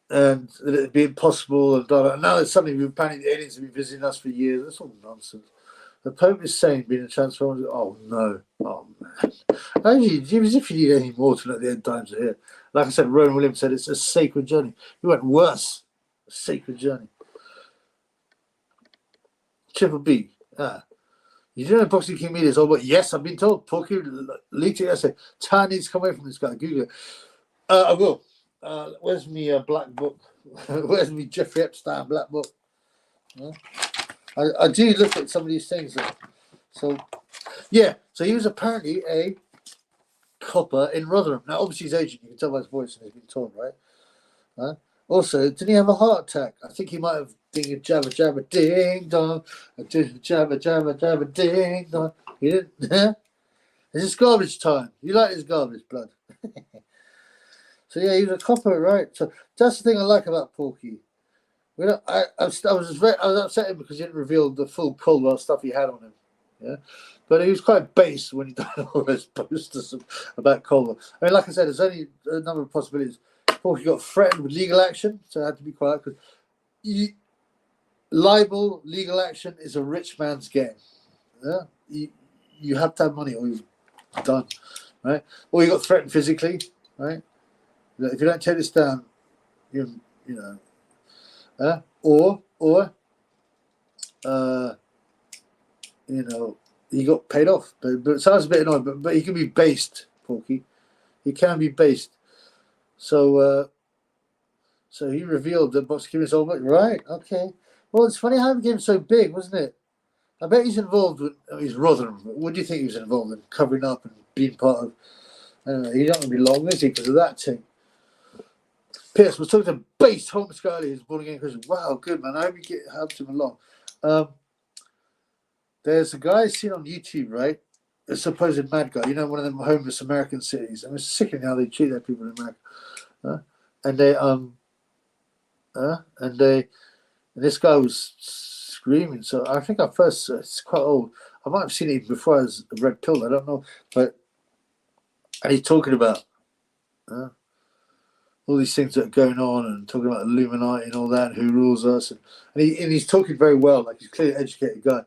And it'd be impossible, and blah, blah. Now it's suddenly we're planning the aliens have been visiting us for years. That's all nonsense. The Pope is saying being a transformer. Oh no! Oh man! As if you need any more to let the end times are here. Like I said, Rowan Williams said it's a sacred journey. We went worse. A sacred journey. Triple B. You don't know Boxing King Media is all about. Yes, I've been told. Porky leaked it. I said, Tan needs to come away from this guy. Google it. I will. Where's me black book? Where's me Jeffrey Epstein black book? I do look at some of these things. So he was apparently a copper in Rotherham. Now, obviously, he's Asian. You can tell by his voice, and he's been told, right? Also, didn't he have a heart attack? I think he might have ding a jabba jabba ding dong, jabba jabba jabba ding dong. He didn't. It's just garbage time. You like his garbage, blood. So yeah, he was a copper, right? So that's the thing I like about Porky. I was upset him because he didn't reveal the full Coldwell stuff he had on him. Yeah, but he was quite base when he done all those posters about Coldwell. I mean, like I said, there's only a number of possibilities. Porky got threatened with legal action, so I had to be quiet because libel, legal action is a rich man's game. Yeah, you have to have money, or you're done, right? Or you got threatened physically, right? If you don't take this down, you know, he got paid off. But it sounds a bit annoying, but he can be based, Porky. He can be based. So he revealed that Boxing King is all about, right? Okay. Well, it's funny how he became so big, wasn't it? I bet he's involved with. He's Rotherham. What do you think he was involved in? Covering up and being part of. I don't know. He's not going to be long, is he? Because of that thing. Pierce was talking to Base Home Scully, who's born again Christian. Wow, good man. I hope you helped him along. There's a guy seen on YouTube, right? A supposed mad guy. You know, one of them homeless American cities. I mean, it's sickening how they treat their people in America. And this guy was screaming. So I think it's quite old. I might have seen it before as a red pill. I don't know, and he's talking about. All these things that are going on and talking about Illuminati and all that and who rules us. And he's talking very well, like he's a clearly educated guy.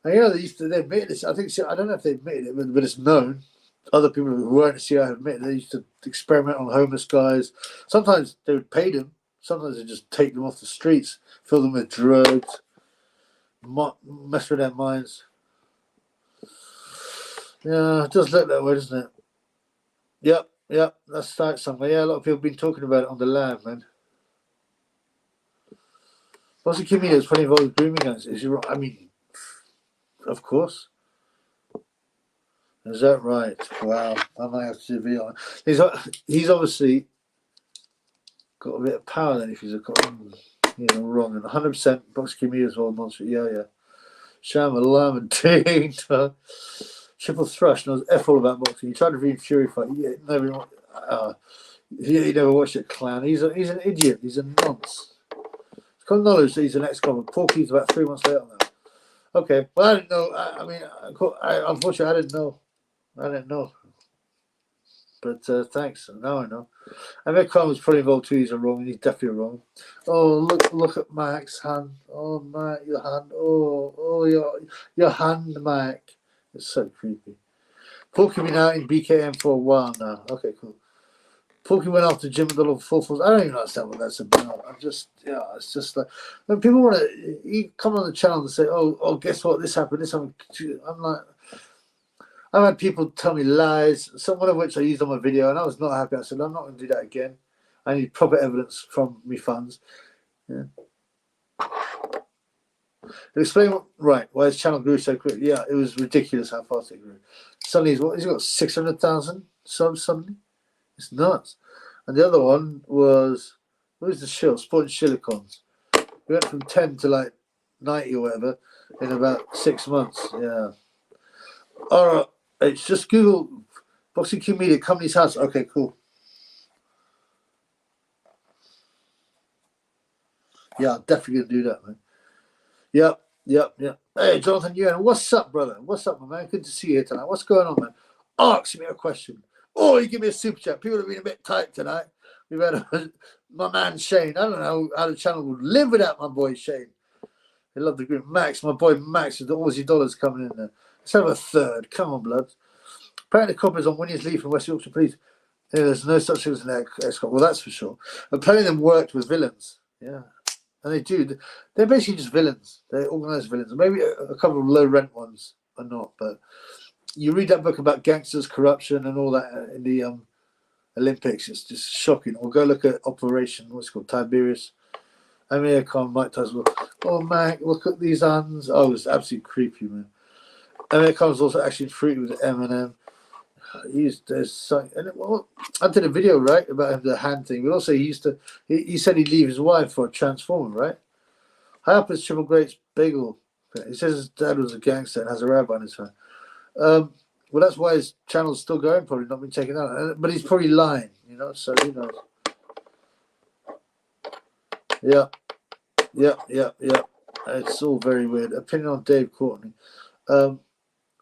And you know, they admitted this. I don't know if they admitted it, but it's known. Other people who weren't in the CIA have admitted they used to experiment on homeless guys. Sometimes they would pay them. Sometimes they just take them off the streets, fill them with drugs, mess with their minds. Yeah, it does look that way, doesn't it? Yep. Yeah, that's started somewhere. Yeah, a lot of people have been talking about it on the land, man. What's the community that's probably involved with grooming gangs? Is he right? I mean, of course. Is that right? Wow, I might have to be on. He's obviously got a bit of power then if he's wrong. And 100% Boxing Community is all nonsense. Yeah. Sham and lamb and ding. Triple Thrush knows F all about boxing. He tried to read Fury fight. He never watched it, clown. He's an idiot. He's a nonce. It's common knowledge that he's an ex-con. Porky's about 3 months later now. Okay. Well, I didn't know. Unfortunately, I didn't know. But thanks. Now I know. I mean, Khan was probably involved too. He's wrong, and he's definitely wrong. Oh, look at Mac's hand. Oh, Mac, your hand. Oh, your hand, Mac. It's so creepy. Porky been out in BKM for a while now. Okay, cool. Porky went off the gym with the little full force. I don't even understand what that's about. It's just like when people want to, you come on the channel and say, oh, guess what? This happened. I'm like, I've had people tell me lies, some one of which I used on my video, and I was not happy. I said, I'm not going to do that again. I need proper evidence from me funds. Yeah. Explain why his channel grew so quickly. Yeah, it was ridiculous how fast it grew. Suddenly he's got 600,000 subs suddenly. It's nuts. And the other one was, what was the shill? Sporting Silicons. We went from 10 to like 90 or whatever in about 6 months. Yeah. All right. It's just Google Boxing King Media, Company's House. Okay, cool. Yeah, I'm definitely going to do that, man. Yep. Hey, Jonathan Ewan, what's up, brother? What's up, my man? Good to see you here tonight. What's going on, man? Ask me a question. Oh, you give me a super chat. People have been a bit tight tonight. We've had my man Shane. I don't know how the channel would live without my boy Shane. They love the group. Max, my boy Max, with the Aussie dollars coming in there. Let's have a third. Come on, blood. Apparently, the coppers on Winnie's Leaf from West Yorkshire Police. Yeah, there's no such thing as an escort. Well, that's for sure. And plenty of them worked with villains. Yeah. And they do. They're basically just villains. They're organised villains. Maybe a couple of low rent ones are not. But you read that book about gangsters, corruption, and all that in the Olympics. It's just shocking. Or go look at Operation, what's it called, Tiberius. Amir Khan, Mike Tyson. Oh, Mac, look at these hands. Oh, it was absolutely creepy, man. Amir Khan was also actually free with Eminem. There's something, I did a video right about the hand thing, but also he said he'd leave his wife for a transformer, right? High up his Triple Greats bagel. He says his dad was a gangster and has a rabbi on his phone. Well, that's why his channel's still going, probably not been taken out. But he's probably lying, so who knows? Yeah. It's all very weird. Opinion on Dave Courtney.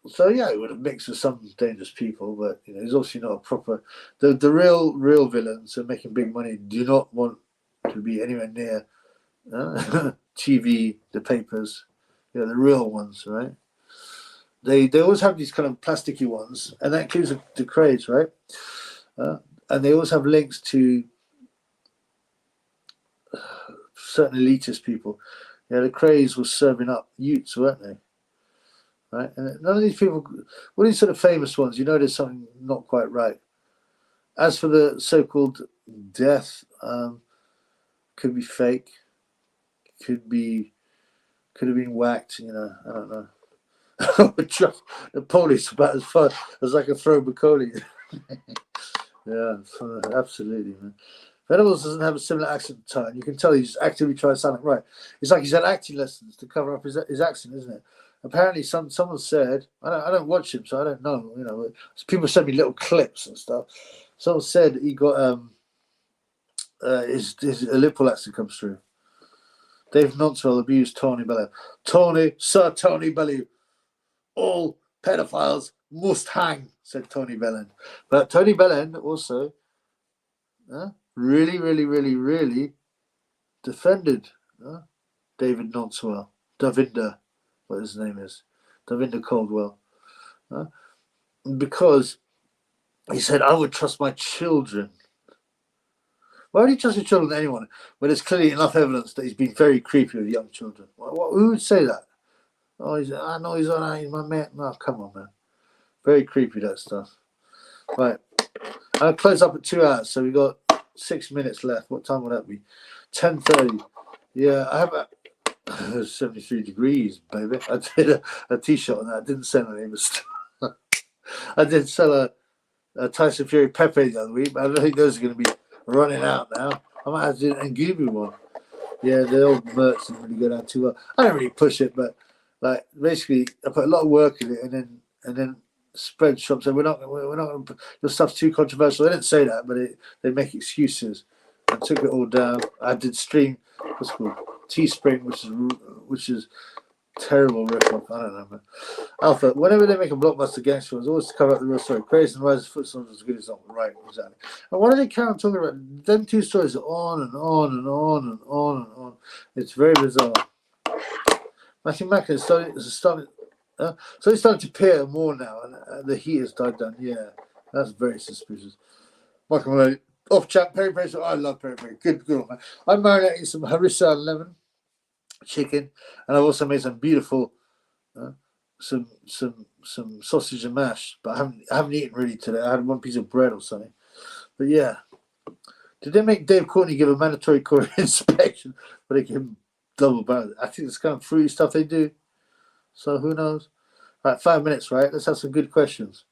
So yeah, it would have mixed with some dangerous people, but he's obviously not a proper. The real villains who are making big money do not want to be anywhere near TV, the papers. The real ones, right? They always have these kind of plasticky ones, and that includes the craze, right? And they always have links to certain elitist people. The craze was serving up youths, weren't they? Right? And none of these people, all these sort of famous ones, there's something not quite right. As for the so-called death, could be fake, could have been whacked. I don't know. The police about as far as I can throw Bacoli. Yeah, absolutely, man. Venables doesn't have a similar accent at the time. You can tell he's actively trying to sound like right. It's like he's had acting lessons to cover up his accent, isn't it? Apparently, someone said, I don't watch him, so I don't know. People send me little clips and stuff. Someone said he got his Liverpool accent comes through. Dave Nonswell abused Tony Bellew. Sir Tony Bellew. All pedophiles must hang, said Tony Bellend. But Tony Bellend also really defended David Nonswell, Davinder, what his name is, Davinder Caldwell, because he said, I would trust my children. Why would he trust his children to anyone when there's clearly enough evidence that he's been very creepy with young children? Who would say that? Oh, I know he's all right, he's my man. No, come on, man. Very creepy, that stuff. Right. I'll close up at 2 hours, so we've got 6 minutes left. What time will that be? 10:30. Yeah, I have 73 degrees, baby. I did a t-shirt on that. I didn't sell any, but I did sell a Tyson Fury Pepe the other week, but I don't think those are going to be running out now. I might have to do an Ngubu one. Yeah, the old merch didn't really go down too well. I don't really push it, but basically, I put a lot of work in it, and then spread shops. And we're not going to. Your stuff's too controversial. They didn't say that, but they make excuses. I took it all down. I did stream. What's it called? Teespring, which is Terrible rip-off. I don't know, man. Alpha, whenever they make a blockbuster gangster, it's always to cover up the real story. Crazy and Rise's foot soldiers as good as not. Right, exactly. And why do they carry on talking about them two stories on and on and on and on and on? It's very bizarre. Matthew Mackin is starting so it's starting to appear more now, and the heat has died down. Yeah, that's very suspicious. Michael Maloney, off chat, Perry Perry. I love Perry Perry. Good one, man. I'm marinating some harissa and lemon chicken, and I've also made some beautiful some sausage and mash, but I haven't eaten really today. I had one piece of bread or something. But yeah, did they make Dave Courtney give a mandatory core inspection, but they give him double bound? I think it's kind of fruity stuff they do. So who knows? Right, 5 minutes, right? Let's have some good questions.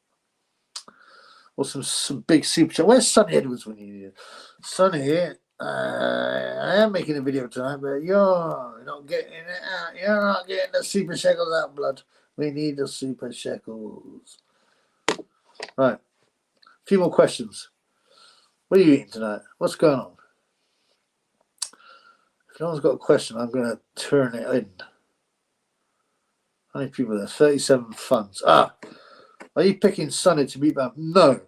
Or some big super chat. Where's Sonny Edwards when you need it? Sonny, I am making a video tonight, but you're not getting it out. You're not getting the super shekels out, blood. We need the super shekels. Right. A few more questions. What are you eating tonight? What's going on? If no one's got a question, I'm going to turn it in. How many people are there? 37 funds. Are you picking Sonny to beat Bam? No.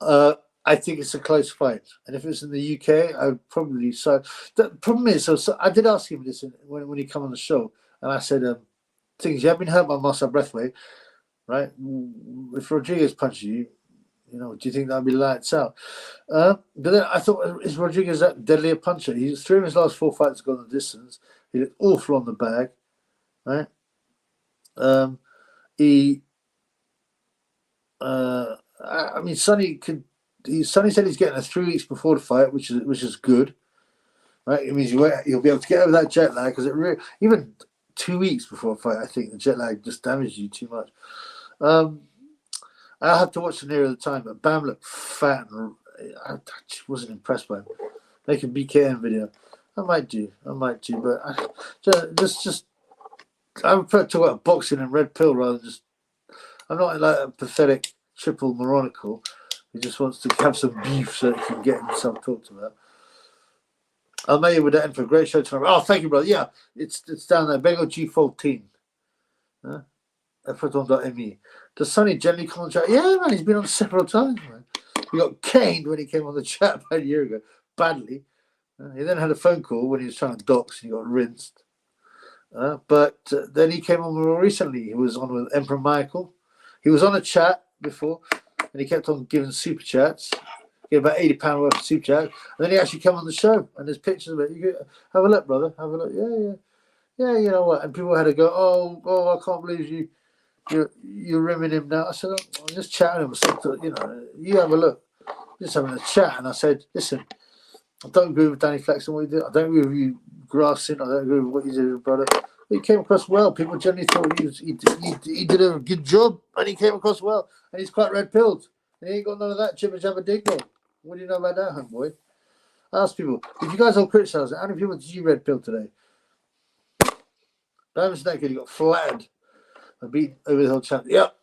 I think it's a close fight. And if it's in the UK, I would probably... So the problem is, so I did ask him this when he came on the show, and I said, things you have been hurt by Marcel Brathwaite, right? If Rodriguez punches you, do you think that'll be lights out? But then I thought, is Rodriguez that deadly a puncher? He's 3 of his last 4 fights gone the distance. He looked awful on the bag, right? Sonny said he's getting a 3 weeks before the fight, which is good, right? It means he'll be able to get over that jet lag, because even 2 weeks before a fight, I think the jet lag just damages you too much. I have to watch the nearer the time, but Bam looked fat, and I just wasn't impressed by him. Make a BKM video. I might do, but I prefer to talk about boxing and red pill rather than just. I'm not like a pathetic triple moronical who just wants to have some beef so he can get himself talked about. I'll make you with that info. Great show tomorrow. Oh, thank you, brother. Yeah, it's down there. Bengal G14. Efraton.me. Does Sonny generally come on the chat? Yeah, man, he's been on several times, man. He got caned when he came on the chat about a year ago, badly. He then had a phone call when he was trying to dox and he got rinsed. But then he came on more recently. He was on with Emperor Michael. He was on a chat before, and he kept on giving super chats. He gave about £80 worth of super chat. And then he actually came on the show, and there's pictures of it. You go, have a look, brother. Have a look. Yeah, you know what? And people had to go, oh, I can't believe you're rimming him now. I said, I'm just chatting him. I said, you have a look. Just having a chat. And I said, listen, I don't agree with Danny Flex and what you did. I don't agree with you grassing. I don't agree with what you did, brother. He came across well. People generally thought he did a good job, and he came across well. And he's quite red-pilled. He ain't got none of that jibber jabber dingo. What do you know about that, homeboy? I ask people, if you guys all criticise it, how many people did you red-pill today? Bam's naked, he got flattened. I beat over the whole channel. Yep.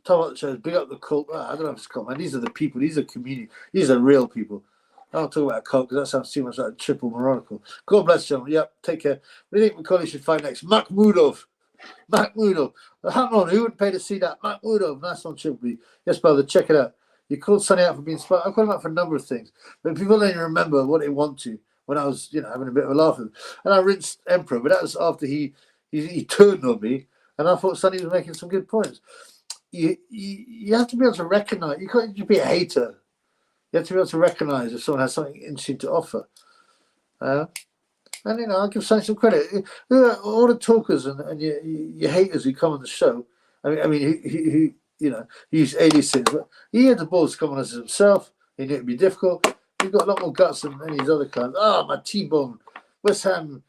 Talk about the shows. Big up the cult. I don't know if it's cult, man. These are the people. These are community. These are real people. I don't talk about a cult because that sounds too much like a triple moronical. God bless you. Yep, take care. What do you think McCauley should fight next? Makhmudov. Hang on, who would pay to see that? Makhmudov. Nice on Triple B. Yes, brother, check it out. You called Sonny out for being smart. I called him out for a number of things. But people don't even remember what they want to when I was, having a bit of a laugh at him. And I rinsed Emperor, but that was after he turned on me. And I thought Sonny was making some good points. You have to be able to recognize. You can't just be a hater. You have to be able to recognize if someone has something interesting to offer. And I'll give Sonny some credit. All the talkers and your haters who come on the show. Who use aliases. But he had the balls to come on as himself. He knew it'd be difficult. He's got a lot more guts than any of his other clients. My T-Bone, West Ham.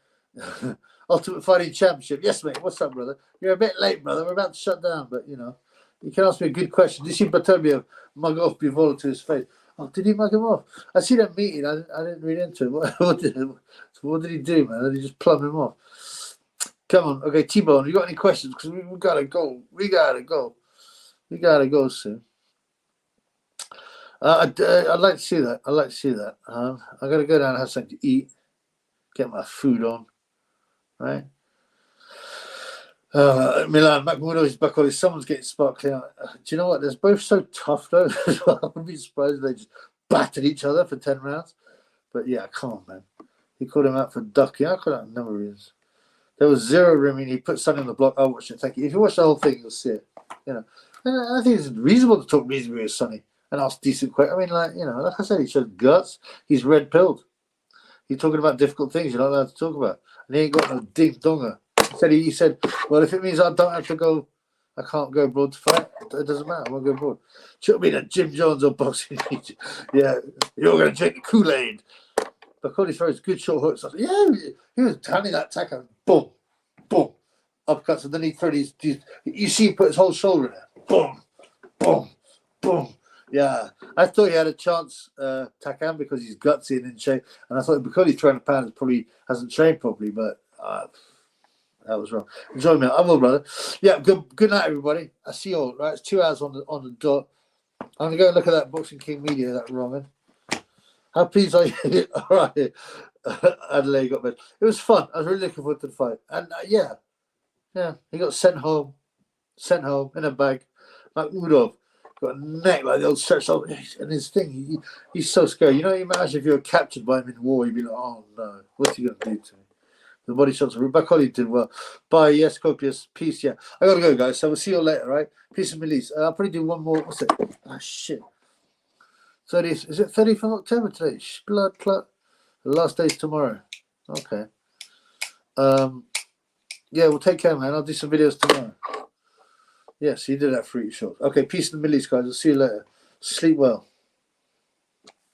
Ultimate Fighting Championship. Yes, mate. What's up, brother? You're a bit late, brother. We're about to shut down, but you can ask me a good question. Did you see Batobia mug off Bivolo to his face? Oh, did he mug him off? I see that meeting. I didn't read into it. What did he do, man? Did he just plumb him off? Come on. Okay, T-Bone, you got any questions? Because we gotta go. We gotta go soon. I'd like to see that. I gotta go down and have something to eat. Get my food on. Right. Milan Macmudo is back on his. Someone's getting sparkling. Do you know what? They're both so tough though. I wouldn't be surprised if they just battered each other for 10 rounds. But yeah, come on, man. He called him out for ducking. I call that a number of reasons. There was zero rimming. He put Sonny on the block. I'll watch it. Thank you. If you watch the whole thing, you'll see it. You know, and I think it's reasonable to talk reasonably with Sonny and ask decent questions. I mean, like, you know, like I said, he showed guts. He's red pilled. He's talking about difficult things you're not allowed to talk about, and he ain't got no ding donger. He said, well, if it means I don't have to go, I can't go abroad to fight. It doesn't matter. I won't go abroad. Should be that Jim Jones or boxing. Yeah, you're going to drink the Kool-Aid. But Cody throws good short hooks. I said, yeah, he was turning that tackle. Boom, boom, upcuts, and then he throws these. You see, he put his whole shoulder in there. Boom, boom, boom. Yeah, I thought he had a chance, Takam, because he's gutsy and in shape. And I thought because he's trying to pound, probably hasn't trained properly. But that was wrong. Enjoy me. I will, brother. Yeah, good night, everybody. I see you all. Right, it's 2 hours on the dot. I'm gonna go and look at that Boxing King Media. That Roman. How pleased are you? All right, Adelaide got bed. It was fun. I was really looking forward to the fight. And yeah, he got sent home in a bag. Like Udov, got a neck like the old stretched out, and his thing. He's so scary. You know, you imagine if you were captured by him in war, you'd be like, oh no, what's he gonna do to me? The body shots. Rebecca did well. Bye. Yes, copious. Peace. Yeah. I gotta go, guys. So we'll see you all later, right? Peace and release. I'll probably do one more. What's it? Ah, shit. 30th. Is it 30th of October today? Blood clot. The last day's tomorrow. Okay. Yeah, we'll take care, man. I'll do some videos tomorrow. Yes, you did that fruity short. Okay, peace in the Middle East, guys. I'll see you later. Sleep well.